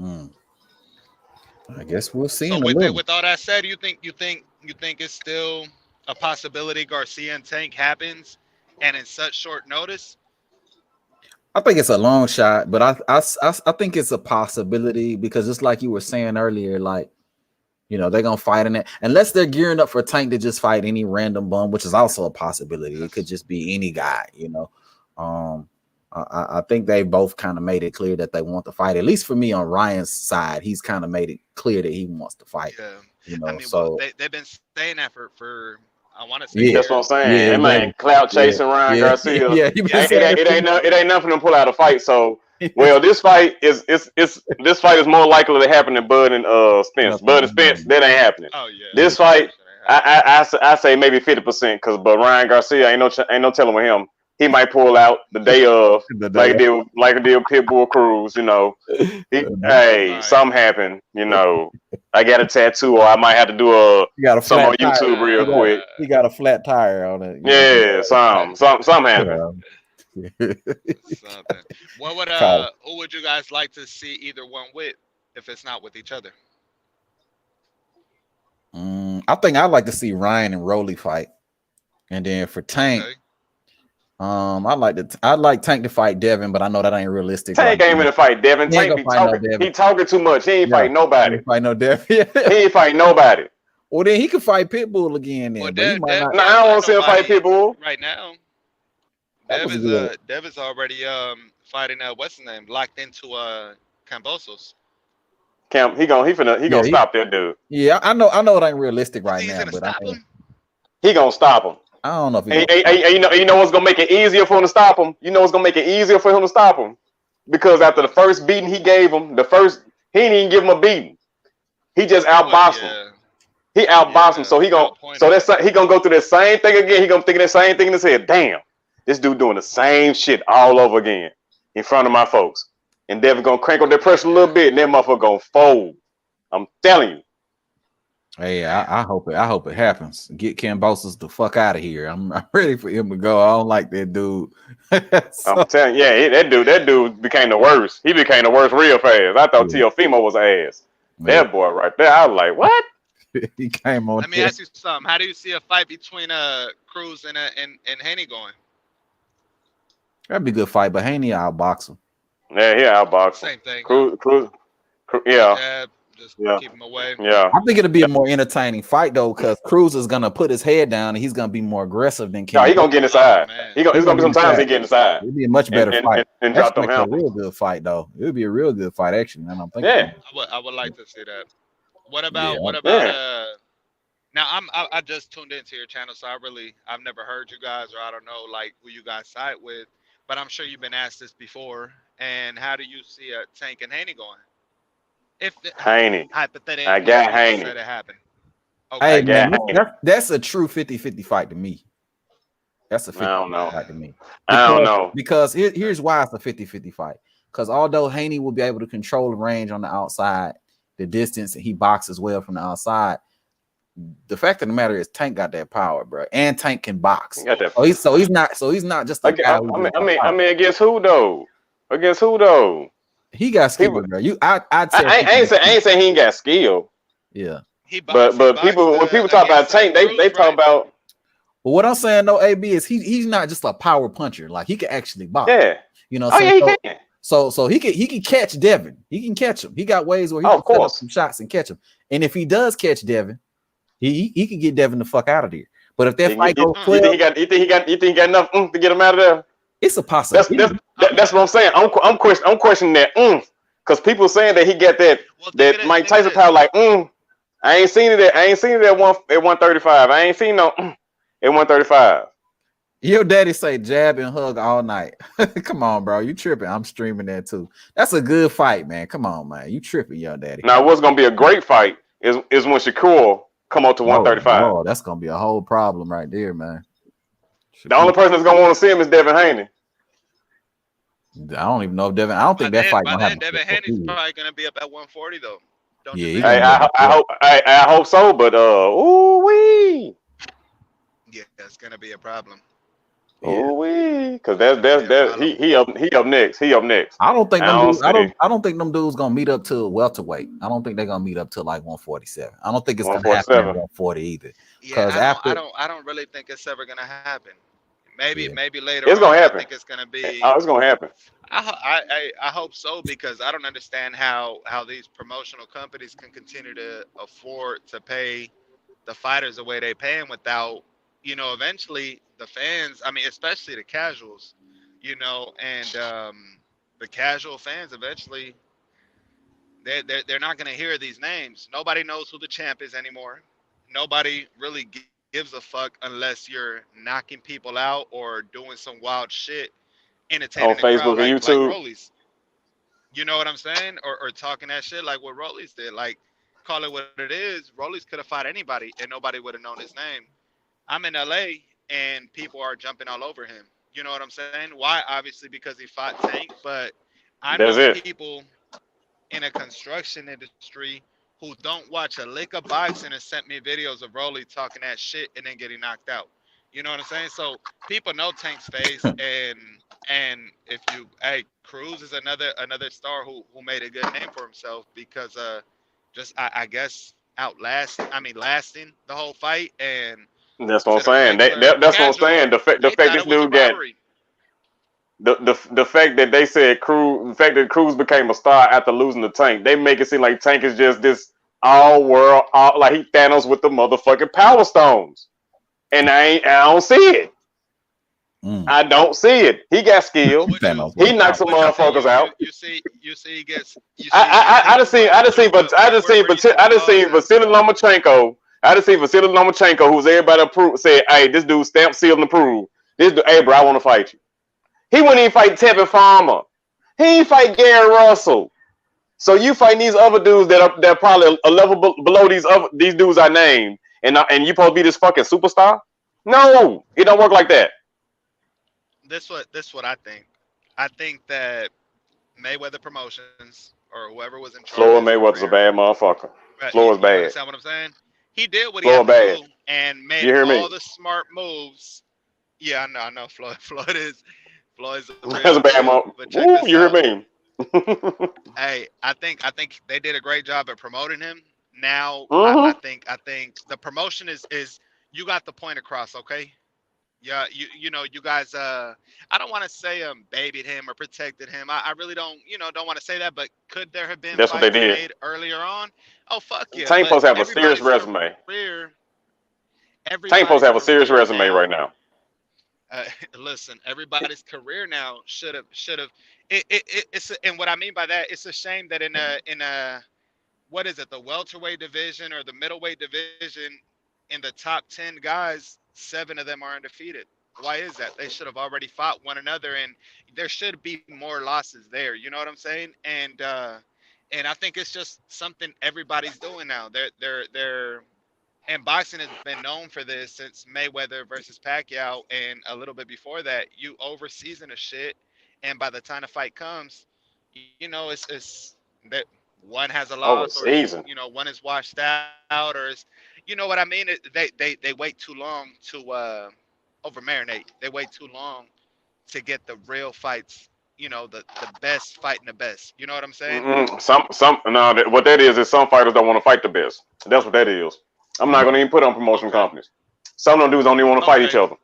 Mm. I guess we'll see So in a little. with all that said, you think it's still a possibility Garcia and Tank happens, and in such short notice? I think it's a long shot, but I think it's a possibility, because just like you were saying earlier, like, you know, they're gonna fight in it unless they're gearing up for Tank to just fight any random bum, which is also a possibility. It could just be any guy, you know. I think they both kind of made it clear that they want to fight. At least for me, on Ryan's side, he's kind of made it clear that he wants to fight. Yeah. You know, I mean, well, so they've been saying that for I want to say yeah, That's what I'm years. saying. yeah, That man exactly. clout Yeah, chasing Ryan yeah, Garcia. yeah. He been Yeah. saying it. It ain't nothing to pull out a fight. So, well, this fight is this fight is more likely to happen than Bud and Spence. Bud and Spence, that ain't happening. Oh yeah. Yeah. This That fight, shit ain't happening. I say maybe 50%, but Ryan Garcia ain't no telling with him. He might pull out the day of, The day like it did with Pitbull Cruz. You know, hey, Right. something happened. You know, I got a tattoo, or I might have to do he got a some on flat tire. YouTube real quick. He got a flat tire on it. You Yeah, some happened. know. Something. What would Call it. who would you guys like to see either one with, if it's not with each other? I think I'd like to see Ryan and Rolly fight, and then for Tank, Okay. I'd like Tank to fight Devin, but I know that ain't realistic. Tank ain't gonna fight Devin. He ain't Tank gonna fight no talking. Devin. He talking too much. He ain't Yeah. fight nobody. He ain't fight no Devin. He ain't fight nobody. Well, then he could fight Pitbull again. Then, Well, but he Dev, might Dev not. Nah, can't I don't fight want to see him fight nobody Pitbull. right now. That was good. Dev is already fighting what's his name, locked into Cambosos. Cam, he Yeah, gonna stop that dude. Yeah, I know it ain't realistic You right think he's now, gonna but stop him? He gonna stop him. I don't know if he And, gonna. you know what's gonna make it easier for him to stop him? You know what's gonna make it easier for him to stop him? Because after the first beating he gave him, he didn't even give him a beating. He just outboxed him. He outboxed him. So he gonna go through the same thing again. He gonna think of the same thing in his head. Damn, this dude doing the same shit all over again in front of my folks. And Devin gonna crank up that pressure a little bit, and that motherfucker gonna fold. I'm telling you. Hey, I hope it happens. Get Cambosos the fuck out of here. I'm ready for him to go. I don't like that dude. I'm telling you, yeah, that dude became the worst. He became the worst real fast. I thought Teofimo was an ass. Yeah. That boy right there, I was like, what? He came on. Let me ask you something. How do you see a fight between Cruz and Haney going? That'd be a good fight, but Haney outbox him. Yeah, he outboxed him. Same thing. Cruz, yeah. Just Yeah. keep him away. Yeah. I think it'll be a more entertaining fight though, because Cruz is gonna put his head down and he's gonna be more aggressive than No, Ken. he gonna get Oh inside. man. It's gonna be some times he get inside It'll be a much and better fight. and That drop should them make it a helmets. real good fight though. It would be a real good fight actually. Now I'm thinking. Yeah. I would like to see that. What Yeah. about Yeah. now I just tuned into your channel, so I've never heard you guys, or I don't know like who you guys side with, but I'm sure you've been asked this before. And how do you see a Tank and Haney going? If Haney. hypothetically I got let's Haney. say that happened. Hey I Okay. man, got Haney. that's a true 50-50 fight to me. That's a I 50 don't know. fight to me. I don't know. Because here's why it's a 50-50 fight. Because although Haney will be able to control the range on the outside, the distance, and he boxes well from the outside, the fact of the matter is Tank got that power, bro. And Tank can box. He got that. So he's not just a guy who just I mean, against who though? Against who though? he got skill, People, bro. I'd say I ain't saying he ain't got skill. yeah. But people when people talk about Tank, they talk about. But what I'm saying though, AB is he's not just a power puncher. Like he can actually box. Yeah. You know. Oh yeah, he can. So he can catch Devin. He can catch him. He got ways where he can set up some shots and catch him. And if he does catch Devin, he can get Devin the fuck out of there. But if that fight goes 12, you think he got enough to get him out of there? It's a possibility. That's what I'm saying. I'm questioning that because people saying that he got that Mike Tyson power. Like I ain't seen it at 135. I ain't seen no at 135. Your daddy say jab and hug all night. Come on, bro. You tripping. I'm streaming that too. That's a good fight, man. Come on, man. You tripping, your daddy. Now, what's gonna be a great fight is when Shakur come up to 135. Oh, that's gonna be a whole problem right there, man. The only person that's gonna want to see him is Devin Haney. I don't even know if Devin. I don't think that fight gonna happen. Devin Haney's probably gonna be up at 140 though. I hope so, but ooh wee. Yeah, that's gonna be a problem. Ooh wee, because that's he up next. He up next. I don't think I don't think them dudes gonna meet up to welterweight. I don't think they're gonna meet up to like 147. I don't think it's gonna happen at 140 either. Yeah, I don't really think it's ever gonna happen. Maybe later. It's gonna happen. I think it's gonna be. Oh, it's gonna happen. I hope so, because I don't understand how these promotional companies can continue to afford to pay the fighters the way they pay them without, eventually the fans. I mean, especially the casuals, and the casual fans eventually they're not gonna hear these names. Nobody knows who the champ is anymore. Nobody really gives a fuck unless you're knocking people out or doing some wild shit, entertaining on the Facebook crowd, like YouTube. Rollies. You know what I'm saying? Or talking that shit like what Rollies did. Like, call it what it is. Rollies could have fought anybody and nobody would have known his name. I'm in LA and people are jumping all over him. You know what I'm saying? Why? Obviously because he fought Tank, but I know people in a construction industry who don't watch a lick of boxing and sent me videos of Rolly talking that shit and then getting knocked out. You know what I'm saying? So people know Tank's face, and if you, Cruz is another star who made a good name for himself because just I guess lasting the whole fight. And that's what I'm saying. That's what I'm saying. The fact this dude got the fact that they said Cruz became a star after losing the Tank, they make it seem like Tank is just this all like he Thanos with the motherfucking Power Stones, and I don't see it. I don't see it. He got skill. He knocked some motherfuckers out. You see, he gets. I just seen Vasily Lomachenko. I just seen Vasily Lomachenko, who's everybody approved, said, "Hey, this dude stamped, sealed, and approved. This dude, hey, bro, I want to fight you." He wouldn't even fight Tevin Farmer. He ain't fight Gary Russell. So you fighting these other dudes that are probably a level below these dudes I named, and you supposed to be this fucking superstar? No, it don't work like that. This what I think. I think that Mayweather Promotions or whoever was in charge. Floyd Mayweather's a bad motherfucker. Floyd's bad. You understand what I'm saying? He did what he had to do and made all the smart moves. Yeah, I know. Floyd's a bad motherfucker. You hear me? Hey, I think they did a great job at promoting him. Now I think the promotion is you got the point across, okay? Yeah, you know, you guys I don't want to say babied him or protected him. I really don't, don't want to say that, but could there have been That's what they fights did. made earlier on? Oh fuck yeah, Tank but supposed to have a serious resume. Tank supposed Everybody's to have a serious career resume now. right now. Listen, everybody's career now should have it's and what I mean by that, it's a shame that in a what is it, the welterweight division or the middleweight division, in the top 10 guys, 7 of them are undefeated. Why is that? They should have already fought one another, and there should be more losses there. You know what I'm saying? And I think it's just something everybody's doing now. They're and boxing has been known for this since Mayweather versus Pacquiao, and a little bit before that. You overseason a shit, and by the time the fight comes, it's that one has a Over loss, or season. one is washed out, or it's, you know what I mean. They wait too long to over marinate. They wait too long to get the real fights. The best fighting the best. You know what I'm saying? No. What that is some fighters don't want to fight the best. That's what that is. I'm not gonna even put on promotion companies. Some of them dudes don't even want to fight each other.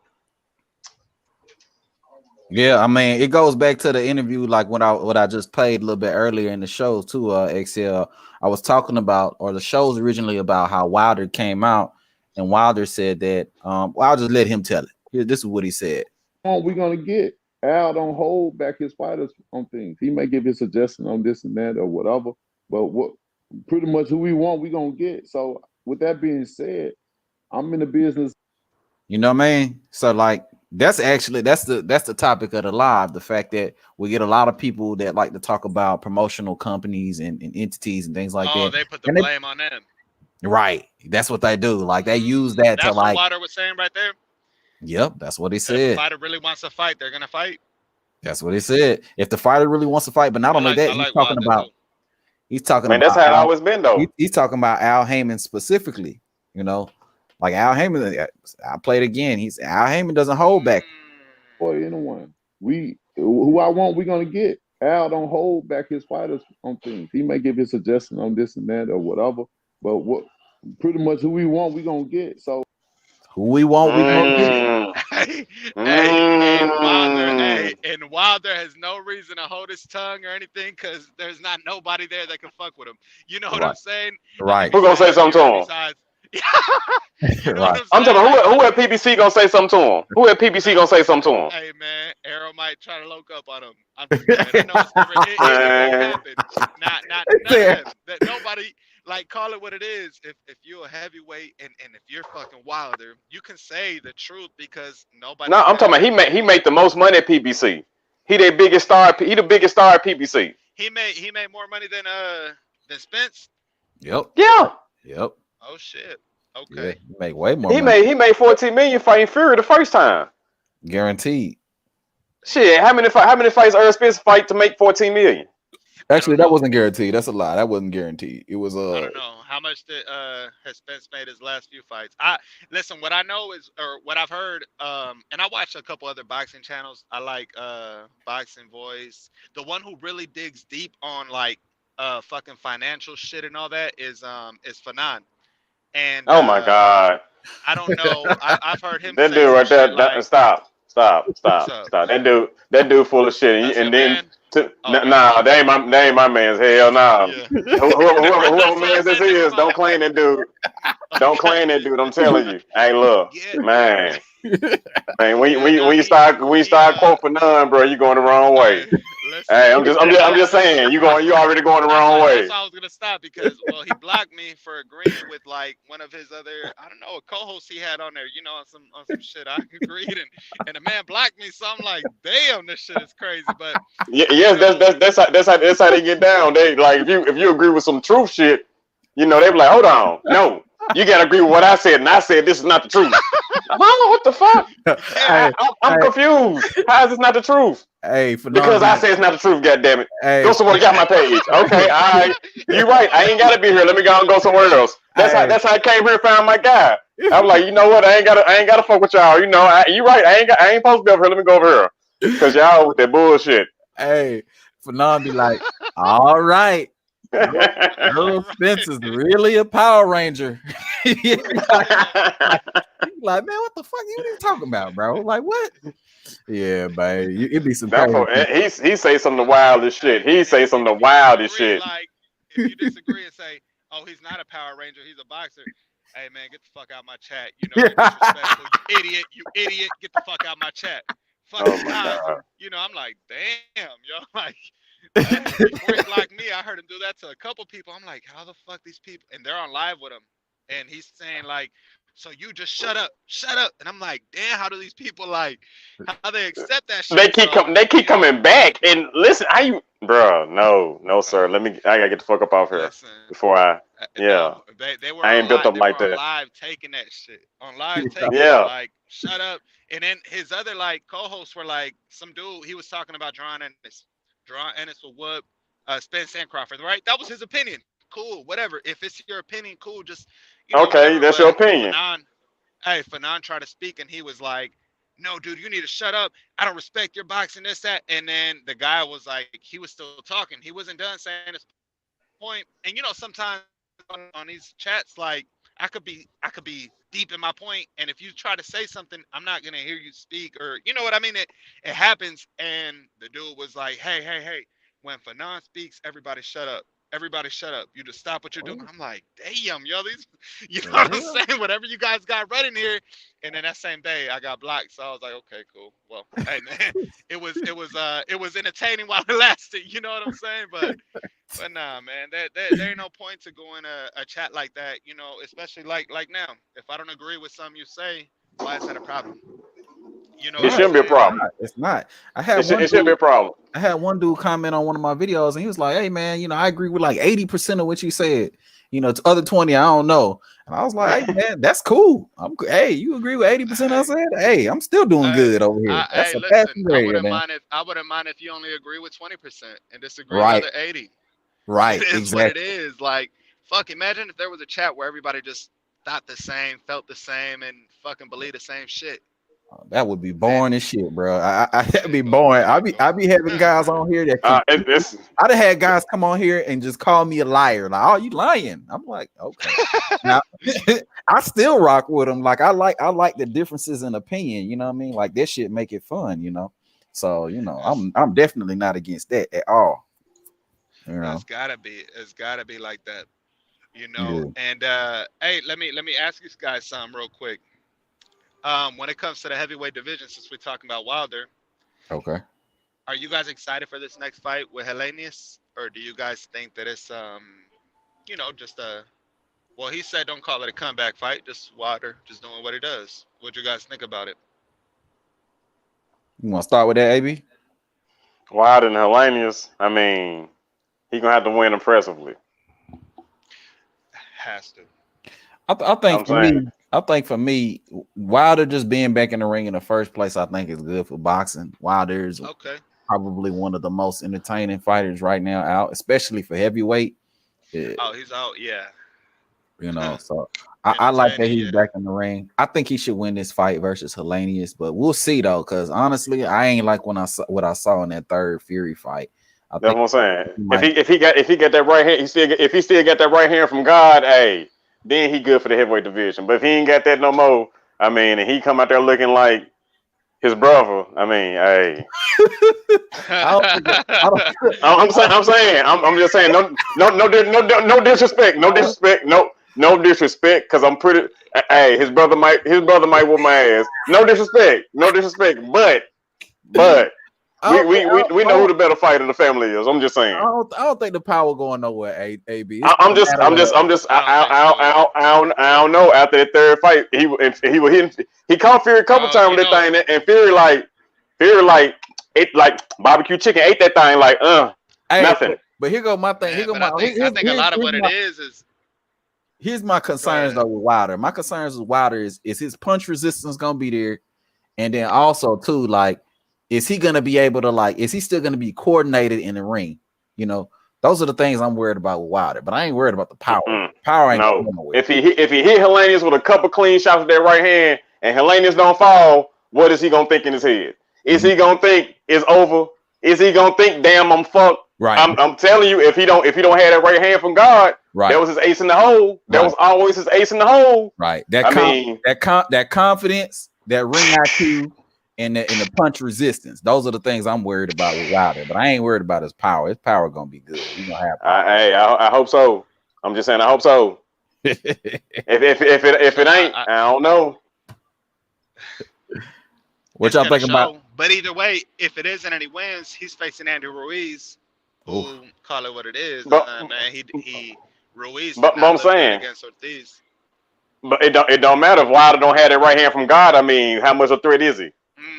Yeah, I mean, it goes back to the interview, like what I just played a little bit earlier in the show too. XL, I was talking about, or the show's originally about how Wilder came out, and Wilder said that. Well, I'll just let him tell it. Here, this is what he said. What we gonna get? Al don't hold back his fighters on things. He may give his suggestion on this and that or whatever, but what pretty much who we want, we gonna get. So with that being said, I'm in the business. You know what I mean? So like that's the topic of the live. The fact that we get a lot of people that like to talk about promotional companies and entities and things like that. Oh, they put the blame on them. Right. That's what they do. Like they use that to That's like. what Wilder was saying right there. Yep, that's what he If said. the fighter really wants to fight, they're gonna fight. That's what he said. If the fighter really wants to fight, but not only that, he's talking about. He's talking about. That's how it always been though. He's talking about Al Heyman specifically. You know, like Al Heyman. I played again. Al Heyman doesn't hold back. Boy, anyone. Who I want, we gonna get. Al don't hold back his fighters on things. He may give his suggestion on this and that or whatever, but what pretty much who we want, we gonna get. So who we want, we gonna get. And Wilder has no reason to hold his tongue or anything because there's not nobody there that can fuck with him. You know what I'm saying? Right. Who gonna say something to him? Right. I'm talking about who at PBC gonna say something to him? Who at PBC gonna say something to him? Hey man, Arrow might try to look up on him. I'm just saying, I know it won't happen. Not that nobody, like, call it what it is. If you're a heavyweight and if you're fucking Wilder, you can say the truth because nobody. No, I'm talking about he made the most money at PBC. He the biggest star. He the biggest star at PBC. He made more money than Spence. Yep. Yeah. Yep. Oh shit. Okay. Yeah, he made way more. He made 14 million fighting Fury the first time. Guaranteed. Shit, how many fights Earl Spence fight to make 14 million? Actually, that wasn't guaranteed. That's a lie. That wasn't guaranteed. It was I don't know how much has Spence made his last few fights. Listen, what I know is, or what I've heard, and I watch a couple other boxing channels. I like Boxing Voice. The one who really digs deep on like fucking financial shit and all that is Fanon. And oh my god, I don't know. I've heard him. That dude right there. Like, stop. That dude full of shit. That's and then nah, that ain't my man's. Hell no. Yeah. Whoever man's this is, don't claim that dude. Don't claim that dude. I'm telling you. Hey, look, man. Man, when you start quote for none, bro, you going the wrong way. Hey, I'm just saying, you already going the wrong way. That's why I was gonna stop because he blocked me for agreeing with like one of his other, I don't know, a co-host he had on there, on some shit. I agreed and the man blocked me, so I'm like, damn, this shit is crazy. But yes, that's how they get down. They like if you agree with some truth shit, they be like, hold on, no. You gotta agree with what I said, and I said this is not the truth. What the fuck? I'm confused. How is this not the truth? Hey, because I said it's not the truth. Goddamn it! Hey. Go somewhere. Got my page. Okay, all right. You right. I ain't gotta be here. Let me go and go somewhere else. That's how I came here and found my guy. I'm like, you know what? I ain't gotta fuck with y'all. You right. I ain't supposed to be over here. Let me go over here because y'all with that bullshit. Hey, Fanon be like, all right. Earl Spence is really a Power Ranger. Like, man, what the fuck you talking about, bro? Like, what? Yeah, babe. It'd be some That crazy. he say some of the wildest shit. He say some of the wildest shit. Like, if you disagree and say, "Oh, he's not a Power Ranger, he's a boxer," hey man, get the fuck out my chat. You know, you're disrespectful. You idiot. Get the fuck out my chat. Fuck Oh my God. You know, I'm like, damn, yo, like. Before he blocked me, I heard him do that to a couple people. I'm like, how the fuck these people? And they're on live with him, and he's saying like, so you just shut up, and I'm like, damn, how do these people like, how they accept that shit? They keep coming back and listen. Bro? No, sir. I gotta get the fuck up off here before I. Yeah. No, they were. I ain't built up like that. On live taking that shit. On live taking Yeah. it, like, shut up. And then his other like co-hosts were like, some dude. He was talking about Drawn Ennis will whoop Spence and Crawford, right? That was his opinion. Cool, whatever. If it's your opinion, cool. Just Okay, whatever. that's your opinion. Fanon tried to speak, and he was like, "No, dude, you need to shut up. I don't respect your boxing, this, that." And then the guy was like, he was still talking. He wasn't done saying his point. And sometimes on these chats, like I could be deep in my point, and if you try to say something, I'm not gonna hear you speak, or you know what I mean. It happens, and the dude was like, "Hey, when Fanon speaks, everybody shut up. Everybody shut up. You just stop what you're doing." I'm like, damn, yo, these, know what I'm saying? Whatever you guys got right in here. And then that same day I got blocked. So I was like, okay, cool. Well, hey man, it was entertaining while it lasted. You know what I'm saying? But nah, man, there ain't no point to go in a chat like that, especially like now. If I don't agree with something you say, why is that a problem? It shouldn't be a problem. It's not. It shouldn't be a problem. I had one dude comment on one of my videos, and he was like, "Hey man, I agree with like 80% of what you said. The other 20 I don't know." And I was like, "Hey man, that's cool. Hey, you agree with 80% I said? Hey, I'm still doing good over here." That's a listen, I wouldn't mind if you only agree with 20% and disagree with the other 80. Right. It is exactly. what it is. Like, fuck, imagine if there was a chat where everybody just thought the same, felt the same, and fucking believed the same shit. That would be boring as shit, bro. That'd be boring. I be having guys on here that I'd have had guys come on here and just call me a liar. Like, "Oh, you lying?" I'm like, okay. Now, I still rock with them. Like, I like the differences in opinion. You know what I mean? Like, that shit make it fun. So I'm definitely not against that at all. It's gotta be like that. Yeah. And hey, let me ask you guys something real quick. When it comes to the heavyweight division, since we're talking about Wilder, okay, are you guys excited for this next fight with Helenius, or do you guys think that it's just well, he said don't call it a comeback fight, just Wilder just doing what he does. What do you guys think about it? You want to start with that, AB? Wilder and Helenius, I mean, he gonna have to win impressively. Has to. I think for me, Wilder just being back in the ring in the first place, I think is good for boxing. Wilder is probably one of the most entertaining fighters right now out, especially for heavyweight. Oh, he's out, yeah. So I like that he's back in the ring. I think he should win this fight versus Helenius, but we'll see though, because honestly, I ain't like what I saw in that third Fury fight. That's what I'm saying. If he got that right hand, if he still got that right hand from God, hey, then he good for the heavyweight division. But if he ain't got that no more, I mean, and he come out there looking like his brother, I mean, hey. I'm just saying, no disrespect, no disrespect, because I'm pretty. Hey, his brother might whoop my ass. No disrespect, but. We know who the better fighter in the family is. I'm just saying. I don't think the power going nowhere. AB. I don't know. After that third fight, he caught Fury a couple times with that thing, and Fury ate barbecue chicken, ate that thing like nothing. But here go my thing. I think a lot of what it is. Here's my concerns though with Wilder. My concerns with Wilder is his punch resistance gonna be there, and then also too like. Is he gonna be able to is he still gonna be coordinated in the ring? Those are the things I'm worried about with Wilder, but I ain't worried about the power. Power ain't going nowhere. If he hit Helenius with a couple clean shots with that right hand and Helenius don't fall, what is he gonna think in his head? Is he gonna think it's over? Is he gonna think, damn, I'm fucked? Right. I'm telling you, if he don't have that right hand from God, Right. that was his ace in the hole. That was always his ace in the hole. Right. That confidence, that ring IQ, and the punch resistance. Those are the things I'm worried about with Wilder. But I ain't worried about his power. His power gonna be good. He gonna have power. I hope so. I'm just saying I hope so. if it ain't, I don't know. What y'all think about? But either way, if it isn't and he wins, he's facing Andy Ruiz, who call it what it is. But, man, he Ruiz. But I'm saying against Ortiz. But it don't matter if Wilder don't have that right hand from God. I mean, how much of a threat is he?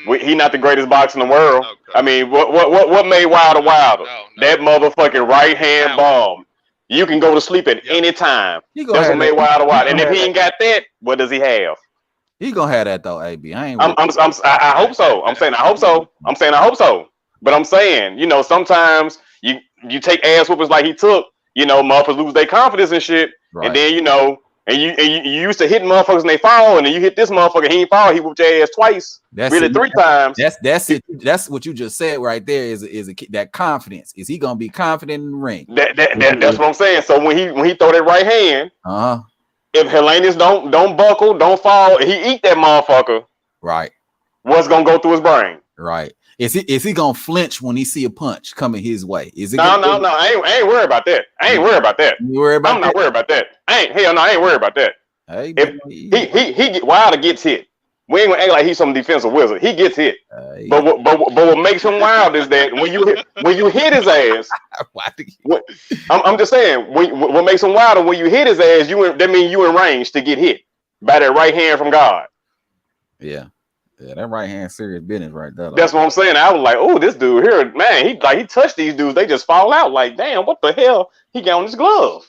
He not the greatest boxer in the world. Okay. I mean, what made Wilder Wilder? No. That motherfucking right hand bomb. You can go to sleep at any time. That's what made Wilder Wilder. And if he ain't got that, what does he have? He gonna have that though, AB. I hope so. I'm saying I hope so. But I'm saying, sometimes you take ass whoopers like he took. Motherfuckers lose their confidence and shit, and then And you used to hit motherfuckers and they fall, and then you hit this motherfucker, he ain't fall, he whooped your ass twice. Three times. That's it. That's what you just said right there. Is that confidence? Is he gonna be confident in the ring? That's what I'm saying. So when he throw that right hand, if Helenius don't buckle, don't fall, he eat that motherfucker. Right. What's gonna go through his brain? Right. Is he gonna flinch when he see a punch coming his way? Is it? No. I ain't worried about that. You worried about I'm not worried about that. I ain't worried about that. Hey, if Wilder gets hit, we ain't gonna act like he's some defensive wizard. He gets hit. But what makes him wild is that when you hit his ass, I'm just saying, what makes him wilder when you hit his ass, that means you in range to get hit by that right hand from God. Yeah, that right hand serious business right there. That's what I'm saying. I was like, oh, this dude here, man, he touched these dudes, they just fall out. Like, damn, what the hell? He got on his glove.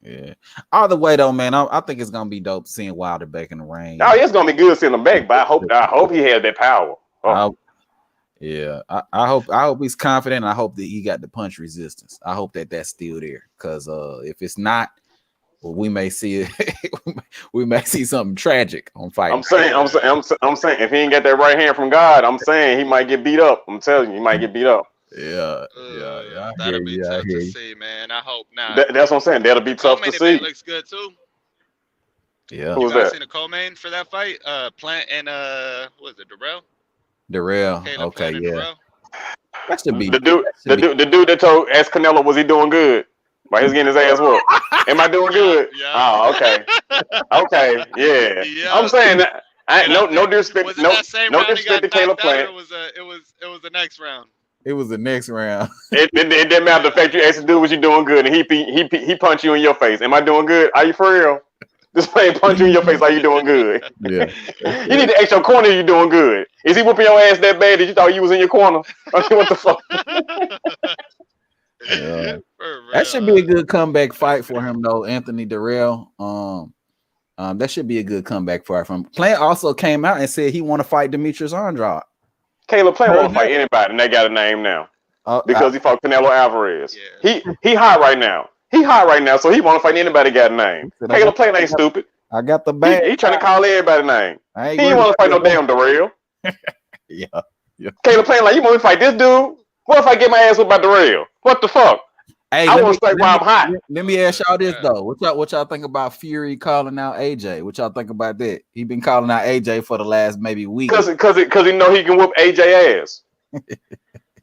Yeah. Either way though, man, I think it's gonna be dope seeing Wilder back in the ring. Oh, it's gonna be good seeing him back, but I hope he has that power. I hope he's confident. I hope that he got the punch resistance. I hope that's still there, because if it's not, well, we may see something tragic on fight. I'm saying if he ain't got that right hand from God, I'm saying he might get beat up. I'm telling you, he might get beat up. Yeah. That'll be tough to see, man. I hope not. That's what I'm saying. That'll be tough to see. Looks good too. Yeah. Who's you guys that? seen the co-main for that fight? Plant and what is it, Darrell. Caleb Okay, Plant yeah. Darrell. That should be the dude that asked Canelo, was he doing good? By his getting his ass whooped. Am I doing good? Yeah. Oh, okay. Okay, yeah. I'm saying that. No disrespect. Was it No disrespect to Caleb Plant. It was the next round. It was the next round. It didn't matter the fact you asked the dude, was you doing good, and he punched you in your face. Am I doing good? Are you for real? This man punch you in your face. Are you doing good? Yeah. You need to ask your corner, you doing good. Is he whooping your ass that bad that you thought you was in your corner? What the fuck? Yeah. That should be a good comeback fight for him though, Anthony Darrell. That should be a good comeback fight from him. Plant also came out and said he want to fight Demetrius Andrade. Caleb Plant want to fight anybody, and they got a name now because he fought Canelo Alvarez. Yeah. He hot right now. So he want to fight anybody got a name. Caleb Plant ain't stupid. I got the bag. He trying to call everybody name. He ain't want to fight no damn Darrell. Yeah. Caleb Plant like, you want to fight this dude? What if I get my ass whipped by Darrell? What the fuck? Hey, I want to fight while I'm hot. Let me ask y'all this though. What y'all think about Fury calling out AJ? What y'all think about that? He been calling out AJ for the last maybe week. Because he know he can whoop AJ ass.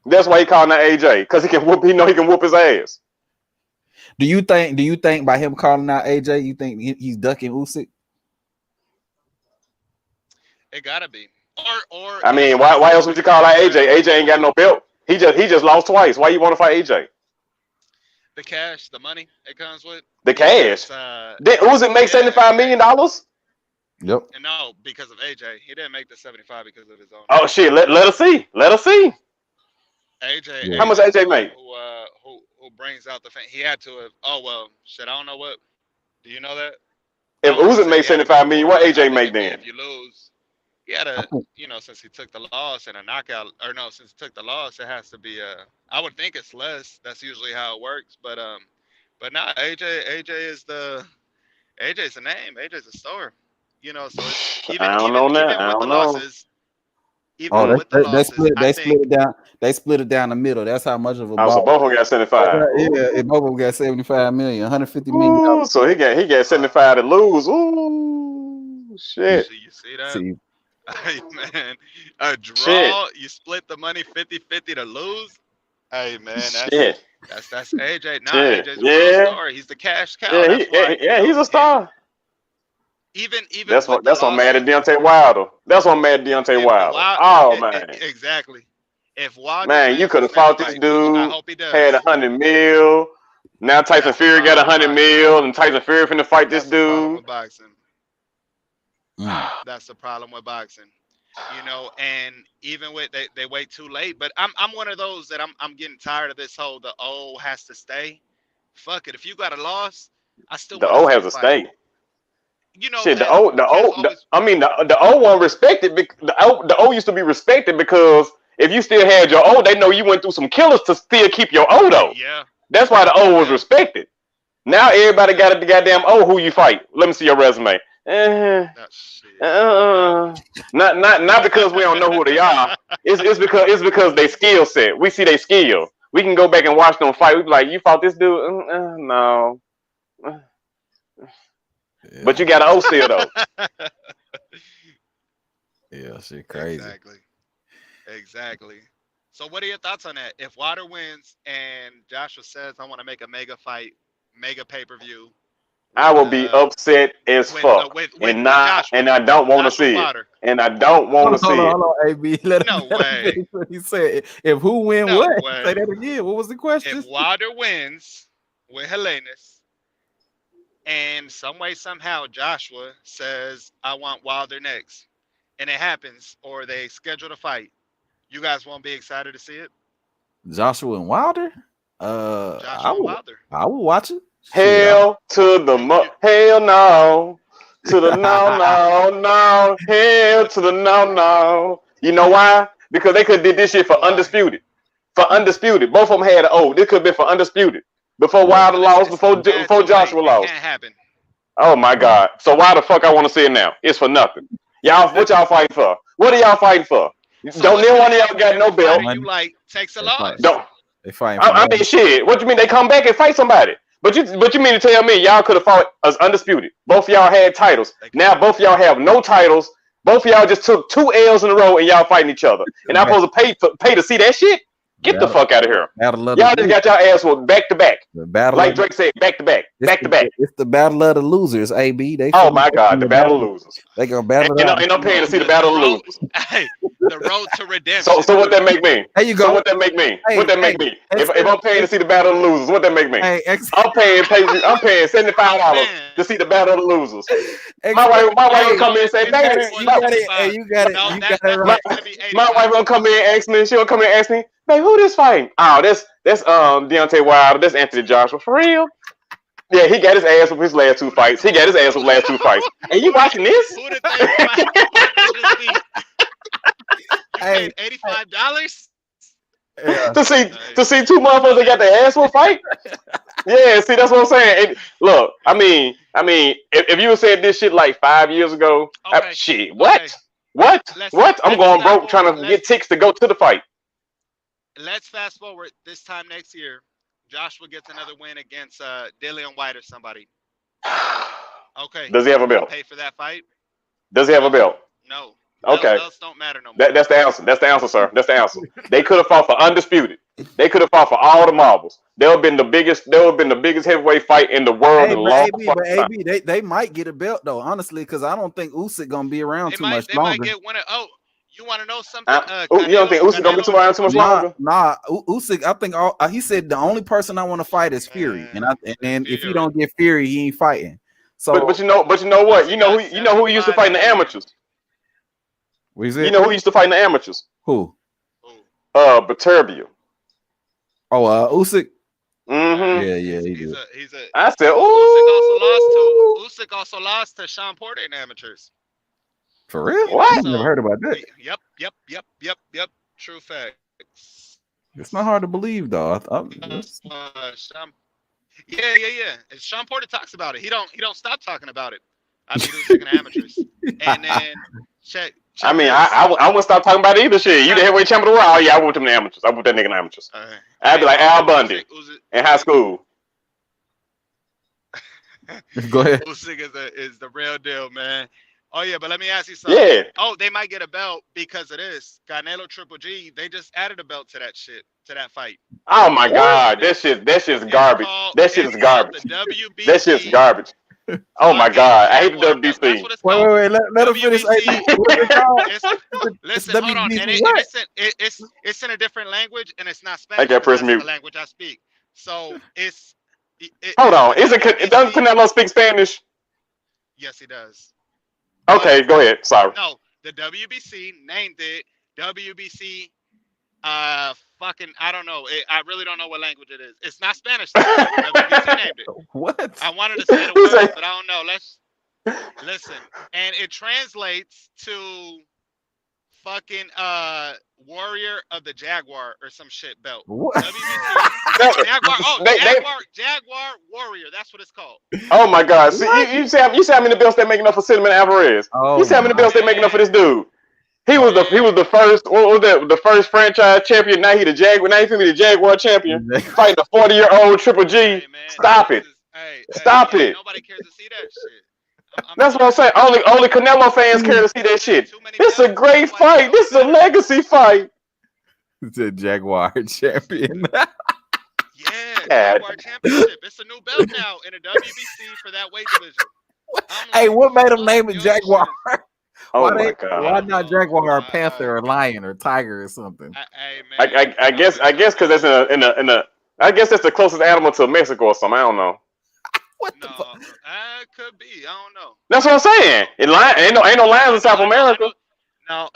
That's why he calling out AJ. Because he know he can whoop his ass. Do you think by him calling out AJ, you think he's ducking Usyk? It gotta be. Or I mean, why else would you call out AJ? AJ ain't got no belt. He just lost twice. Why you want to fight AJ? The cash, the money it comes with. The cash. Did Usyk make $75 million? Yep. And no, because of AJ. He didn't make the 75 because of his own. Oh shit! Let us see. AJ. Yeah. How much AJ make? Who brings out the fan? He had to have. Oh well, shit. I don't know what. Do you know that? If Usyk made $75 million, what AJ make then? If you lose, he had a. Since he took the loss and a knockout, or no, since he took the loss, it has to be I would think it's less. That's usually how it works. But nah, AJ's the name. AJ's a star. So it's, I don't know. Losses, Oh, with the they losses, I split think it down. They split it down the middle. That's how much of a Oh, so ball. both of them got 75. Yeah, if both of them got 75 million, 150 million. Ooh, so he got 75 to lose. Ooh, shit. you see that? See, Hey man, a Shit. draw, you split the money 50-50 to lose. Hey man, Shit. that's AJ. Nah, Shit. AJ's a real Yeah. star. He's the cash cow. Yeah, That's why, he's a star. even That's with what the I'm mad at losses, Deontay Wilder. That's what I'm mad at Deontay if Wilder. Wild, Oh man. exactly. If Wilder Man, you wins could this have next fought this fight, which I dude, hope he had does, 100 mil. Now Tyson that's the Fury got problem with 100 boxing. mil, and Tyson Fury finna fight this That's the problem dude. with boxing. That's the problem with boxing. And even with they wait too late. But I'm one of those that I'm getting tired of this whole the O has to stay. Fuck it. If you got a loss, I still The want to O see has the to fight. stay. Shit, the O, Cats always the O one respected. The O used to be respected because if you still had your O, they know you went through some killers to still keep your O though. yeah. That's why the O was Yeah. respected. Now everybody got the goddamn O. Who you fight? Let me see your resume. Not because we don't know who they are. It's because they skill set. We see they skill. We can go back and watch them fight. We be like, you fought this dude? No. But you got an O still though. yeah, shit, crazy. Exactly. So what are your thoughts on that? If Wilder wins and Joshua says I want to make a mega fight, mega pay-per-view, I will be upset as fuck, and I don't want to see it, and I don't want to see it. Hold on, AB. No way. He said, "If who win No what?" way. Say that again. What was the question? If Wilder wins with Helenius, and some way somehow Joshua says I want Wilder next, and it happens, or they schedule a fight, you guys won't be excited to see it? Joshua and Wilder. Joshua and Wilder. I will watch it. Hell to the hell no, to the no, hell to the no. You know why? Because they could have did this shit for undisputed. For undisputed, both of them had an O. This could have been for undisputed. Before Wilder lost, before Joshua lost. Can't happen. Oh my God! So why the fuck I want to see it now? It's for nothing. Y'all, what y'all fighting for? What are y'all fighting for? So don't neither one of y'all got no belt. You like takes a loss. Don't. They fighting. I mean, shit. What you mean they come back and fight somebody? But you mean to tell me y'all could have fought as undisputed? Both of y'all had titles. Now both of y'all have no titles. Both of y'all just took 2 L's in a row and y'all fighting each other. And I'm supposed to pay to see that shit? Get the fuck out of here. Y'all just got y'all ass whooped back to back. Like Drake said, back to back. Back to back. It's the battle of the losers, AB. Oh my God, the battle of losers. They gonna battle. And I'm paying to see the battle of the losers. Hey, the road to redemption. So what that make me? There you go. So what that make me? Hey, what that make me? If I'm paying to see the battle of the losers, what that make me? I'm paying $75 to see the battle of the losers. My wife will come in and say, baby, you got it. My wife will come in and ask me. She'll come in and ask me, babe, who this fighting? Oh, that's Deontay Wilder. That's Anthony Joshua. For real? Yeah, he got his ass with his last 2 fights. He got his ass with last 2 fights. And you watching this? Who did they fight? You paid $85? Yeah. to see 2 motherfuckers that got their ass will fight. Yeah, see that's what I'm saying. And look, I mean, if you said this shit like 5 years ago, shit, what? Okay. What? I'm going broke trying to get tickets to go to the fight. Let's fast forward this time next year. Joshua gets another win against Dillian White or somebody. Okay. Does he have a belt? Pay for that fight? Does he have a belt? No. Okay. Belts don't matter no more. That's the answer. That's the answer, sir. That's the answer. They could have fought for undisputed. They could have fought for all the marbles. They would have been the biggest heavyweight fight in the world in a long time. They might get a belt though, honestly, because I don't think Usyk gonna be around too much they longer. might get one. You want to know something? You don't think Usyk gonna be around too much longer? Nah, Usyk. I think he said the only person I want to fight is Fury, and then if you don't get Fury, he ain't fighting. So, but you know what? You know who used to fight in the amateurs. What is it? You know who used to fight in the amateurs? Who? Baturbia. Oh, Usyk. Mm-hmm. Yeah, he did. I said, Usyk also lost to Sean Porter in amateurs. For real? What? I never heard about that. Yep. True fact. It's not hard to believe though. Yeah. And Sean Porter talks about it. He don't stop talking about it. I beat Usyk in amateurs. And then check I mean, I wouldn't stop talking about it either. Shit, you the heavyweight champion of the world. Oh yeah, I whooped him in the amateurs. I whooped that nigga in the amateurs. I'd be like Al Bundy in high school. Go ahead. Usyk is the real deal, man. Oh yeah, but let me ask you something. Yeah. Oh, they might get a belt because of this. Canelo Triple G, they just added a belt to that shit, to that fight. Oh my God, that shit's garbage. That shit is garbage. That shit's garbage. Oh my God, I hate the WBC. That's what it's called. Wait, let her finish. Listen, hold on, and it's in a different language, and it's not Spanish. I got press that's mute. the language I speak. So it's. Hold on, doesn't Canelo speak Spanish? Yes, he does. Okay, go ahead. Sorry. No, the WBC named it WBC. Fucking, I don't know. I really don't know what language it is. It's not Spanish. WBC named it. What? I wanted to say the word, but I don't know. Let's listen. And it translates to fucking Warrior of the Jaguar or some shit belt. What? WBC Jaguar. Oh, Jaguar Warrior. That's what it's called. Oh my God! See, you see how many belts they're making up for Cinnamon Alvarez? Oh, you see how many belts they're making up for this dude? He was the first. What was that? The first franchise champion. Now he the Jaguar. Now he finna be the Jaguar champion. Fighting a 40-year-old Triple G. Hey, Stop it! Stop it! Nobody cares to see that shit. That's what I'm saying. Only Canelo fans care to see that shit. This is a great fight. This is a legacy fight. It's a Jaguar champion. Jaguar championship. It's a new belt now in the WBC for that weight division. Hey, what made them name it Jaguar? Oh my God! Why not Jaguar or Panther or Lion or Tiger or something? I guess because that's in a. I guess that's the closest animal to Mexico or something. I don't know. What the fuck? Could be. I don't know. That's what I'm saying. Ain't no lions in South America. No,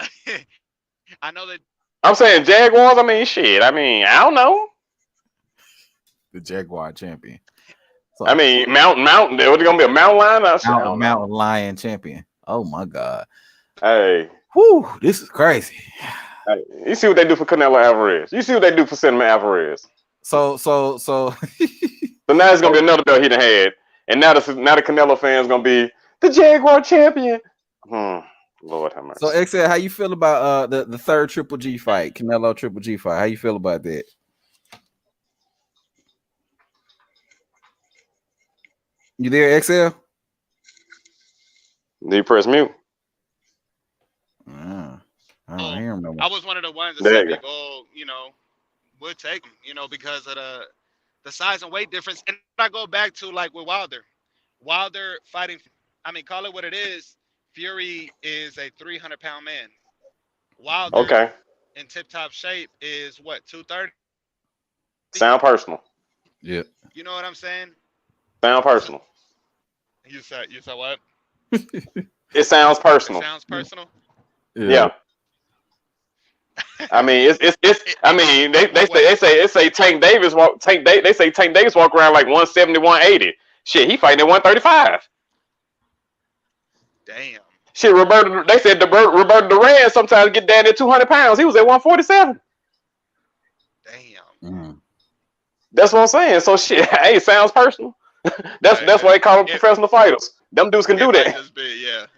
I know that. I'm saying Jaguars. I mean, shit. I mean, I don't know. The Jaguar champion. So, I mean, mountain. What's gonna be a mountain lion? Mountain lion champion. Oh my God. Hey. Whew, this is crazy. Hey, you see what they do for Canelo Alvarez. You see what they do for Cinnamon Alvarez. So now it's gonna be another belt he done had, and now the Canelo fans gonna be the Jaguar champion. Lord have mercy. So XL, how you feel about the third Triple G fight, Canelo Triple G fight? How you feel about that? You there, XL? Did you press mute? I don't hear him no more. I was one of the ones that said people, would take him, because of the size and weight difference. And I go back to like with Wilder fighting. I mean, call it what it is. Fury is a 300-pound man. Wilder, in tip-top shape, is what, 230? Sound personal. Yeah. You know what I'm saying? Sound personal. You said what? It sounds personal. It sounds personal. Yeah. I mean, I mean, they say Tank Davis walk around like 170, 180. Shit, he fighting at 135. Damn. Shit, they said Roberto Duran sometimes get down at 200 pounds. He was at 147. Damn. That's what I'm saying. So shit, hey, it sounds personal. That's why they call them professional fighters. Them dudes can do that. Damn.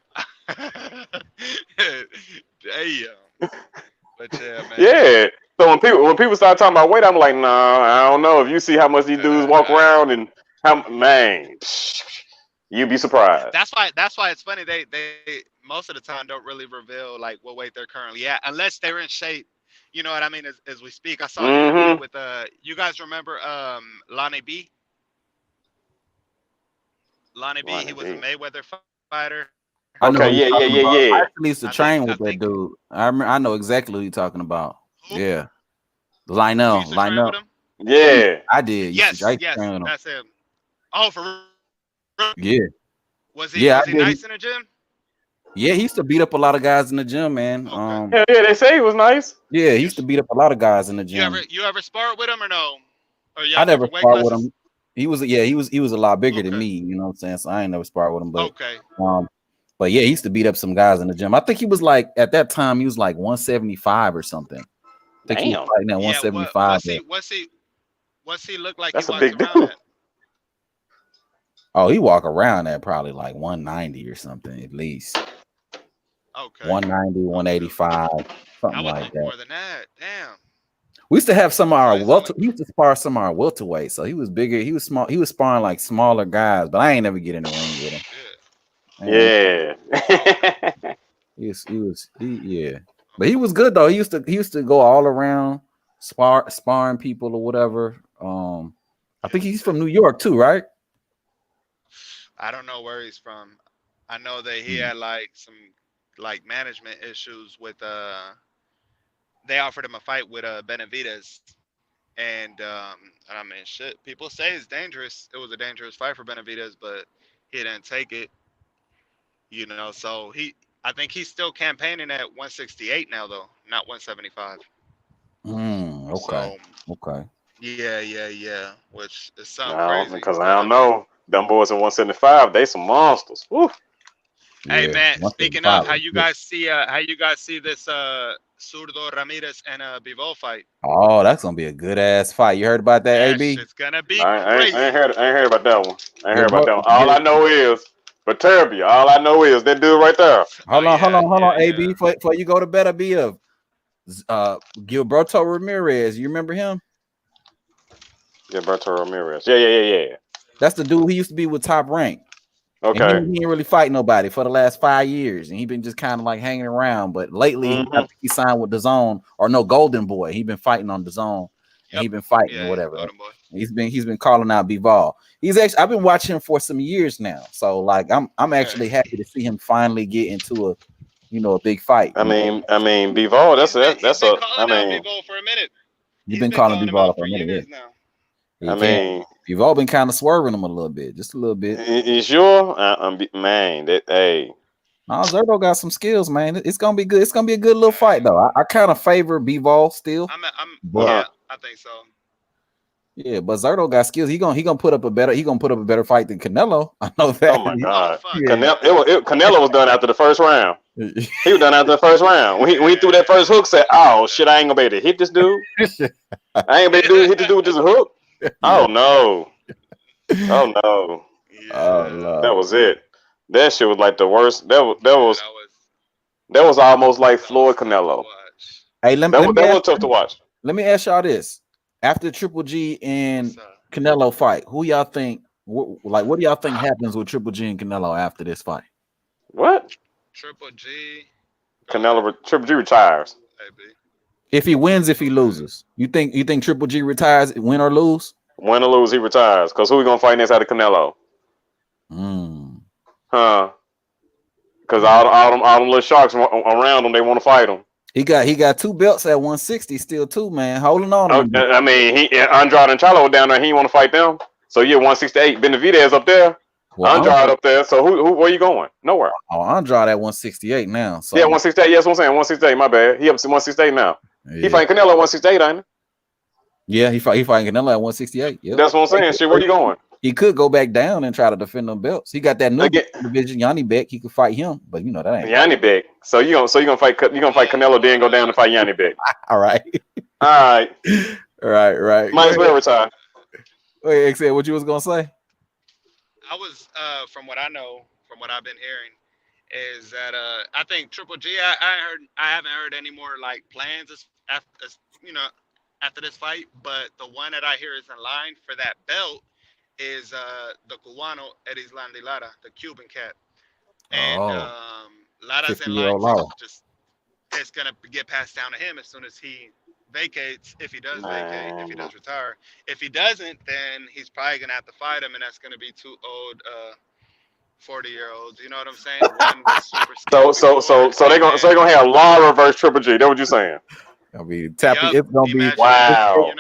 But yeah, man. Yeah. So when people start talking about weight, I'm like, nah, I don't know. If you see how much these dudes walk around and you'd be surprised. That's why it's funny. They most of the time don't really reveal like what weight they're currently at unless they're in shape. You know what I mean? As we speak, I saw an interview with you guys remember Lonnie B? Lonnie B. He was a Mayweather fighter. Okay, yeah. I actually used to train with that dude. I know exactly who you're talking about. Who? Yeah, Lionel. Yeah, I did. Yes, that's him. Oh, for real? Yeah. Was he nice in the gym? Yeah, he used to beat up a lot of guys in the gym, man. Yeah, they say he was nice. Yeah, he used to beat up a lot of guys in the gym. You ever sparred with him or no? Or I never sparred with him. He was a lot bigger than me, you know what I'm saying? So I ain't never sparred with him. But but yeah, he used to beat up some guys in the gym. I think he was like at that time he was like 175 or something. I think he was fighting at 175. What's he look like? That's he a big around dude. at? Oh, he walk around at probably like 190 or something at least. Okay. 190, 185, something I would like think that. more than that. Damn. We used to have some of our So he's only- he used to spar some of our welterweight, so he was bigger. He was small. He was sparring like smaller guys, but I ain't never get in the ring with him. Shit. Yeah. Yeah. But he was good though. He used to go all around sparring people or whatever. I think he's from New York too, right? I don't know where he's from. I know that he had like some like management issues with they offered him a fight with Benavidez. And I mean shit, people say it's dangerous. It was a dangerous fight for Benavidez, but he didn't take it. You know, so I think he's still campaigning at 168 now though, not 175. Okay. So Okay. yeah. Which is something No, crazy. because But I I don't mean, know. Them boys in 175, they some monsters. Woo. hey Yeah. man, speaking of, 175 how was you good. guys see this Zurdo Ramirez and Bivol fight? Oh, that's gonna be a good ass fight. You heard about that, That AB? shit's gonna be I ain't crazy. heard about that one. I ain't Your heard about bro, that one. All I know is Viterbi. All I know is that dude right there. Oh yeah, hold on, yeah. AB. Before you go to better be of Gilberto Ramirez. You remember him? Gilberto Ramirez. Yeah. That's the dude he used to be with Top Rank. And Okay. he ain't really fight nobody for the last 5 years, and he been just kind of like hanging around. But lately, I think he signed with DAZN or no Golden Boy. He been fighting on DAZN, and he been fighting or whatever. Golden Boy. He's been calling out Bivol. He's actually I've been watching him for some years now, so like I'm actually happy to see him finally get into a big fight. I mean, Bivol. That's a. I mean, Bivol for a minute. You've been calling him Bivol out for a minute, years now. I mean, Bivol been kind of swerving him a little bit, just a little bit. You sure? Man, hey. No, Zerto got some skills, man. It's gonna be good. It's gonna be a good little fight, though. I kind of favor Bivol still. Yeah, I think so. Yeah, but Zerto got skills. He gonna put up a better fight than Canelo. I know that. Oh my God, Canelo was done after the first round. He was done after the first round. When he threw that first hook, said, "Oh shit, I ain't gonna be able to hit this dude. I ain't gonna be able to hit this dude with this hook." Oh no. Oh no. That was it. That shit was like the worst. That was almost like Floyd Canelo. Hey, that was tough to watch. Let me ask y'all this: after Triple G and Canelo fight, who y'all think? What do y'all think happens with Triple G and Canelo after this fight? What? Triple G. Triple G retires. If he wins, if he loses, you think Triple G retires, win or lose? Win or lose, he retires. Cause who we gonna fight next out of Canelo? Huh? Cause all them little sharks around him, they want to fight him. He got 2 belts at 160 still too, man. Holding on. I mean, Andrade and Charlo were down there. He want to fight them. So yeah, 168. Benavidez up there. Well, Andrade up there. So who? Where you going? Nowhere. Oh, Andrade at 168 now. So yeah, 168. Yes, what I'm saying. 168. My bad. He up to 168 now. Yeah. He fighting Canelo at 168, ain't he? Yeah, he fighting Canelo at 168. Yep. That's what I'm saying. Shit, where you going? He could go back down and try to defend them belts. He got that new division, Yanni Beck. He could fight him, but you know that ain't Yanni Beck. So you gonna fight Canelo, then go down and fight Yanni Beck. All right. Right. Might as well retire. Wait, XL, what you was gonna say? I was from what I know, from what I've been hearing, is that I think Triple G. I haven't heard any more like plans after this fight, but the one that I hear is in line for that belt is the Cubano Erislandy Lara, the Cuban cat. And Lara's in line for just it's gonna get passed down to him as soon as he vacates, if he does vacate, if he does retire. If he doesn't, then he's probably gonna have to fight him, and that's gonna be 2 old 40-year-olds. You know what I'm saying? One with super so they're gonna have Lara versus Triple G. That's what you're saying. It's gonna be wow.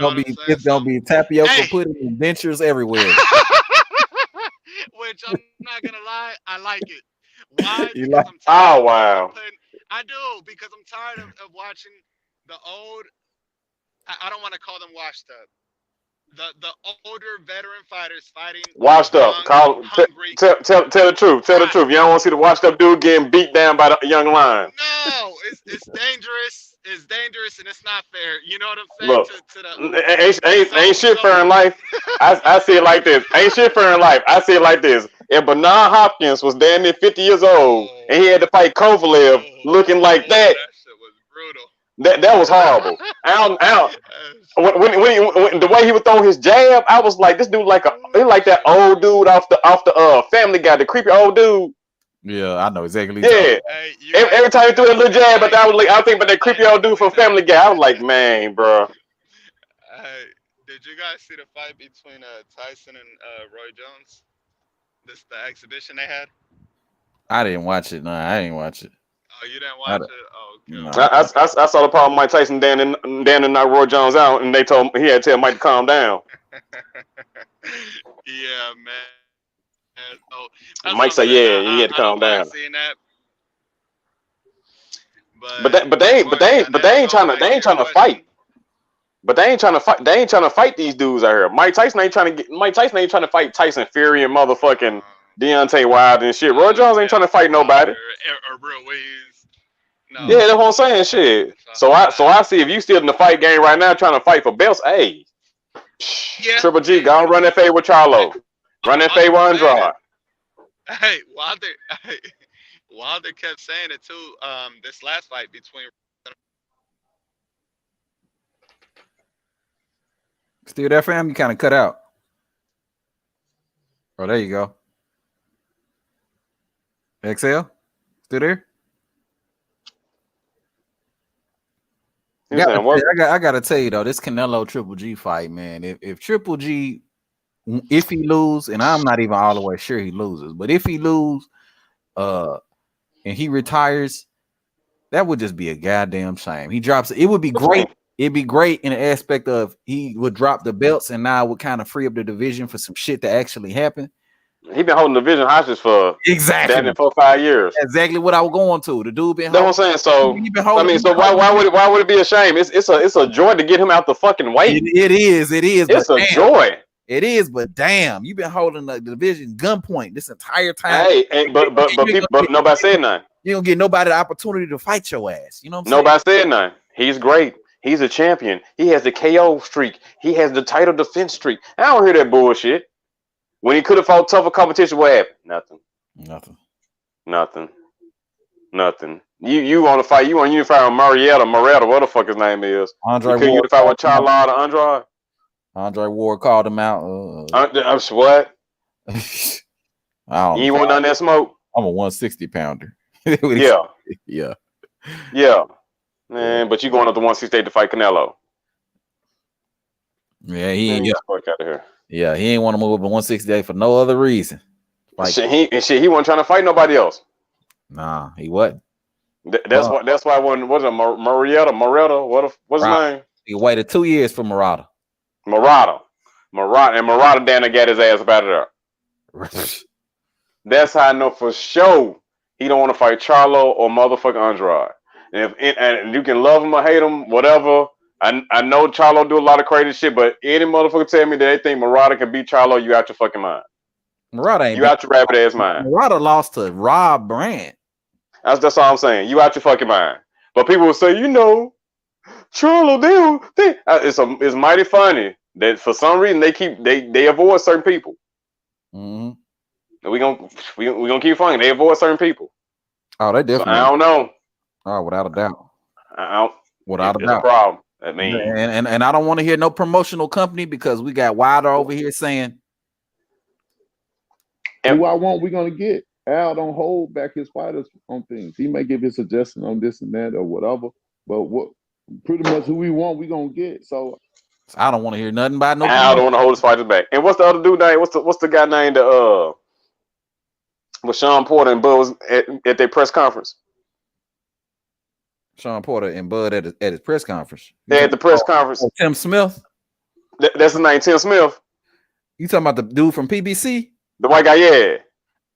It's gonna be tapioca pudding and dentures everywhere. Which I'm not gonna lie, I like it. Why? Oh wow. I do, because I'm tired of watching the old. I don't want to call them washed up. The older veteran fighters fighting. Washed up. Tell the truth. Tell the truth. You don't want to see the washed up dude getting beat down by the young lion. No, it's dangerous. It's dangerous and it's not fair. You know what I'm saying? Look, ain't shit fair in life. I see it like this. Ain't shit fair in life. I see it like this. if Bernard Hopkins was damn near 50 years old and he had to fight Kovalev looking like that, That shit was brutal. that was horrible. When the way he would throw his jab, I was like, this dude he like that old dude off the Family Guy, the creepy old dude. Yeah, I know exactly. Yeah. Every time he threw that little jab, but I was thinking about that creepy old dude from Family Guy. I was like, man, bro. Did you guys see the fight between Tyson and Roy Jones? The exhibition they had. I didn't watch it. No, I didn't watch it. Oh, you didn't watch it? Oh, no. I saw the problem Mike Tyson down and knocked Roy Jones out, and they told him he had to tell Mike to calm down. Yeah, man. Oh, Mike said, "Yeah, he had to calm down." That. But they ain't trying to fight. But they ain't trying to fight. They ain't trying to fight these dudes out here. Mike Tyson ain't trying to fight Tyson Fury and motherfucking Deontay Wilder and shit. Roy Jones ain't trying to fight nobody. Or Ruiz. No. Yeah, that's what I'm saying. Shit. So I see if you still in the fight game right now trying to fight for belts, hey. Yeah. Triple G, go and run that fade with Charlo. Run that fade with Andrade. Hey, Wilder kept saying it too. This last fight between. Still there, fam? You kind of cut out. Oh, there you go. XL? Still there? I gotta tell you though, this Canelo Triple G fight, man. If Triple G, if he lose, and I'm not even all the way sure he loses, but if he lose, and he retires, that would just be a goddamn shame. He drops it. It would be great. It'd be great in the aspect of he would drop the belts and now would kind of free up the division for some shit to actually happen. He been holding the division hostage for exactly 4 or 5 years. Exactly what I was going to. The dude been. That's what I'm saying. So why would it be a shame? It's a joy to get him out the fucking way. It is. It's a joy. It is, but damn, you've been holding the division gunpoint this entire time. Hey, but nobody said nothing. You don't get nobody the opportunity to fight your ass. You know what I'm nobody saying? Said nothing. He's great. He's a champion. He has the KO streak. He has the title defense streak. I don't hear that bullshit. When he could have fought tougher competition, what happened? Nothing. You want to fight? You want to unify with Marietta, what the fuck his name is? Andre Ward. Unify with Charlotte Andrade. Andre Ward called him out. What? You want none of that smoke? I'm a 160 pounder. Yeah. Man, but you going up to 168 to fight Canelo? Yeah, he ain't fuck out of here. Yeah, he ain't want to move up to 168 for no other reason. Like he wasn't trying to fight nobody else. Nah, he wasn't. That's why when was it Marietta? What's his name? He waited 2 years for Murata. Murata down there got his ass up out of there. That's how I know for sure he don't want to fight Charlo or motherfucking Andrade. And you can love him or hate him, whatever. I know Charlo do a lot of crazy shit, but any motherfucker tell me that they think Murata can beat Charlo, you out your fucking mind. Murata ain't. You out your rabbit ass mind. Murata lost to Rob Brandt. That's all I'm saying. You out your fucking mind. But people will say, Charlo, it's mighty funny that for some reason they avoid certain people. Mm-hmm. We gonna keep finding they avoid certain people. Oh, they definitely. So I don't know. Oh, without a doubt. Without a doubt. A problem. I mean, and I don't want to hear no promotional company because we got Wilder over here saying. Who I want, we're gonna get. Al don't hold back his fighters on things. He may give his suggestion on this and that or whatever, but pretty much who we want, we're gonna get. So I don't want to hear nothing about no. Al don't want to hold his fighters back. And what's the other dude name? What's the guy named with Sean Porter and Bud was at their press conference? Sean Porter and Bud at his press conference. They at the press conference. Tim Smith. That's his name, Tim Smith. You talking about the dude from PBC? The white guy, yeah.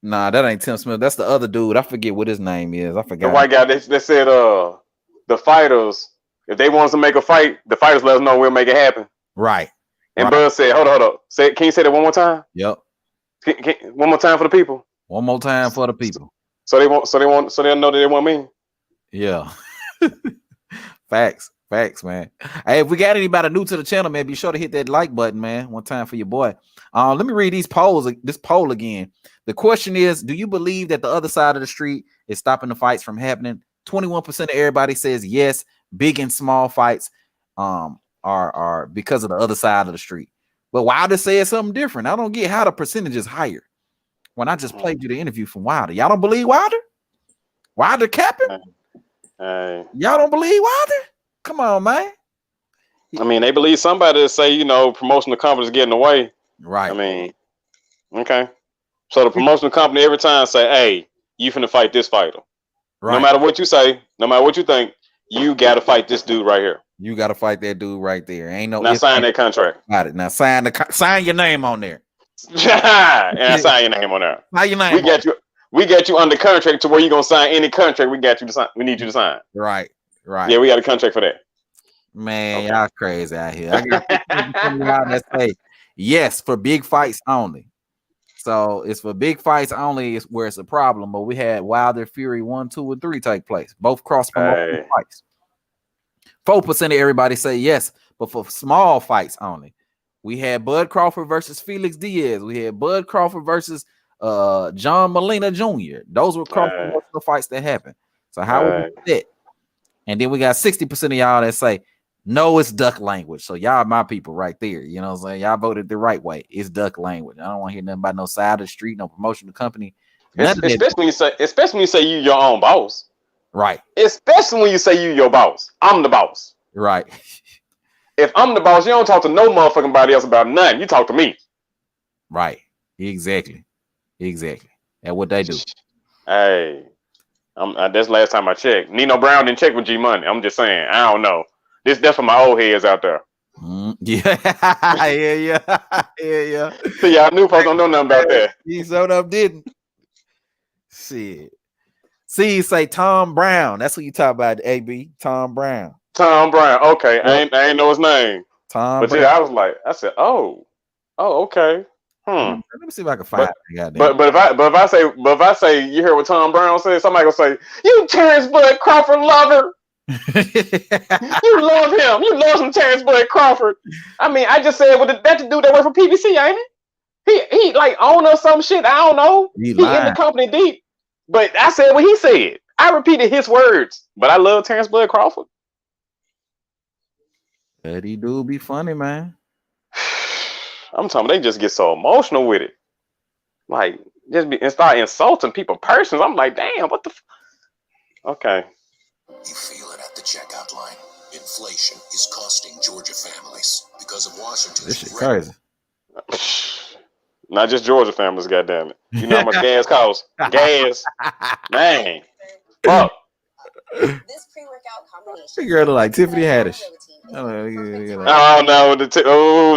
Nah, that ain't Tim Smith. That's the other dude. I forget what his name is. I forgot. The white guy. They said the fighters, if they want us to make a fight, the fighters let us know we'll make it happen. Right. And Bud said, hold up. Can you say that one more time? Yep. One more time for the people. One more time for the people. So they'll know that they want me. Yeah. Facts. Facts, man. Hey, if we got anybody new to the channel, man, be sure to hit that like button, man. One time for your boy. Let me read these polls. This poll again. The question is: do you believe that the other side of the street is stopping the fights from happening? 21% of everybody says yes. Big and small fights are because of the other side of the street. But Wilder said something different. I don't get how the percentage is higher when I just played you the interview from Wilder. Y'all don't believe Wilder? Wilder capping? Y'all don't believe Wilder? Come on, man. I mean, they believe somebody to say, you know, promotional company's getting away. Right. I mean, okay. So the promotional company every time say, hey, you finna fight this fighter. Right. No matter what you say, no matter what you think, you got to fight this dude right here. You got to fight that dude right there. Ain't no. Now sign that contract. Got it. Now sign your name on there. And I sign your name on there. Sign your name. We got you under contract to where you gonna sign any contract. We got you to sign. We need you to sign. Right. Right. Yeah, we got a contract for that. Man, y'all crazy out here. I got y'all that say yes for big fights only. So it's for big fights only is where it's a problem. But we had Wilder Fury 1, 2, and 3 take place. Both cross promotion fights. 4% of everybody say yes, but for small fights only. We had Bud Crawford versus Felix Diaz. We had Bud Crawford versus John Molina Jr. Those were cross promotional fights that happened. So how would you fit? And then we got 60% of y'all that say no, it's duck language. So y'all my people right there. You know what I'm saying? Y'all voted the right way. It's duck language. I don't want to hear nothing about no side of the street, no promotional company. Especially when you say you your own boss. Right. Especially when you say you your boss. I'm the boss. Right. If I'm the boss, you don't talk to no motherfucking body else about nothing. You talk to me. Right. Exactly. Exactly. That's what they do. Hey, that's the last time I checked. Nino Brown didn't check with G Money. I'm just saying. I don't know. This definitely for my old heads out there. Yeah. See, y'all new folks don't know nothing about that. He so up didn't. Shit. See, you say Tom Brown. That's what you talk about, AB. Tom Brown. Tom Brown. Okay, yep. I ain't know his name. Tom Brown. Yeah, I said, oh, okay. Let me see if I can find it. But if I say you hear what Tom Brown said, somebody gonna say, you Terrence Bud Crawford lover. You love him. You love some Terrence Bud Crawford. I mean, I just said that's the dude that worked for PBC, ain't it? He like owner some shit. I don't know. He in the company deep. But I said what he said. I repeated his words. But I love Terrence Bud Crawford. That he do be funny, man. I'm talking. They just get so emotional with it. Like and start insulting people, persons. I'm like, damn, what the? Okay. You feel it at the checkout line. Inflation is costing Georgia families because of Washington's. This shit crazy. Not just Georgia families, goddammit. You know how much gas costs? Gas. Man. Fuck. This pre-workout combination. This girl look like Tiffany Haddish. Oh no,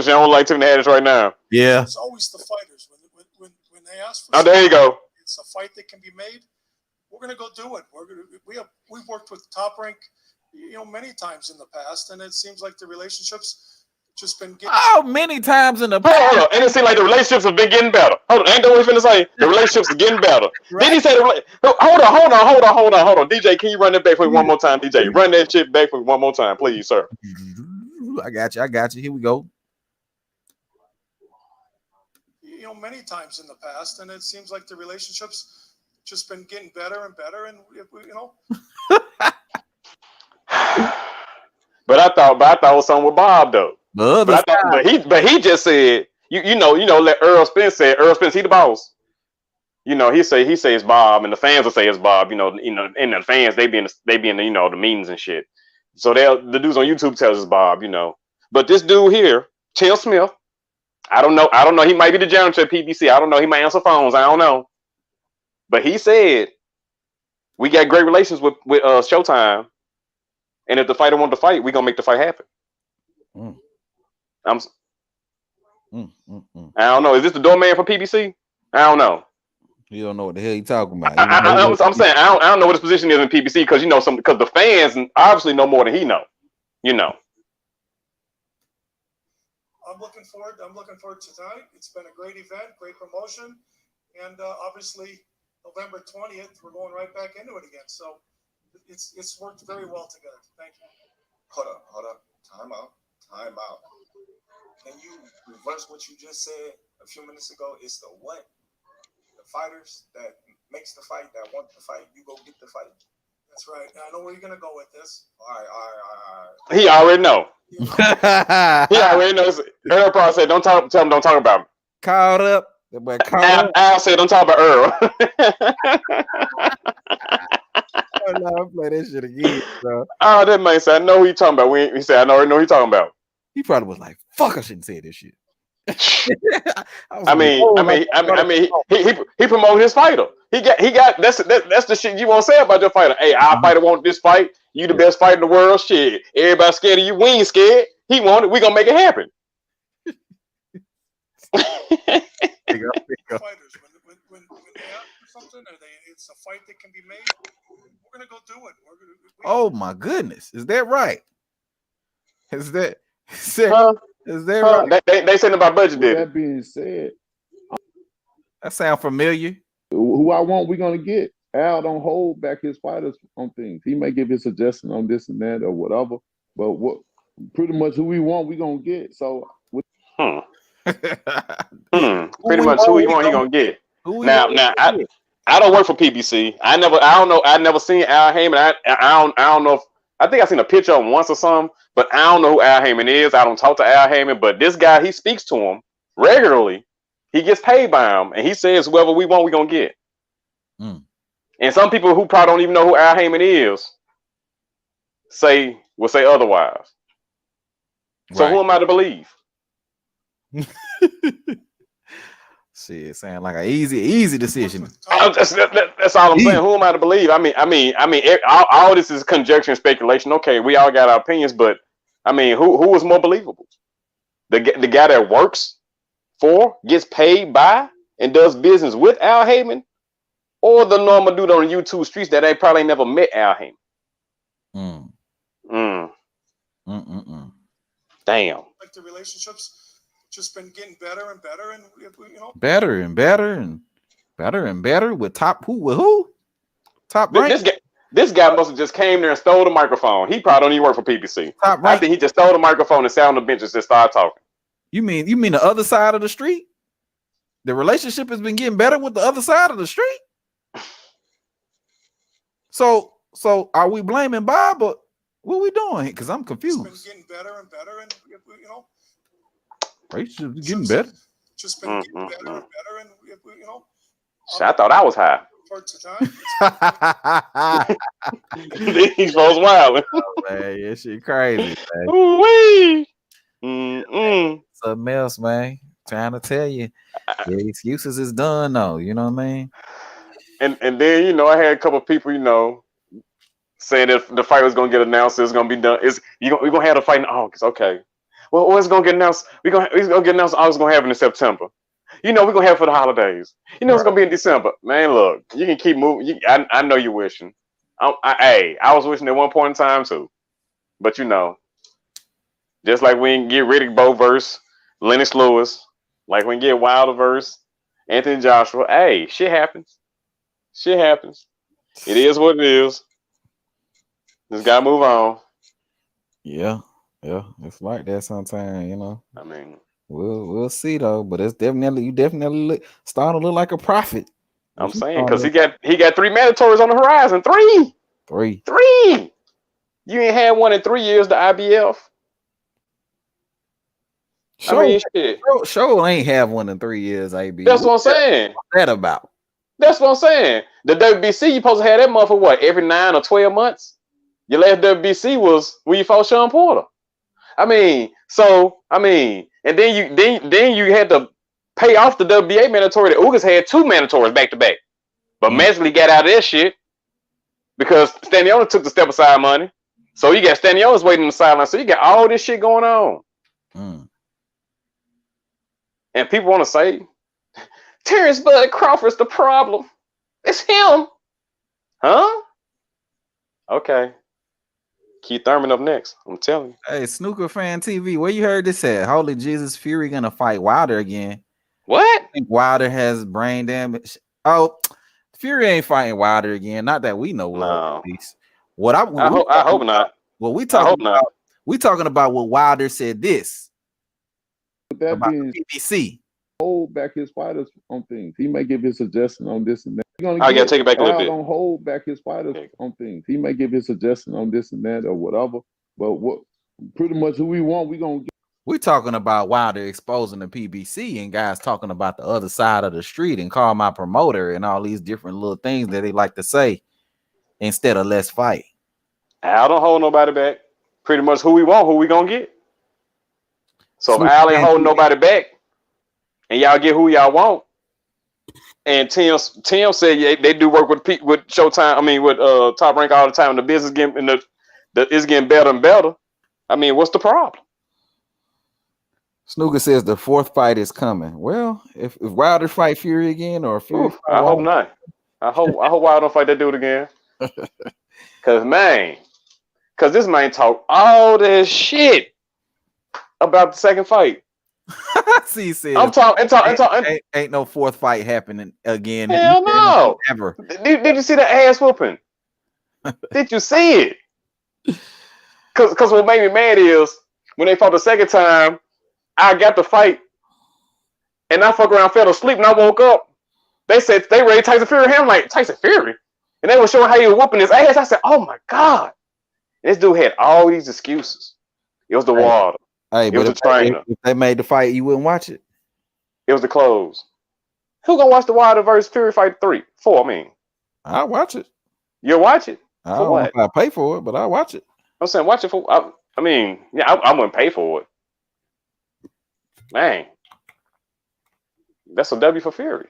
she don't like Tiffany Haddish right now. Yeah. It's always the fighters when they ask for. Oh, there you go. It's a fight that can be made. We're gonna go do it. We've worked with Top Rank, many times in the past, and it seems like the relationships just been getting. Oh, many times in the past. Hold on. And it seems like the relationships have been getting better. Hold on, ain't that what he's finna say? The relationships are getting better. Right. Then he said, hold on. DJ, can you run that back for me one more time? DJ, run that shit back for me one more time, please, sir. I got you. Here we go. Many times in the past, and it seems like the relationships just been getting better and better, and But I thought it was something with Bob though. But he just said, you know, let Earl Spence say, Earl Spence, he the boss. He say it's Bob, and the fans will say it's Bob. And the fans they be in the the meetings and shit. So the dudes on YouTube tells us Bob. But this dude here, Tim Smith, I don't know. He might be the janitor at PBC. I don't know. He might answer phones. I don't know. But he said we got great relations with Showtime, and if the fighter wants to fight, we gonna make the fight happen. I don't know. Is this the doorman for PBC? I don't know. You don't know what the hell you talking about. I'm saying I don't know what his position is in PBC because because the fans obviously know more than he know. I'm looking forward to tonight. It's been a great event, great promotion, and obviously November 20th, we're going right back into it again. So it's worked very well together. Thank you. Hold up. Time out. Can you reverse what you just said a few minutes ago? It's the what? The fighters that makes the fight, that want the fight, you go get the fight. That's right. I know where you're gonna go with this. All right. He already know. He already knows. Earl probably said, "Don't talk. Tell him don't talk about me." Caught up. That boy caught up. Al said, "Don't talk about Earl." I'll play that shit again, bro. Oh, that man said, "I know who you talking about." He said, "I already know who you talking about." He probably was like, "Fuck, I shouldn't say this shit." I mean, he promoted his fighter. He got that's the shit you won't say about your fighter. Hey, our fighter want this fight. You the best fighter in the world. Shit, everybody scared of you. We ain't scared. He want it. We gonna make it happen. Fighters, when they ask for something or it's a fight that can be made, we're gonna go do it. Oh my goodness, is that right? Is that right? They said about budget. With that being said, that sound familiar. Who I want, we're gonna get. Al don't hold back his fighters on things. He may give his suggestion on this and that or whatever, but what pretty much who we want, we're gonna get. So Pretty much who he want, he gonna get. Now I don't work for PBC. I never seen Al Heyman. I don't know if I think I seen a picture of him once or something, but I don't know who Al Heyman is. I don't talk to Al Heyman, but this guy, he speaks to him regularly. He gets paid by him, and he says whoever we want, we gonna get. And some people who probably don't even know who Al Heyman is will say otherwise. So who am I to believe? See, it sounds like an easy decision. That's all I'm saying. Who am I to believe? I mean, all this is conjecture and speculation. Okay, we all got our opinions, but I mean, who is more believable? The guy that works for, gets paid by, and does business with Al Heyman, or the normal dude on the YouTube streets that ain't probably never met Al Heyman? Damn. Like the relationships just been getting better and better, and better and better with top who? Top rank. This guy must have just came there and stole the microphone. He probably don't even work for PPC. Top rank. I think he just stole the microphone and sat on the bench and just started talking. You mean the other side of the street? The relationship has been getting better with the other side of the street. So are we blaming Bob, or what are we doing? Because I'm confused. It's been getting better and better, and relationship's getting better. Just been getting better and better, and I thought I was high. These folks wild. Oh, man, yeah, shit crazy. Something else, man. Trying to tell you, the excuses is done though. You know what I mean? And then I had a couple of people saying that the fight was gonna get announced. It's gonna be done. We're gonna have the fight in August. Okay. Well, it's gonna get announced. It's gonna get announced. August gonna have it in September. We're gonna have it for the holidays. It's gonna be in December. Man, look, you can keep moving. I know you're wishing. I was wishing at one point in time too, but just like we can get Riddick Bowe verse Lennox Lewis, like we can get Wilder verse Anthony Joshua. Hey, shit happens. Shit happens. It is what it is. Just gotta move on. Yeah, it's like that sometimes, I mean, we'll see though, but you definitely starting to look like a prophet. I'm saying because he got 3 mandatories on the horizon. Three. You ain't had one in 3 years. The IBF. Show ain't have one in 3 years. AB. That's what I'm saying. What's that about? That's what I'm saying. The WBC, you supposed to have that month for what? Every 9 or 12 months. Your last WBC was when you fought Sean Porter. And then you had to pay off the WBA mandatory. The Ugas had 2 mandatories back to back, but magically got out of that shit because Staniona took the step aside money. So you got Staniona's waiting on the sideline. So you got all this shit going on, and people want to say Terrence Bud Crawford's the problem. It's him, huh? Okay. Keith Thurman up next. I'm telling you. Hey, Snooker Fan TV, where you heard this at? Holy Jesus, Fury gonna fight Wilder again. What? I think Wilder has brain damage. Oh, Fury ain't fighting Wilder again. Not that we know of. No. I hope not. What we talking about? We talking about what Wilder said this With that about being the PBC. hold back his fighters on things. He may give his suggestion on this and that. I gotta take it back a little Al bit. don't hold back his fighters on things. He may give his suggestion on this and that or whatever. But what pretty much who we want, we gonna get. We talking about Wilder exposing the PBC and guys talking about the other side of the street and call my promoter and all these different little things that they like to say instead of let's fight. Al don't hold nobody back. Pretty much who we want, who we gonna get. So if Al ain't holding nobody back, and y'all get who y'all want, and Tim said they do work with Showtime. I mean with Top Rank all the time. And the business getting it's getting better and better. I mean, what's the problem? Snooker says the fourth fight is coming. Well, if Wilder fight Fury again or Fury, I hope not. I hope Wilder don't fight that dude again. Cause this man talk all this shit about the second fight. See, said I'm talking. Ain't no fourth fight happening again. Hell no. Ever. Did you see the ass whooping? Did you see it? Cause what made me mad is when they fought the second time, I got the fight, and I fuck around, fell asleep, and I woke up. They said they ready Tyson Fury. I'm like, Tyson Fury? And they were showing how he was whooping his ass. I said, oh my God. And this dude had all these excuses. It was the water. Hey, it was the trainer. If they made the fight, you wouldn't watch it? It was the clothes. Who gonna watch the Wilder versus Fury fight 4? I mean. I'll watch it. You'll watch it? I don't know if I pay for it, but I'll watch it. I'm saying watch it for, I mean, yeah, I wouldn't pay for it. Man, that's a W for Fury.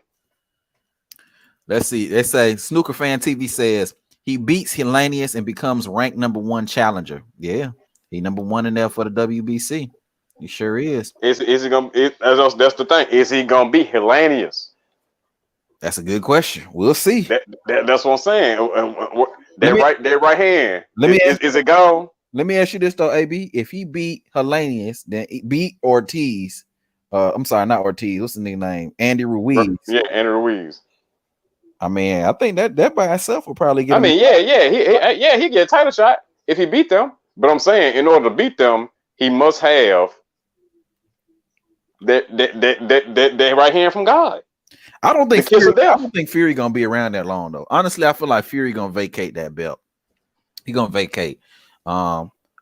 Let's see. They say Snooker Fan TV says he beats Hellenius and becomes ranked #1 challenger. Yeah, he #1 in there for the WBC. He sure is. Is he gonna? That's the thing. Is he gonna beat Hellenius? That's a good question. We'll see. That's what I'm saying. That right hand. Is it gone? Let me ask you this though, AB. If he beat Hellenius, then he beat Ortiz. I'm sorry, not Ortiz. What's the name? Andy Ruiz. Yeah, Andy Ruiz. I mean, I think that by itself will probably get. I mean, he get a title shot if he beat them. But I'm saying, in order to beat them, he must have that right hand from God. I don't think Fury gonna be around that long though. Honestly, I feel like Fury gonna vacate that belt. He gonna vacate.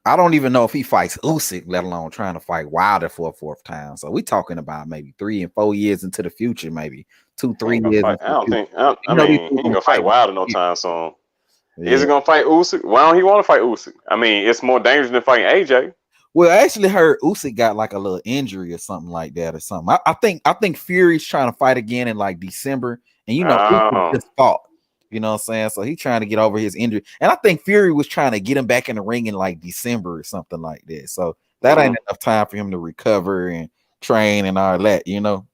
I don't even know if he fights Usyk, let alone trying to fight Wilder for a fourth time. So we talking about maybe 3 and 4 years into the future, maybe 2-3 years. I don't think. I mean, he ain't gonna fight Wilder no time soon. Yeah. Is he gonna fight Usyk? Why don't he want to fight Usyk? I mean, it's more dangerous than fighting AJ. Well, I actually heard Usyk got like a little injury or something like that or something. I think Fury's trying to fight again in like December, and Usyk just fought. You know what I'm saying? So he's trying to get over his injury. And I think Fury was trying to get him back in the ring in like December or something like that. So that ain't enough time for him to recover and train and all that, you know?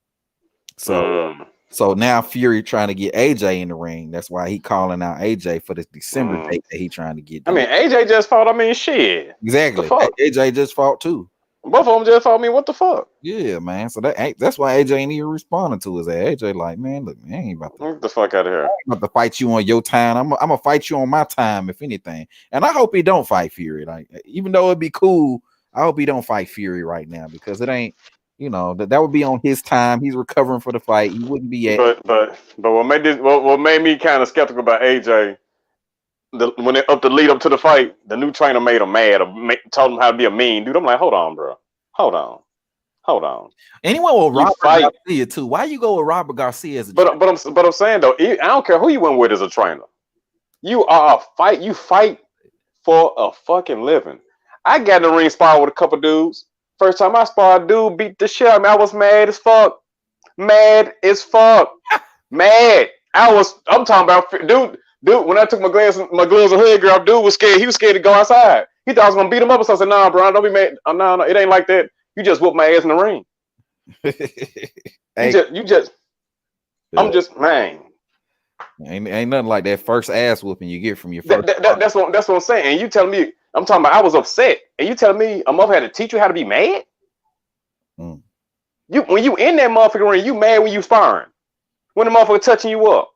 So now Fury trying to get AJ in the ring. That's why he calling out AJ for this December date that he trying to get done. I mean, AJ just fought. I mean, shit. Exactly. AJ just fought too. Both of them just fought me. What the fuck? Yeah, man. So that's why AJ ain't even responding to his ass. AJ like, man, look, man, I ain't about to get the fuck out of here. I ain't about to fight you on your time. I'm gonna fight you on my time, if anything. And I hope he don't fight Fury. Like, even though it'd be cool, I hope he don't fight Fury right now because it ain't. You know that would be on his time. He's recovering for the fight. He wouldn't be at. But what made me kind of skeptical about AJ, when they lead up to the fight, the new trainer made him mad or told him how to be a mean dude. I'm like, hold on, bro, hold on. Anyone with Robert Garcia too? Why you go with Robert Garcia as a trainer? But I'm saying though, I don't care who you went with as a trainer. You fight for a fucking living. I got in the ring spar with a couple dudes. First time I sparred, dude beat the shit out of me. I was mad as fuck. Mad. I'm talking about dude. When I took my gloves and hood girl, dude was scared. He was scared to go outside. He thought I was gonna beat him up. So I said, "Nah, bro, don't be mad. No, it ain't like that. You just whoop my ass in the ring. I'm just man. Ain't nothing like that first ass whooping you get from your first. That's what I'm saying. And you telling me, I'm talking about I was upset, and you telling me a mother had to teach you how to be mad? When you in that motherfucker ring, you mad when you sparring. When the motherfucker touching you up.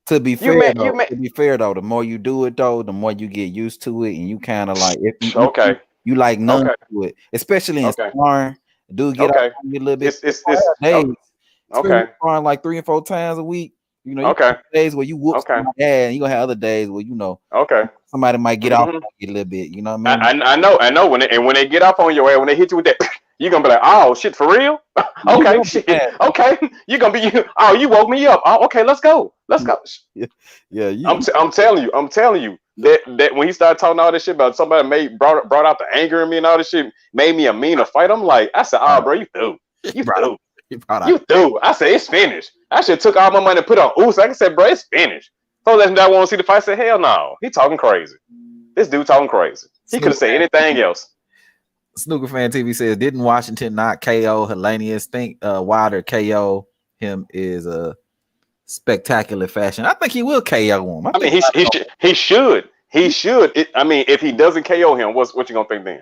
To be fair, to be fair though, the more you do it though, the more you get used to it, and you kind of like You like numb Okay. to it, especially in Okay. sparring. Dude, get Okay. out a little bit. It's Days, okay. sparring like 3 and 4 times a week. You know, you Okay. have days where you whoop Okay. somebody ass, and you gonna have other days where Okay. somebody might get off Mhm. a little bit. You know what I mean? I know when they get up on your ass, when they hit you with that, you're gonna be like, oh shit, for real? You Okay, gonna be shit. mad. Okay, you're gonna be. Oh, you woke me up. Oh, okay, let's go. Let's go. Yeah, I'm telling you that when he started talking all this shit about somebody brought out the anger in me and all this shit, made me a mean to fight. I'm like, I said, oh, bro, you through. You through. You through. I said, it's finished. I should have took all my money and put it on Usyk. I said, bro, it's finished. So that I want to see the fight. I said, hell no. He talking crazy. This dude talking crazy. He could have said anything else. Snooker Fan TV says, didn't Washington not KO Hellenius? Think Wilder KO him is a spectacular fashion. I think he will KO him. I mean, he should. I mean, if he doesn't KO him, what you gonna think then?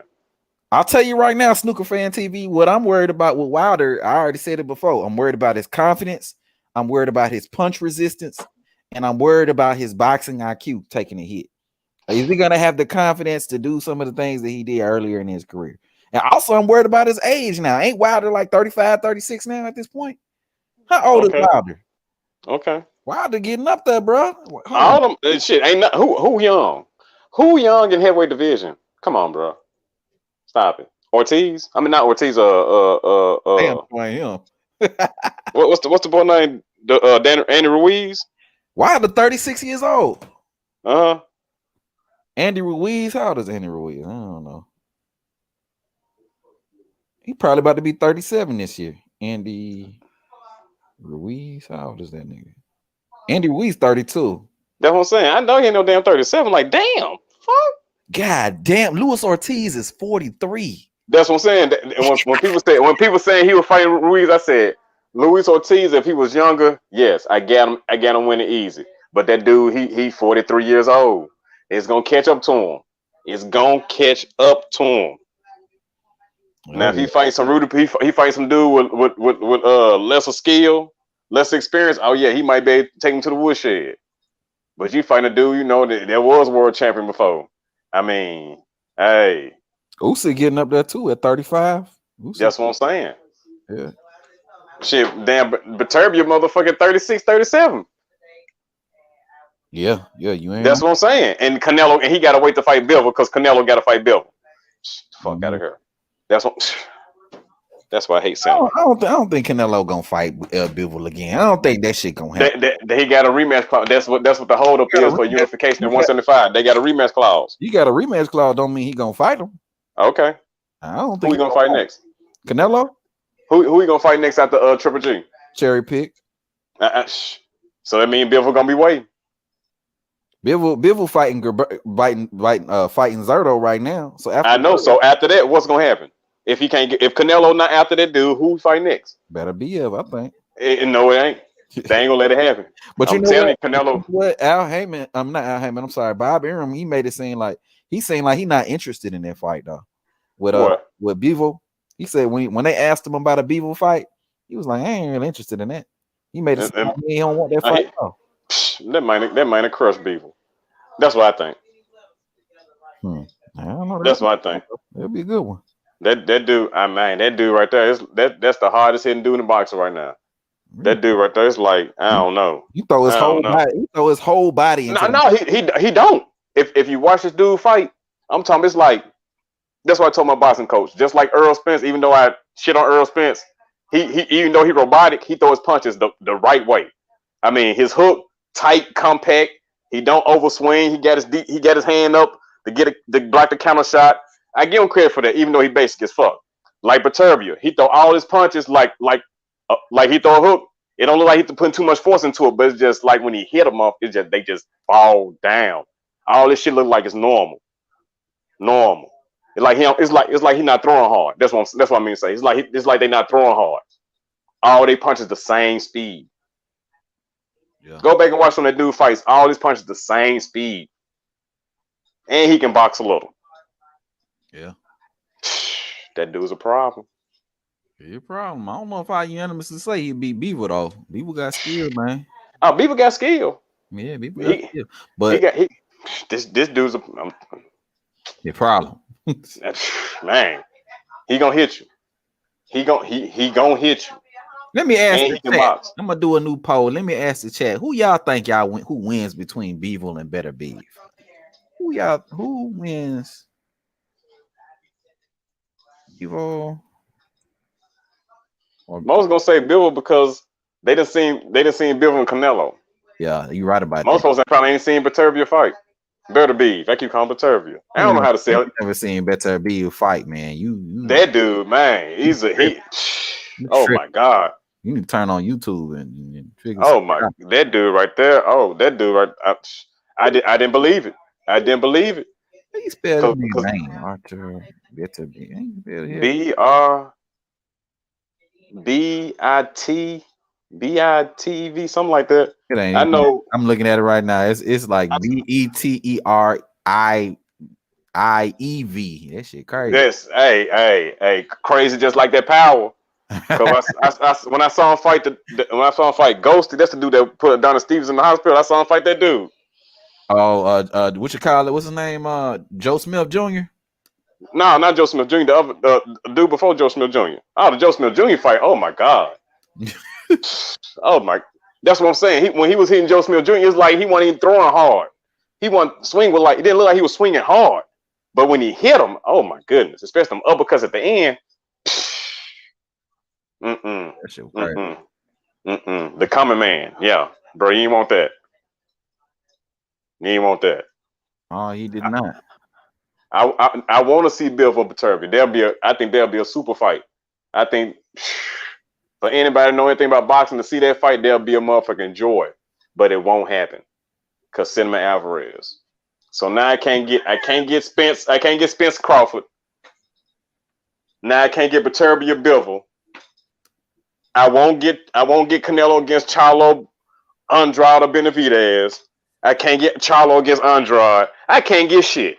I'll tell you right now, Snooker Fan TV, what I'm worried about with Wilder, I already said it before. I'm worried about his confidence. I'm worried about his punch resistance. And I'm worried about his boxing IQ taking a hit. Is he going to have the confidence to do some of the things that he did earlier in his career? And also, I'm worried about his age now. Ain't Wilder like 35, 36 now at this point? How old is Wilder? Okay. Wilder getting up there, bro. All them shit ain't not, who young? Who young in heavyweight division? Come on, bro. Stop it. Ortiz? I mean, not Ortiz. Damn, him. what's the boy name? Andy Ruiz. Wilder 36 years old. Uh-huh. Andy Ruiz, how old is Andy Ruiz? I don't know. He probably about to be 37 this year. Andy Ruiz, how old is that nigga? Andy Ruiz 32. That's what I'm saying. I know he ain't no damn 37. Like, damn, fuck. God damn, Luis Ortiz is 43. That's what I'm saying. And when people saying he was fighting Ruiz, I said Luis Ortiz, if he was younger, yes, I got him winning easy. But that dude, he 43 years old. It's gonna catch up to him. It's gonna catch up to him. Now, if he fights some he fights some dude with lesser skill, less experience. Oh yeah, he might be able to take him to the woodshed. But you fight a dude, you know that there was world champion before. I mean, hey, Usyk getting up there too at 35. Usyk. That's what I'm saying. Yeah. Shit, damn, but Turbia motherfucking 36, 37. Yeah, you ain't. That's what I'm saying. And Canelo, and he got to wait to fight Bivol because Canelo got to fight Bivol. Fuck out of here. That's why I hate saying. I don't think Canelo gonna fight Bivol again. I don't think that shit gonna happen. He got a rematch clause. That's what the holdup is for unification at 175. They got a rematch clause. You got a rematch clause, don't mean he gonna fight him. Okay. I don't think. Who we gonna fight next? Canelo. Who we gonna fight next after Triple G? Cherry pick. So that means Bivol gonna be waiting. Bivol fighting Zerto right now. So after I know. So after that, what's gonna happen? If he can't get, if Canelo not after that dude, who fight next? Better be I think. No, it ain't. They ain't gonna let it happen. But I'm telling you, Canelo. What Al Heyman? I'm not Al Heyman. I'm sorry, Bob Arum. He made it seem like he's not interested in that fight though. With Bivol, he said when they asked him about a Bivol fight, he was like, I ain't really interested in that. He made it seem like he don't want that fight. That might have crushed Bivol. That's what I think. I don't know. That's what I think. That'll be a good one. That dude, that dude right there that's the hardest hitting dude in boxing right now. That dude right there is like, I don't know. You throw his whole body. You throw his whole body into he don't. If you watch this dude fight, I'm talking, it's like, that's what I told my boxing coach. Just like Earl Spence, even though I shit on Earl Spence, he even though he robotic, he throws his punches the right way. I mean, his hook tight, compact. He don't overswing. He got his hand up to block the counter shot. I give him credit for that, even though he basic as fuck. Like Baturbia, he throw all his punches like he throw a hook. It don't look like he's putting too much force into it, but it's just like when he hit them off, they just fall down. All this shit look like it's normal. It's like he not throwing hard. That's what I mean to say. It's like they not throwing hard. All they punches the same speed. Yeah. Go back and watch when that dude fights. All his punches the same speed, and he can box a little. Yeah, that dude's a problem. He's a problem. I don't know if I unanimously say he beat Bivol though. Bivol got skill, man. Oh, Bivol got skill. Yeah, Bivol got skill. But this dude's a problem. Man, he gonna hit you. He gonna hit you. Let me ask And the he can chat. box. I'm gonna do a new poll. Let me ask the chat. Who y'all think who wins between Beevil and Better Beef? Who wins? Beevil. Most gonna say Bill because they done seen Bill and Canelo. Yeah, you're right about Most that. folks probably ain't seen Batervia fight. Better Beef. I keep calling Batervia. I don't know how to say it. Never seen Better Beef fight, man. You that dude, man, he. Oh my God. You need to turn on YouTube and figure Oh something my, out. that dude right there. Oh, that dude right. I didn't believe it. I didn't believe it. How you spell this nigga name? Arthur Better Beef. BRBITV, something like that. It ain't. I know. I'm looking at it right now. It's like BETERIIEV. That shit crazy. Yes, hey, crazy, just like that power. Cause when I saw him fight Ghosty, that's the dude that put Donna Stevens in the hospital. I saw him fight that dude. Oh, what you call it? What's his name? Joe Smith Jr. No, not Joe Smith Jr. The dude before Joe Smith Jr. Oh, the Joe Smith Jr. fight. Oh my God. Oh my. That's what I'm saying. When he was hitting Joe Smith Jr., it's like he wasn't even throwing hard. He wasn't swing with it didn't look like he was swinging hard. But when he hit him, oh my goodness, especially them uppercuts at the end. That shit was crazy. The common man. Yeah. Bro, you ain't want that. You ain't want that. Oh, he did not. I want to see Bill for Batervia. I think there'll be a super fight. I think for anybody know anything about boxing to see that fight, there'll be a motherfucking joy. But it won't happen. Cause Cinema Alvarez. So now I can't get Spence Crawford. Now I can't get Batervia Bivol. I won't get Canelo against Charlo, Andrade, or Benavidez. I can't get Charlo against Andrade. I can't get shit.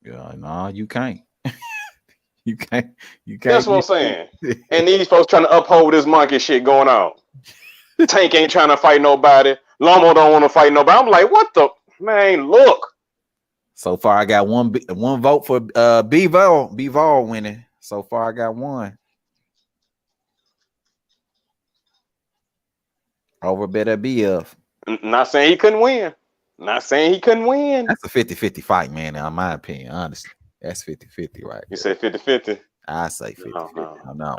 Yeah, no, you can't. You can't. That's what I'm saying. And these folks trying to uphold this monkey shit going on. Tank ain't trying to fight nobody. Lomo don't want to fight nobody. I'm like, what the man? Look. So far, I got one vote for Bivol winning. So far, I got one. Over Better BF. Not saying he couldn't win. Not saying he couldn't win. That's a 50-50 fight, man, in my opinion, honestly. That's 50-50 right You said 50-50? I say 50-50. No.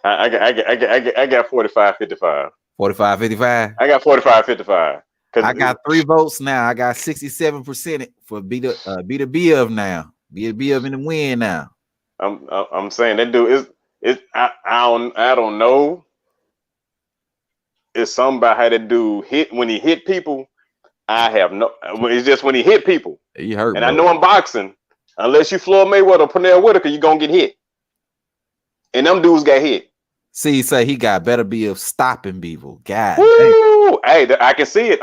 I got 45-55. 45-55? I got 45-55. I got 3 votes now. I got 67% for Beta BF now. Beta BF in the win now. I'm saying that dude is I don't know. It's something about how that dude hit when he hit people. I have no. It's just when he hit people. He hurt. And bro. I know in boxing, unless you Floyd Mayweather or Pernell Whitaker, you gonna get hit. And them dudes got hit. See, say he got Better BF stopping Beevil. God. Woo! Hey, I can see it.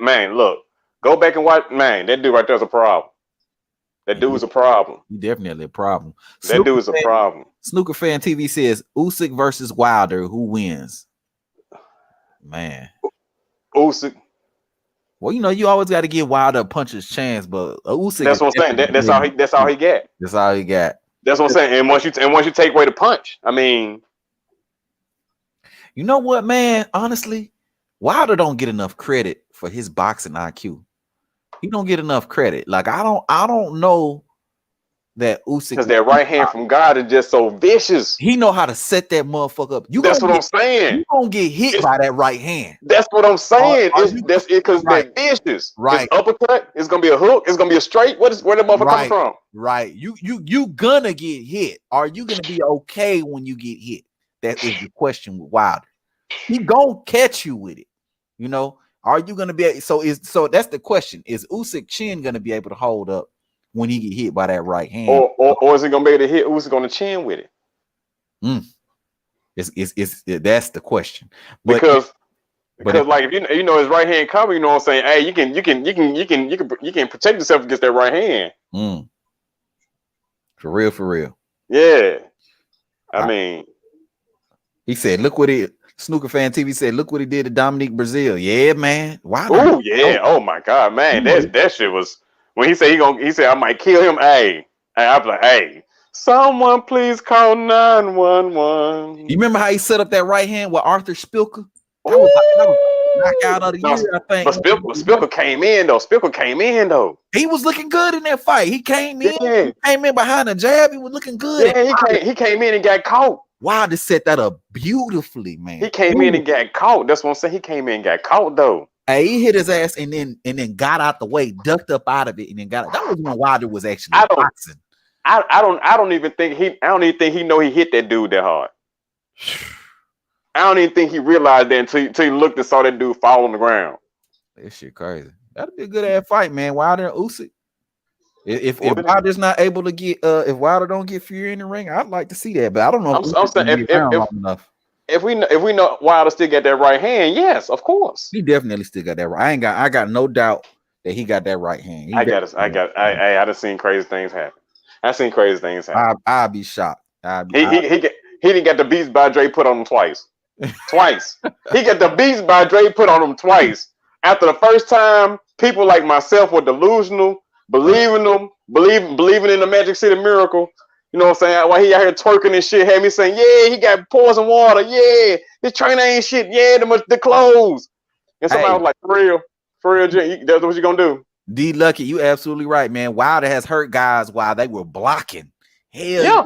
Man, look, go back and watch. Man, that dude right there's a problem. That dude is a problem. He definitely a problem. That dude is a problem. Snooker Fan TV says Usyk versus Wilder. Who wins? Man, Usyk. Well, you know, you always got to give Wilder a puncher's chance, but Usyk. That's what I'm saying. That's all he got. That's all he got. That's what I'm saying. And once you take away the punch, I mean, you know what, man? Honestly, Wilder don't get enough credit for his boxing IQ. He don't get enough credit. Like I don't know that Usyk, because that right hand from God is just so vicious. He know how to set that motherfucker up. That's what I'm saying. You gonna get hit by that right hand. That's what I'm saying. That's it because that vicious. Right. It's uppercut. It's gonna be a hook. It's gonna be a straight. Where the motherfucker coming from? Right. You gonna get hit. Are you gonna be okay when you get hit? That is the question with Wilder. He gonna catch you with it. You know. Are you gonna be so that's the question. Is Usyk chin gonna be able to hold up when he get hit by that right hand? Or is he gonna be able to hit Usyk on the chin with it? It's that's the question. Because like if you know his right hand coming, you know what I'm saying? Hey, you can protect yourself against that right hand. For real. Yeah. I mean, he said, look what Snooker Fan TV said, look what he did to Dominique Brazil. Yeah, man. Wow. Oh, yeah. Oh my God, man. That shit was when he said he said I might kill him. Hey, I was like, hey, someone please call 911. You remember how he set up that right hand with Arthur Spilker? That was knockout of the year, I think. But Spilker came in though. Spielker came in though. He was looking good in that fight. He came in. Yeah. He came in behind the jab. He was looking good. Yeah, he came in and got caught. Wilder set that up beautifully, man. He came in and got caught. That's what I'm saying. He came in and got caught though. Hey, he hit his ass and then got out the way, ducked up out of it, and then got. That was when Wilder was actually boxing. I don't even think he know he hit that dude that hard. I don't even think he realized that until he looked and saw that dude fall on the ground. That shit crazy. That'd be a good ass fight, man. Wilder and Usyk. If Wilder's not able to get if Wilder don't get Fury in the ring, I'd like to see that. But I don't know. I'm saying if we know Wilder still got that right hand, yes, of course. He definitely still got that right. I got no doubt that he got that right hand. I done seen crazy things happen. I seen crazy things happen. I'll be shocked. He didn't get the Beats by Dre put on him twice. He got the Beats by Dre put on him twice. After the first time, people like myself were delusional, believing in the Magic City Miracle. You know what I'm saying? While he out here twerking and shit, had me saying, yeah, he got poison water. Yeah, his trainer ain't shit. Yeah, the clothes. And somebody was like, for real, Jay, that's what you gonna do. D Lucky, you absolutely right, man. Wilder has hurt guys while they were blocking. Hell yeah.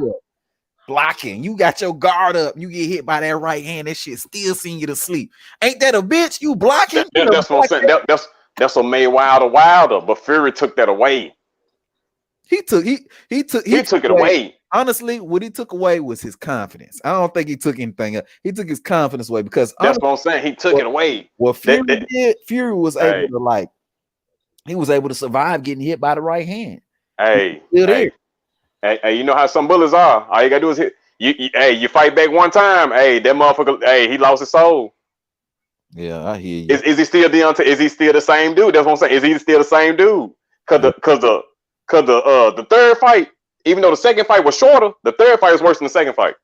Blocking. You got your guard up. You get hit by that right hand. That shit still send you to sleep. Ain't that a bitch? You blocking? That's what I'm saying. That's what made Wilder. But Fury took that away. He took it away. Honestly, what he took away was his confidence. I don't think he took anything else. He took his confidence away because that's what I'm saying. He took it away. What Fury did, Fury was able to he was able to survive getting hit by the right hand. Hey, you know how some bullies are. All you gotta do is hit. You fight back one time. Hey, that motherfucker. Hey, he lost his soul. Yeah, I hear you. Is he still Deontay? Is he still the same dude? That's what I'm saying. Is he still the same dude? Cause the third fight, even though the second fight was shorter, the third fight was worse than the second fight.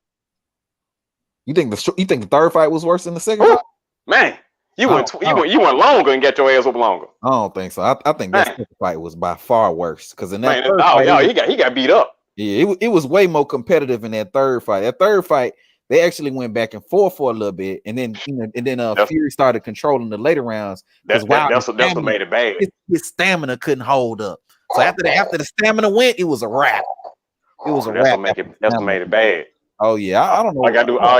You think the third fight was worse than the second fight? Man, you went longer and got your ass up longer. I don't think so. I think that second fight was by far worse because in that he got beat up. Yeah, it was way more competitive in that third fight. That third fight, they actually went back and forth for a little bit, and then Fury started controlling the later rounds. That's what made it bad. His stamina couldn't hold up. So after the stamina went, it was a wrap. It was a wrap. That's what made it bad. Oh yeah, I don't know. All I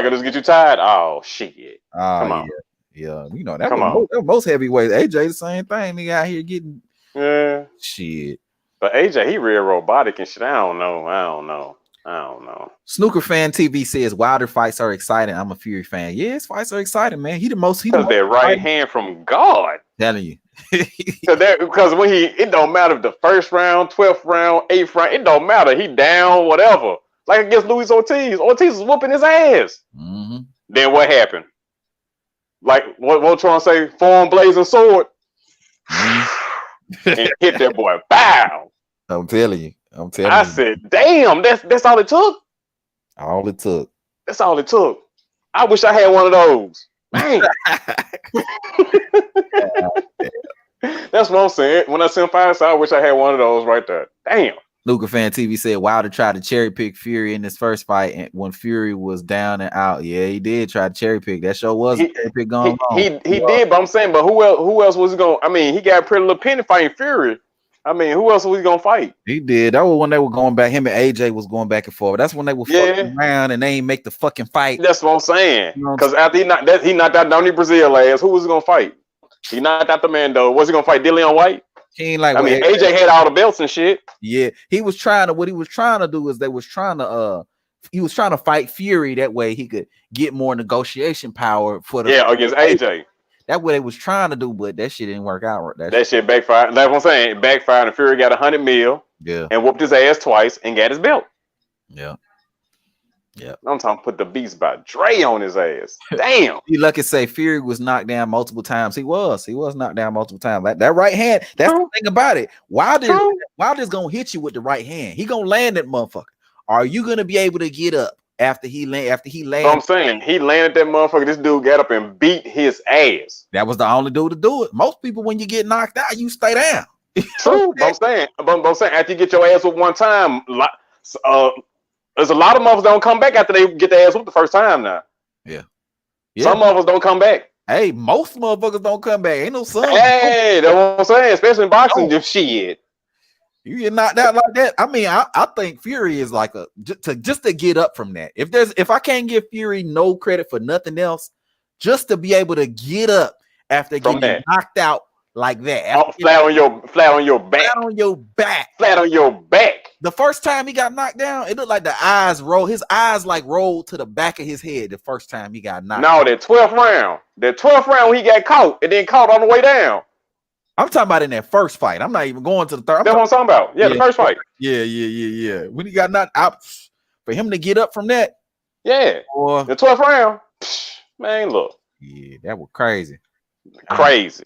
gotta do is get you tired. Oh shit. Come on. Yeah. You know that was most heavyweights. AJ the same thing. He out here getting shit. But AJ, he real robotic and shit. I don't know. Snooker Fan TV says Wilder fights are exciting. I'm a Fury fan. Yeah, his fights are exciting, man. He the most. That right hand from God. Telling you. Because when it don't matter if the first round, 12th round, 8th round, it don't matter. He down, whatever. Like against Luis Ortiz. Ortiz was whooping his ass. Mm-hmm. Then what happened? Like what trying to say? Form blazing sword. And hit that boy. Bow. I'm telling you. I said, damn, that's all it took. All it took. That's all it took. I wish I had one of those. Man. That's what I'm saying. When I send fires, I wish I had one of those right there. Damn. Luca Fan TV said Wilder tried to cherry pick Fury in his first fight, and when Fury was down and out, yeah, he did try to cherry pick. That show was a cherry pick going on. He did, but I'm saying, but who else was going? I mean, he got a pretty little penny fighting Fury. I mean, who else was he gonna fight? He did. That was when they were going back. Him and AJ was going back and forth. That's when they were fucking around and they ain't make the fucking fight. That's what I'm saying. Because after he knocked out Donnie Brazil ass. Who was he gonna fight? He knocked out the man though. Was he gonna fight Dillian White? He ain't like. I mean, AJ had all the belts and shit. Yeah, he was trying to. What he was trying to do is he was trying to fight Fury that way he could get more negotiation power for the against AJ. That's what they was trying to do, but that shit didn't work out. That shit backfired. That's what I'm saying. It backfired, and Fury got $100 million. Yeah. And whooped his ass twice and got his belt. Yeah. Yeah. I'm talking to put the Beats by Dre on his ass. Damn. You lucky say Fury was knocked down multiple times. He was knocked down multiple times. That right hand. That's the thing about it. Wilder's gonna hit you with the right hand. He gonna land that motherfucker. Are you gonna be able to get up? After he landed, I'm saying he landed that motherfucker. This dude got up and beat his ass. That was the only dude to do it. Most people, when you get knocked out, you stay down. True, but I'm saying after you get your ass whooped one time, there's a lot of motherfuckers don't come back after they get their ass whooped the first time now. Yeah. Some of us don't come back. Hey, most motherfuckers don't come back. Ain't no some. Hey, that's what I'm saying. Especially in boxing, just shit. You get knocked out like that. I mean, I think Fury is like just to get up from that. If I can't give Fury no credit for nothing else, just to be able to get up after getting knocked out like that. Flat on your back. Flat on your back. Flat on your back. The first time he got knocked down, it looked like the eyes rolled. His eyes like rolled to the back of his head the first time he got knocked. No, that 12th round. That 12th round when he got caught and then caught on the way down. I'm talking about in that first fight. I'm not even going to the third. That's what I'm talking about. Yeah, the first fight. Yeah. When he got knocked out, for him to get up from that. Yeah. The 12th round. Man, look. Yeah, that was crazy. Crazy.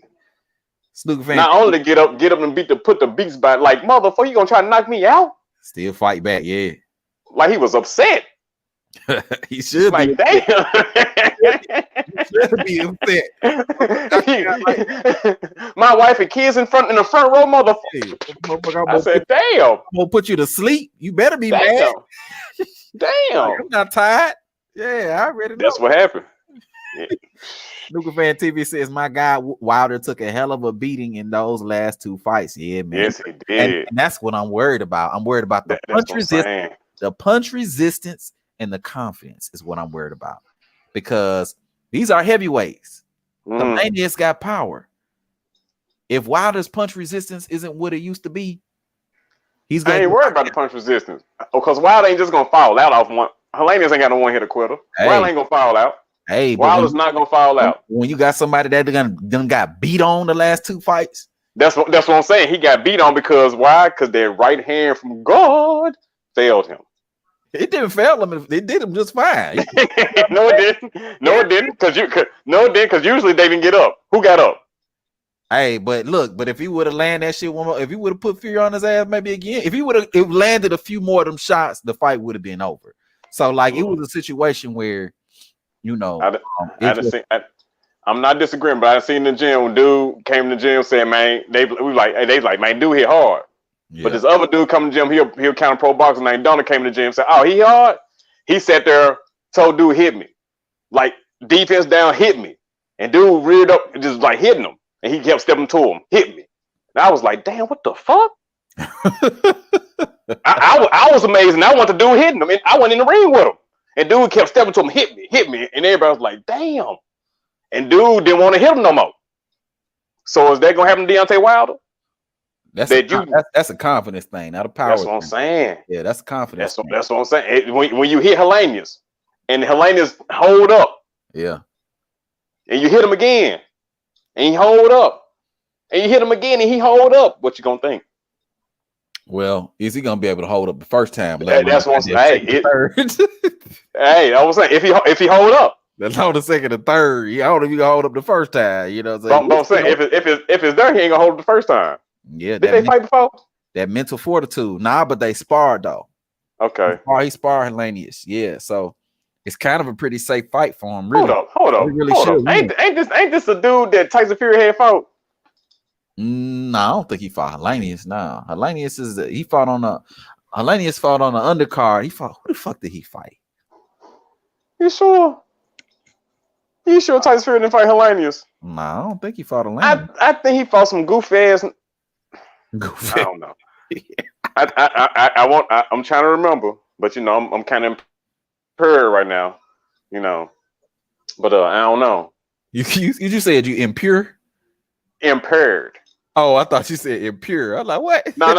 Snooker fan. Not only to get up and put the beats back, like, motherfucker, you gonna try to knock me out? Still fight back, yeah. Like he was upset. He should like, be. Damn. He should be upset. My wife and kids in the front row, motherfucker. I said, damn. I'm gonna put you to sleep. You better be mad. Damn. I'm not tired. Yeah, I already know. That's what happened. Yeah. Snooker Fan TV says, my guy Wilder took a hell of a beating in those last two fights. Yeah, man. Yes, he did. And that's what I'm worried about. I'm worried about the punch resistance and the confidence is what I'm worried about. Because these are heavyweights. The Maniacs got power. If Wilder's punch resistance isn't what it used to be, he's gonna. I ain't worried about the punch resistance. Because Wilder ain't just gonna fall out off one. Helenius ain't got no one-hitter quitter. Wilder ain't gonna fall out. Hey, Wilder's not gonna fall out. When you got somebody that done got beat on the last two fights. That's what I'm saying. He got beat on because why? Because their right hand from God failed him. It didn't fail him. It did him just fine. No, it didn't. No, it didn't. Because usually they didn't get up. Who got up? Hey, but if he would have landed that shit one more, if he would have put fear on his ass maybe again, if he would have landed a few more of them shots, the fight would have been over. So like it was a situation where, you know, I'm not disagreeing, but I seen the gym when dude came to the gym saying, man, they like, man, dude hit hard. Yeah. But this other dude come to the gym, he'll counter pro boxer named Deontay came to the gym and said, oh, he hard? He sat there, told dude hit me. Like defense down, hit me. And dude reared up just like hitting him. And he kept stepping to him, hit me. And I was like, damn, what the fuck? I was amazed, and I want the dude hitting him. And I went in the ring with him. And dude kept stepping to him, hit me. And everybody was like, damn. And dude didn't want to hit him no more. So is that going to happen to Deontay Wilder? That's a confidence thing, not a power. That's what I'm saying. Yeah, that's confidence. That's what I'm saying. When you hit Helenius, and Helenius hold up. Yeah. And you hit him again. And he hold up. And you hit him again and he hold up. What you going to think? Well, is he gonna be able to hold up the first time? That's what I'm saying. Hey, I was saying if he hold up, that's on the second and third. I don't know if you can hold up the first time. You know what I'm saying? If it's there, he ain't gonna hold up the first time. Yeah, did they fight before? That mental fortitude. Nah, but they sparred though. Okay. He sparred Helenius. Yeah, so it's kind of a pretty safe fight for him. Really. Hold up. Really hold up. Ain't this a dude that Tyson Fury had fought? No, I don't think he fought Helenius. No, Helenius fought on the undercard. Who the fuck did he fight? You sure? You sure Tyson Fury didn't fight Helenius? No, I don't think he fought Helenius. I think he fought some goofy ass. I don't know. I'm trying to remember, but you know, I'm kind of impaired right now, you know. But I don't know. You just said you impure? Impaired. Oh, I thought you said impure. I'm like, what? No.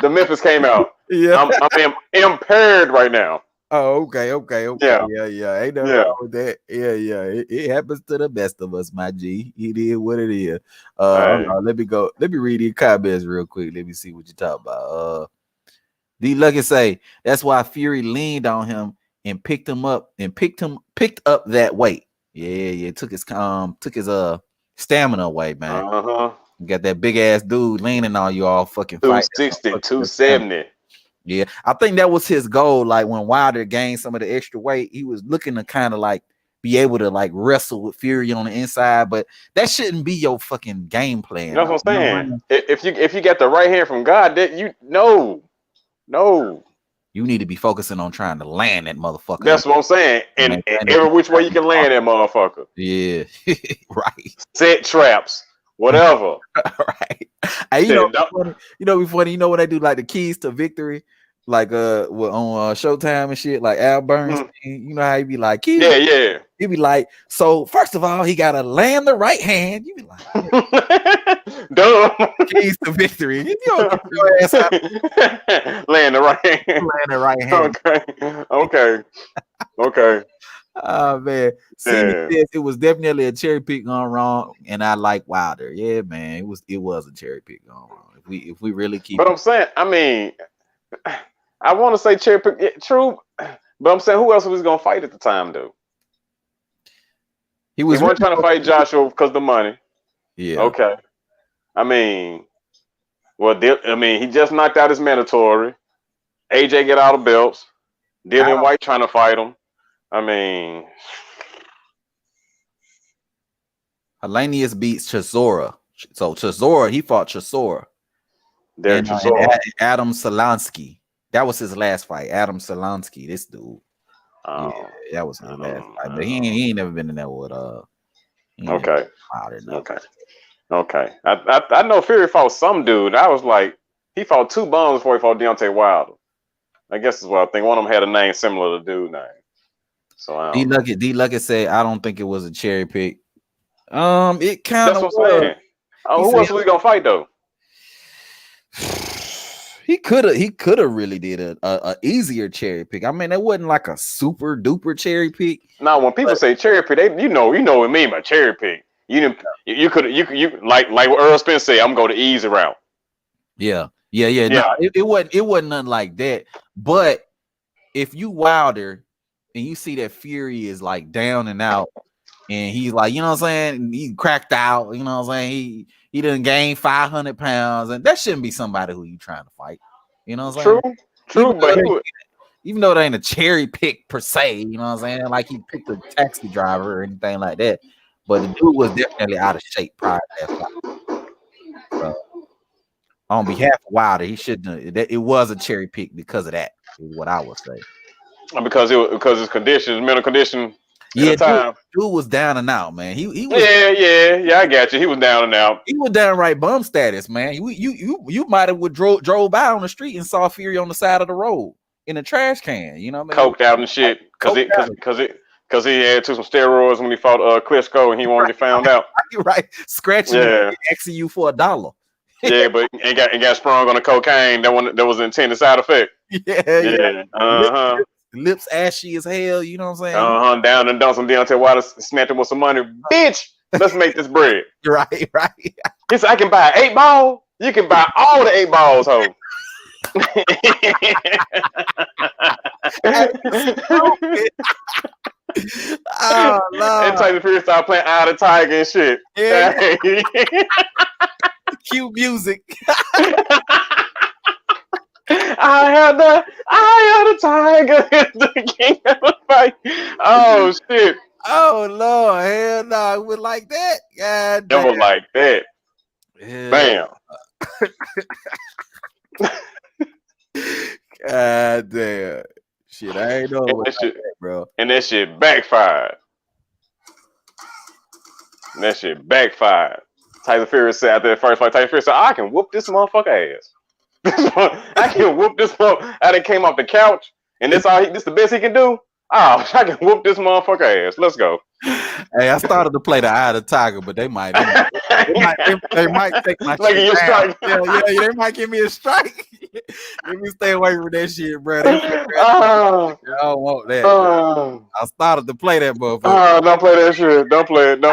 The Memphis came out. Yeah. I'm impaired right now. Oh, okay. Yeah. Ain't nothing wrong with that. Yeah. It happens to the best of us, my G. It is what it is. Let me read these comments real quick. Let me see what you talk about. D Lucky say that's why Fury leaned on him and picked up that weight. Yeah. Took his stamina away, man. You got that big ass dude leaning on you all fucking fight. 260, 270. Yeah, I think that was his goal. Like when Wilder gained some of the extra weight, he was looking to kind of like be able to like wrestle with Fury on the inside, but that shouldn't be your fucking game plan. That's what I'm saying. If you get the right hand from God, that you no. You need to be focusing on trying to land that motherfucker. That's what I'm saying. And every which way you can land that motherfucker. Yeah, right. Set traps, whatever. Right. Hey, you know, be funny. You know when they do like the keys to victory, like on Showtime and shit, like Al Burns. You know how he be like, keys. Yeah. He be like, so first of all, he gotta land the right hand. You be like, dumb. Keys to victory. You don't get your ass out. Land the right hand. Land the right hand. Okay. Oh man, it was definitely a cherry pick gone wrong, and I like Wilder. Yeah, man, it was a cherry pick gone wrong. If we really keep, but I'm saying, I mean, I want to say cherry pick, true, but I'm saying who else was gonna fight at the time, though? He wasn't trying to fight Joshua because of the money. Yeah. Okay. I mean, he just knocked out his mandatory. AJ get out of belts. Dillian White trying to fight him. I mean, Hellenius beats Chisora. So Chisora, he fought Chisora. And Adam Solansky. That was his last fight. Adam Solansky, this dude. Yeah, that was his last fight. But he ain't never been in there with Okay. I know Fury fought some dude. I was like, he fought 2 bums before he fought Deontay Wilder. I guess is what I think. One of them had a name similar to dude name. So D Luckett said, I don't think it was a cherry pick. It kind of was. Saying. Who else was he gonna fight though? He could have really did a easier cherry pick. I mean, it wasn't like a super duper cherry pick. Now, when people say cherry pick, you know what I mean by cherry pick. You could like what Earl Spence said, I'm going to easy route. Yeah. No, it wasn't nothing like that. But if you Wilder and you see that Fury is like down and out, and he's like, you know what I'm saying, he cracked out, you know what I'm saying, he done gained 500 pounds, and that shouldn't be somebody who you trying to fight. You know what I'm saying? True, but even though it ain't a cherry pick per se, you know what I'm saying, like he picked a taxi driver or anything like that, but the dude was definitely out of shape prior to that fight. So, on behalf of Wilder, he shouldn't. It was a cherry pick because of that. Is what I would say. Because his condition, mental condition. Yeah, dude was down and out, man. He was. Yeah. I got you. He was down and out. He was downright bum status, man. You might have drove by on the street and saw Fury on the side of the road in a trash can. You know what I mean? Coked out and shit. Because he had took some steroids when he fought Klitschko and he wanted to get found out. Right, scratching you, asking you for $1. Yeah, but and got sprung on the cocaine. That was an intended side effect. Yeah. Lips ashy as hell. You know what I'm saying? Down and done some Deontay Wilder, snatched him with some money. Bitch, let's make this bread. Right. He said, I can buy 8 ball. You can buy all the 8 balls, ho. Oh no! And Tyson Fury started playing Eye of the Tiger and shit. Yeah. Cue music. I am the tiger, the king of the fight. Oh shit! Oh Lord, hell no! I would like that. God damn. It was like that. Yeah. Bam. God damn. Shit, I ain't know that shit, that, bro. And that shit backfired. Tyson Fury said after that first fight, Tyson Fury said, I can whoop this motherfucker ass. I can whoop this motherfucker. I done came off the couch, and this the best he can do? Oh, I can whoop this motherfucker ass. Let's go. Hey, I started to play the Eye of the Tiger, but they might take my strike. Yeah, they might give me a strike. Let me stay away from that shit, bro. I don't want that. I started to play that motherfucker. Don't play that shit. Don't play it.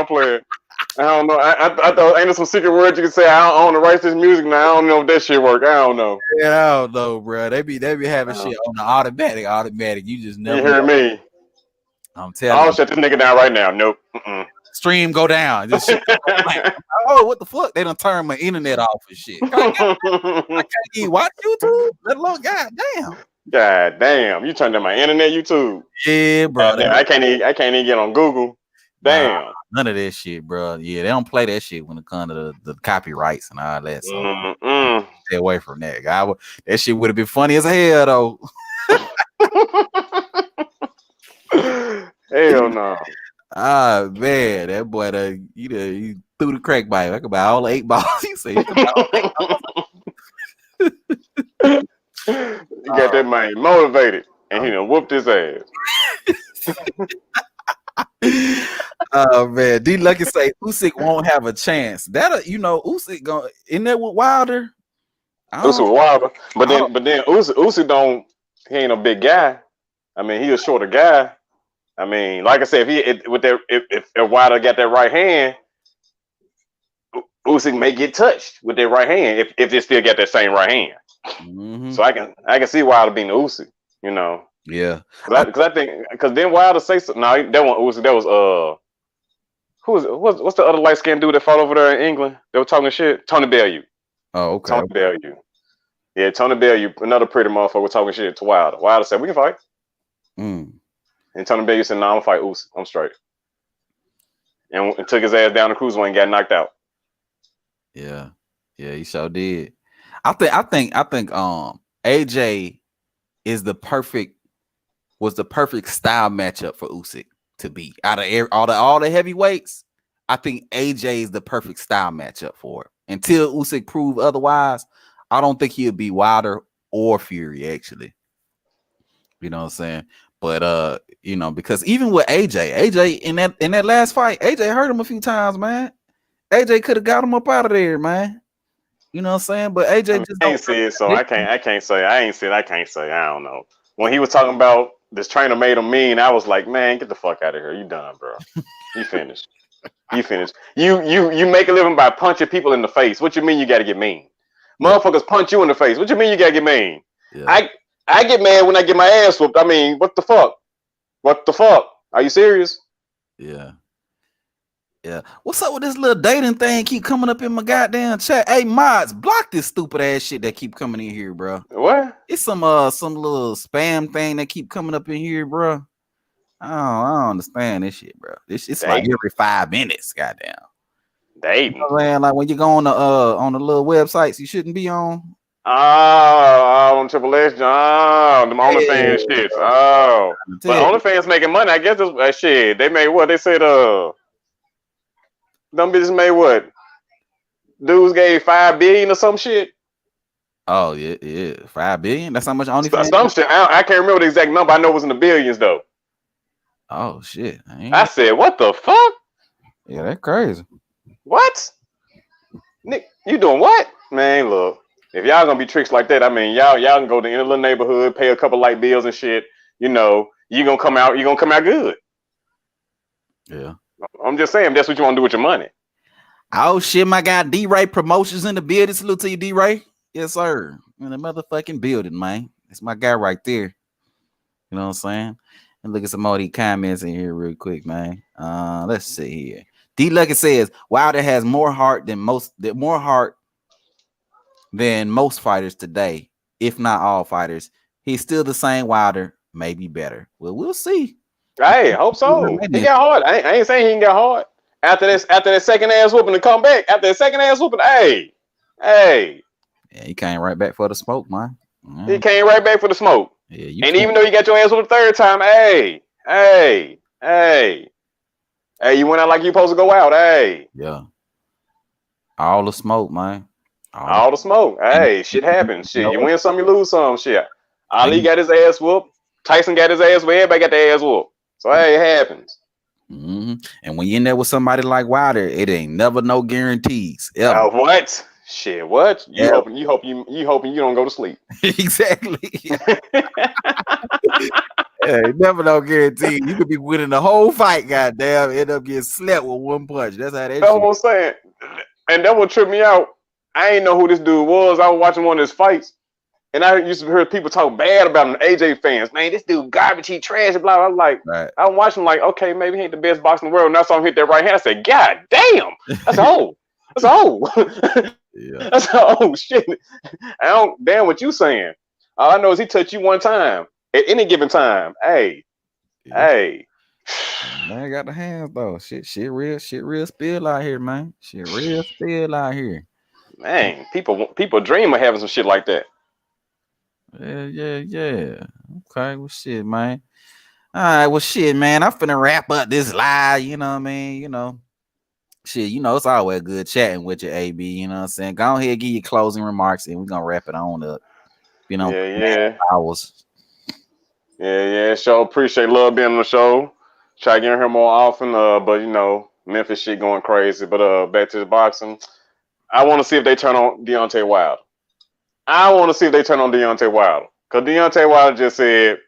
I don't know. I thought ain't there some secret words you can say? I don't own the rights to this music now. I don't know if that shit work. I don't know. Yeah, I don't know, bro. They be having shit on the automatic. You just never. You hear me? I'm telling you. I'll shut this nigga down right now. Nope. Stream go down. This shit oh, what the fuck? They done turned my internet off and shit. I can't even watch YouTube. Let alone, goddamn. God damn, you turned on my internet, YouTube. Yeah, bro. Damn, I can't even get on Google. Damn. None of that shit, bro. Yeah, they don't play that shit when it comes to the copyrights and all that. So stay away from that. That shit would have been funny as hell though. Hell no. Ah man, that boy, he threw the crack pipe. I could buy all 8 balls. He said, "You can buy all 8 balls." You got that man motivated, and he done whooped his ass. Oh man, D Lucky say Usyk won't have a chance. That Usyk going in there with Wilder. Usyk Wilder, but then Usyk don't. He ain't a big guy. I mean, he a shorter guy. I mean, like I said, if Wilder got that right hand, Usyk may get touched with that right hand if they still got that same right hand. Mm-hmm. So I can see Wilder being Usyk, you know. Yeah, because then Wilder say something. No, that one Usyk. That was what's the other light skinned dude that fought over there in England? They were talking shit. Tony Bellew. Oh, okay. Tony Bellew. Yeah, Tony Bellew, another pretty motherfucker talking shit to Wilder. Wilder said, "We can fight." And Tony Bellew said, "No, I'm gonna fight Usyk. I'm straight." And took his ass down the cruiserweight and got knocked out. Yeah, he sure did. I think AJ was the perfect style matchup for Usyk to beat. Out of all the heavyweights, I think AJ is the perfect style matchup for it. Until Usyk prove otherwise, I don't think he'll be Wilder or Fury actually. You know what I'm saying? But because even with AJ in that last fight, AJ hurt him a few times, man. AJ could have got him up out of there, man. You know what I'm saying? But AJ just ain't see it, so I can't say. I ain't see it. I can't say. I don't know. When he was talking about this trainer made him mean, I was like, man, get the fuck out of here. You done, bro. You finished. You finished. You make a living by punching people in the face. What you mean you got to get mean? Motherfuckers punch you in the face. What you mean you got to get mean? Yeah. I get mad when I get my ass whooped. I mean, what the fuck? What the fuck? Are you serious? Yeah. What's up with this little dating thing keep coming up in my goddamn chat? Hey, mods, block this stupid ass shit that keep coming in here, bro. What? It's some little spam thing that keep coming up in here, bro. I don't understand this shit, bro. It's like every 5 minutes, goddamn. Dating. You know what I'm saying? Like when you go on the little websites you shouldn't be on. On Triple H, them OnlyFans shits. Oh, but OnlyFans making money. I guess this shit. They made what? They said them bitches made what? Dudes gave $5 billion or some shit. Oh yeah, $5 billion. That's how much OnlyFans. Some shit. I can't remember the exact number. I know it was in the billions though. Oh shit! I said, what the fuck? Yeah, that's crazy. What? Nick, you doing what? Man, look. If y'all gonna be tricks like that, I mean, y'all can go to any little neighborhood, pay a couple light bills and shit. You know, you gonna come out good. Yeah. I'm just saying, that's what you want to do with your money. Oh shit, my guy D-Ray Promotions in the building. Salute to you, D-Ray. Yes, sir. In the motherfucking building, man. That's my guy right there. You know what I'm saying? And look at some more of these comments in here real quick, man. Let's see here. D Lucky says Wilder has more heart than most fighters today, if not all fighters. He's still the same Wilder, maybe better. Well, we'll see. Hey, hope so. He got hard. I ain't saying he ain't got hard. After that second ass whooping to come back. After that second ass whooping, hey. Yeah, he came right back for the smoke, man. He came right back for the smoke. Yeah, even though you got your ass whooped the third time, hey, you went out like you supposed to go out, hey. Yeah. All the smoke, man. All the smoke. Hey, shit happens. Shit, you win some, you lose some. Shit. Ali got his ass whooped. Tyson got his ass whooped. Everybody got their ass whooped. So hey, it happens. Mm-hmm. And when you're in there with somebody like Wilder, it ain't never no guarantees. What? Shit, what? You hoping you don't go to sleep. Exactly. Never no guarantee. You could be winning the whole fight, goddamn, end up getting slept with one punch. That's how that. That's what I'm saying. And that would trip me out. I ain't know who this dude was. I was watching one of his fights, and I used to hear people talk bad about him. AJ fans, man, this dude garbage. He trash. Blah. I was like, right. I'm watching like, okay, maybe he ain't the best boxer in the world. And I saw him hit that right hand. I said, God damn, that's old. That's old. Yeah. That's old shit. I don't damn what you saying. All I know is he touched you one time at any given time. Hey, hey. Man, got the hands though. Shit real spill out here, man. Shit real spill out here. Man, people dream of having some shit like that. Yeah. Okay, well shit, man. All right, well shit, man. I'm finna wrap up this live, you know what I mean? You know. Shit, you know, it's always good chatting with you, AB. You know what I'm saying? Go ahead, give your closing remarks, and we're gonna wrap it on up. You know, hours. Yeah. Sure, appreciate love being on the show. Try to get in here more often. But you know, Memphis shit going crazy. But back to the boxing. I want to see if they turn on Deontay Wilder. Because Deontay Wilder just said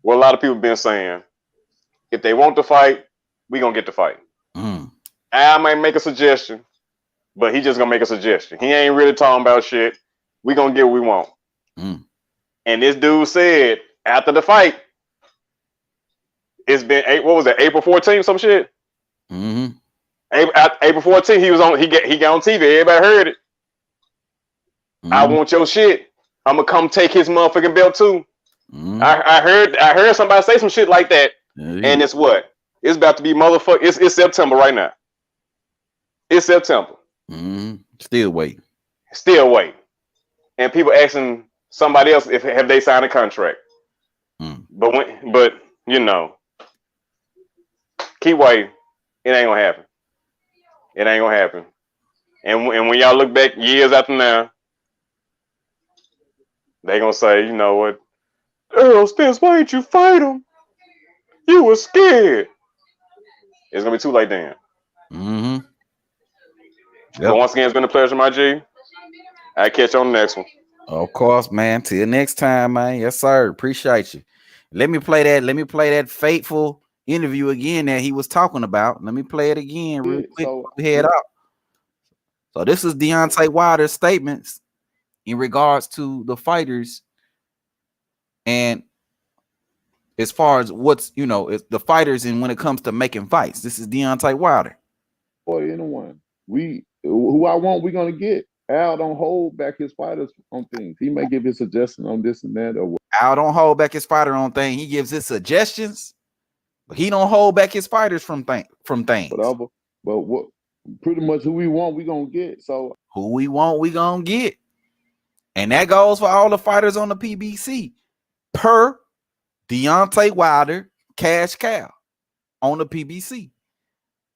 what a lot of people been saying. If they want to fight, we gonna get the fight. I might make a suggestion, but he just gonna make a suggestion. He ain't really talking about shit. We gonna get what we want. And this dude said after the fight, it's been April 14th, some shit. April 14th, he got on TV. Everybody heard it. I want your shit. I'm gonna come take his motherfucking belt too. I heard somebody say some shit like that. And it's what? It's about to be motherfucker. It's September right now. It's September. Still waiting. And people asking somebody else have they signed a contract. But you know, keep waiting. It ain't gonna happen. And when y'all look back years after now, they gonna say, you know what, Earl Spence, why didn't you fight him? You were scared. It's gonna be too late then. But once again, it's been a pleasure, my G. I'll catch you on the next one. Of course, man. Till next time, man. Yes, sir. Appreciate you. Let me play that fateful interview again that he was talking about. Let me play it again real quick. We head out. So this is Deontay Wilder's statements in regards to the fighters, and as far as what's, you know, it's the fighters, and when it comes to making fights. This is Deontay Wilder. Anyone. Who I want, we're gonna get. Al don't hold back his fighters on things. He may give his suggestion on this and that. Or Al don't hold back his fighter on things. He gives his suggestions, but he don't hold back his fighters from things. Whatever. But what pretty much who we want, we gonna get. So who we want, we gonna get. And that goes for all the fighters on the PBC. Per Deontay Wilder, cash cow on the PBC.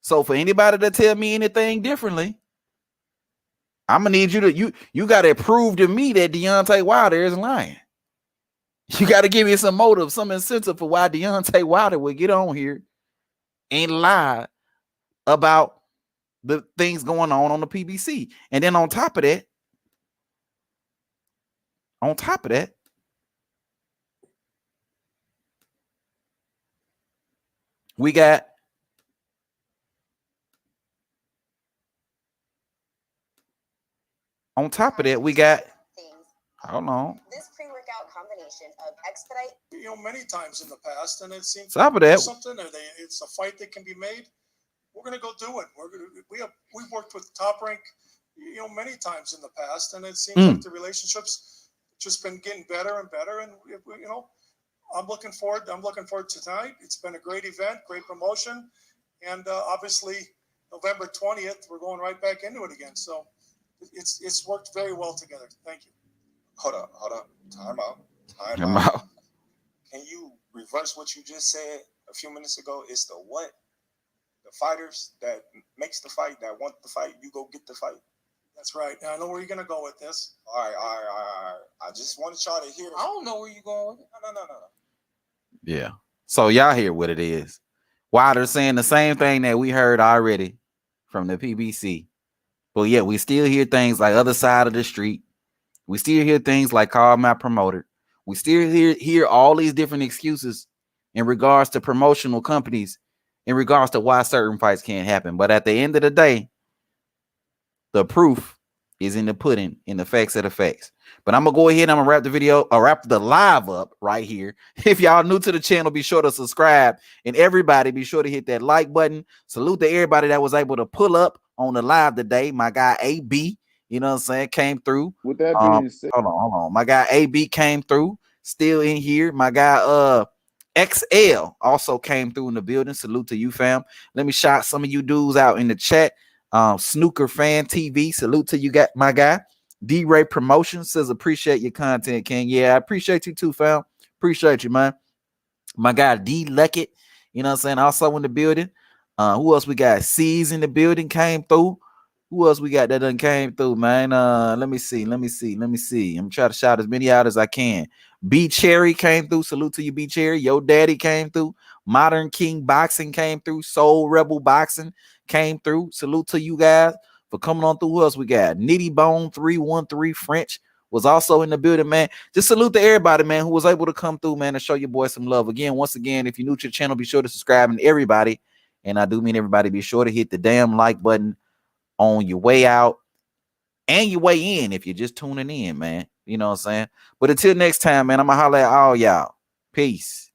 So for anybody to tell me anything differently, I'm gonna need you to you gotta prove to me that Deontay Wilder is lying. You gotta give me some motive, some incentive for why Deontay Wilder would get on here and lie about the things going on the PBC. And then on top of that, we got hold on. This pre-workout combination of expedite. You know, many times in the past, and it seems top of that, something. It's a fight that can be made. We're gonna go do it. We've worked with Top Rank, you know, many times in the past, and it seems like the relationship's just been getting better and better. And you know, I'm looking forward to tonight. It's been a great event, great promotion, and obviously November 20th, we're going right back into it again. So it's worked very well together. Thank you. Hold up. Time out. Can you reverse what you just said a few minutes ago? It's the what? The fighters that makes the fight, that want the fight, you go get the fight. That's right. Now, I know where you're going to go with this. All right. I just wanted y'all to hear. I don't know where you're going with it. No. Yeah. So y'all hear what it is. Wilder's saying the same thing that we heard already from the PBC. But yet we still hear things like other side of the street. We still hear things like call my promoter. We still hear all these different excuses in regards to promotional companies, in regards to why certain fights can't happen. But at the end of the day, the proof is in the pudding, in the facts of the facts. But I'm going to go ahead and I'm going to wrap the video, or wrap the live up right here. If y'all new to the channel, be sure to subscribe. And everybody, be sure to hit that like button. Salute to everybody that was able to pull up on the live today. My guy, AB. You know what I'm saying? Came through. With that being said, Hold on. My guy AB came through, still in here. My guy XL also came through in the building. Salute to you, fam. Let me shout some of you dudes out in the chat. Snooker Fan TV, salute to you, my guy. D-Ray Promotions says appreciate your content, King. Yeah, I appreciate you too, fam. Appreciate you, man. My guy D Leckett, you know what I'm saying? Also in the building. Who else we got? C's in the building, came through. Who else we got that done came through, man? Let me see. I'm trying to shout as many out as I can. B Cherry came through. Salute to you, B Cherry. Yo Daddy came through. Modern King Boxing came through. Soul Rebel Boxing came through. Salute to you guys for coming on through. Who else we got? Nitty Bone 313 French was also in the building, man. Just salute to everybody, man, who was able to come through, man, and show your boy some love. Again, once again, if you're new to the channel, be sure to subscribe. And everybody, and I do mean everybody, be sure to hit the damn like button on your way out and your way in if you're just tuning in, man. You know what I'm saying? But until next time, man, I'm going to holler at all y'all. Peace.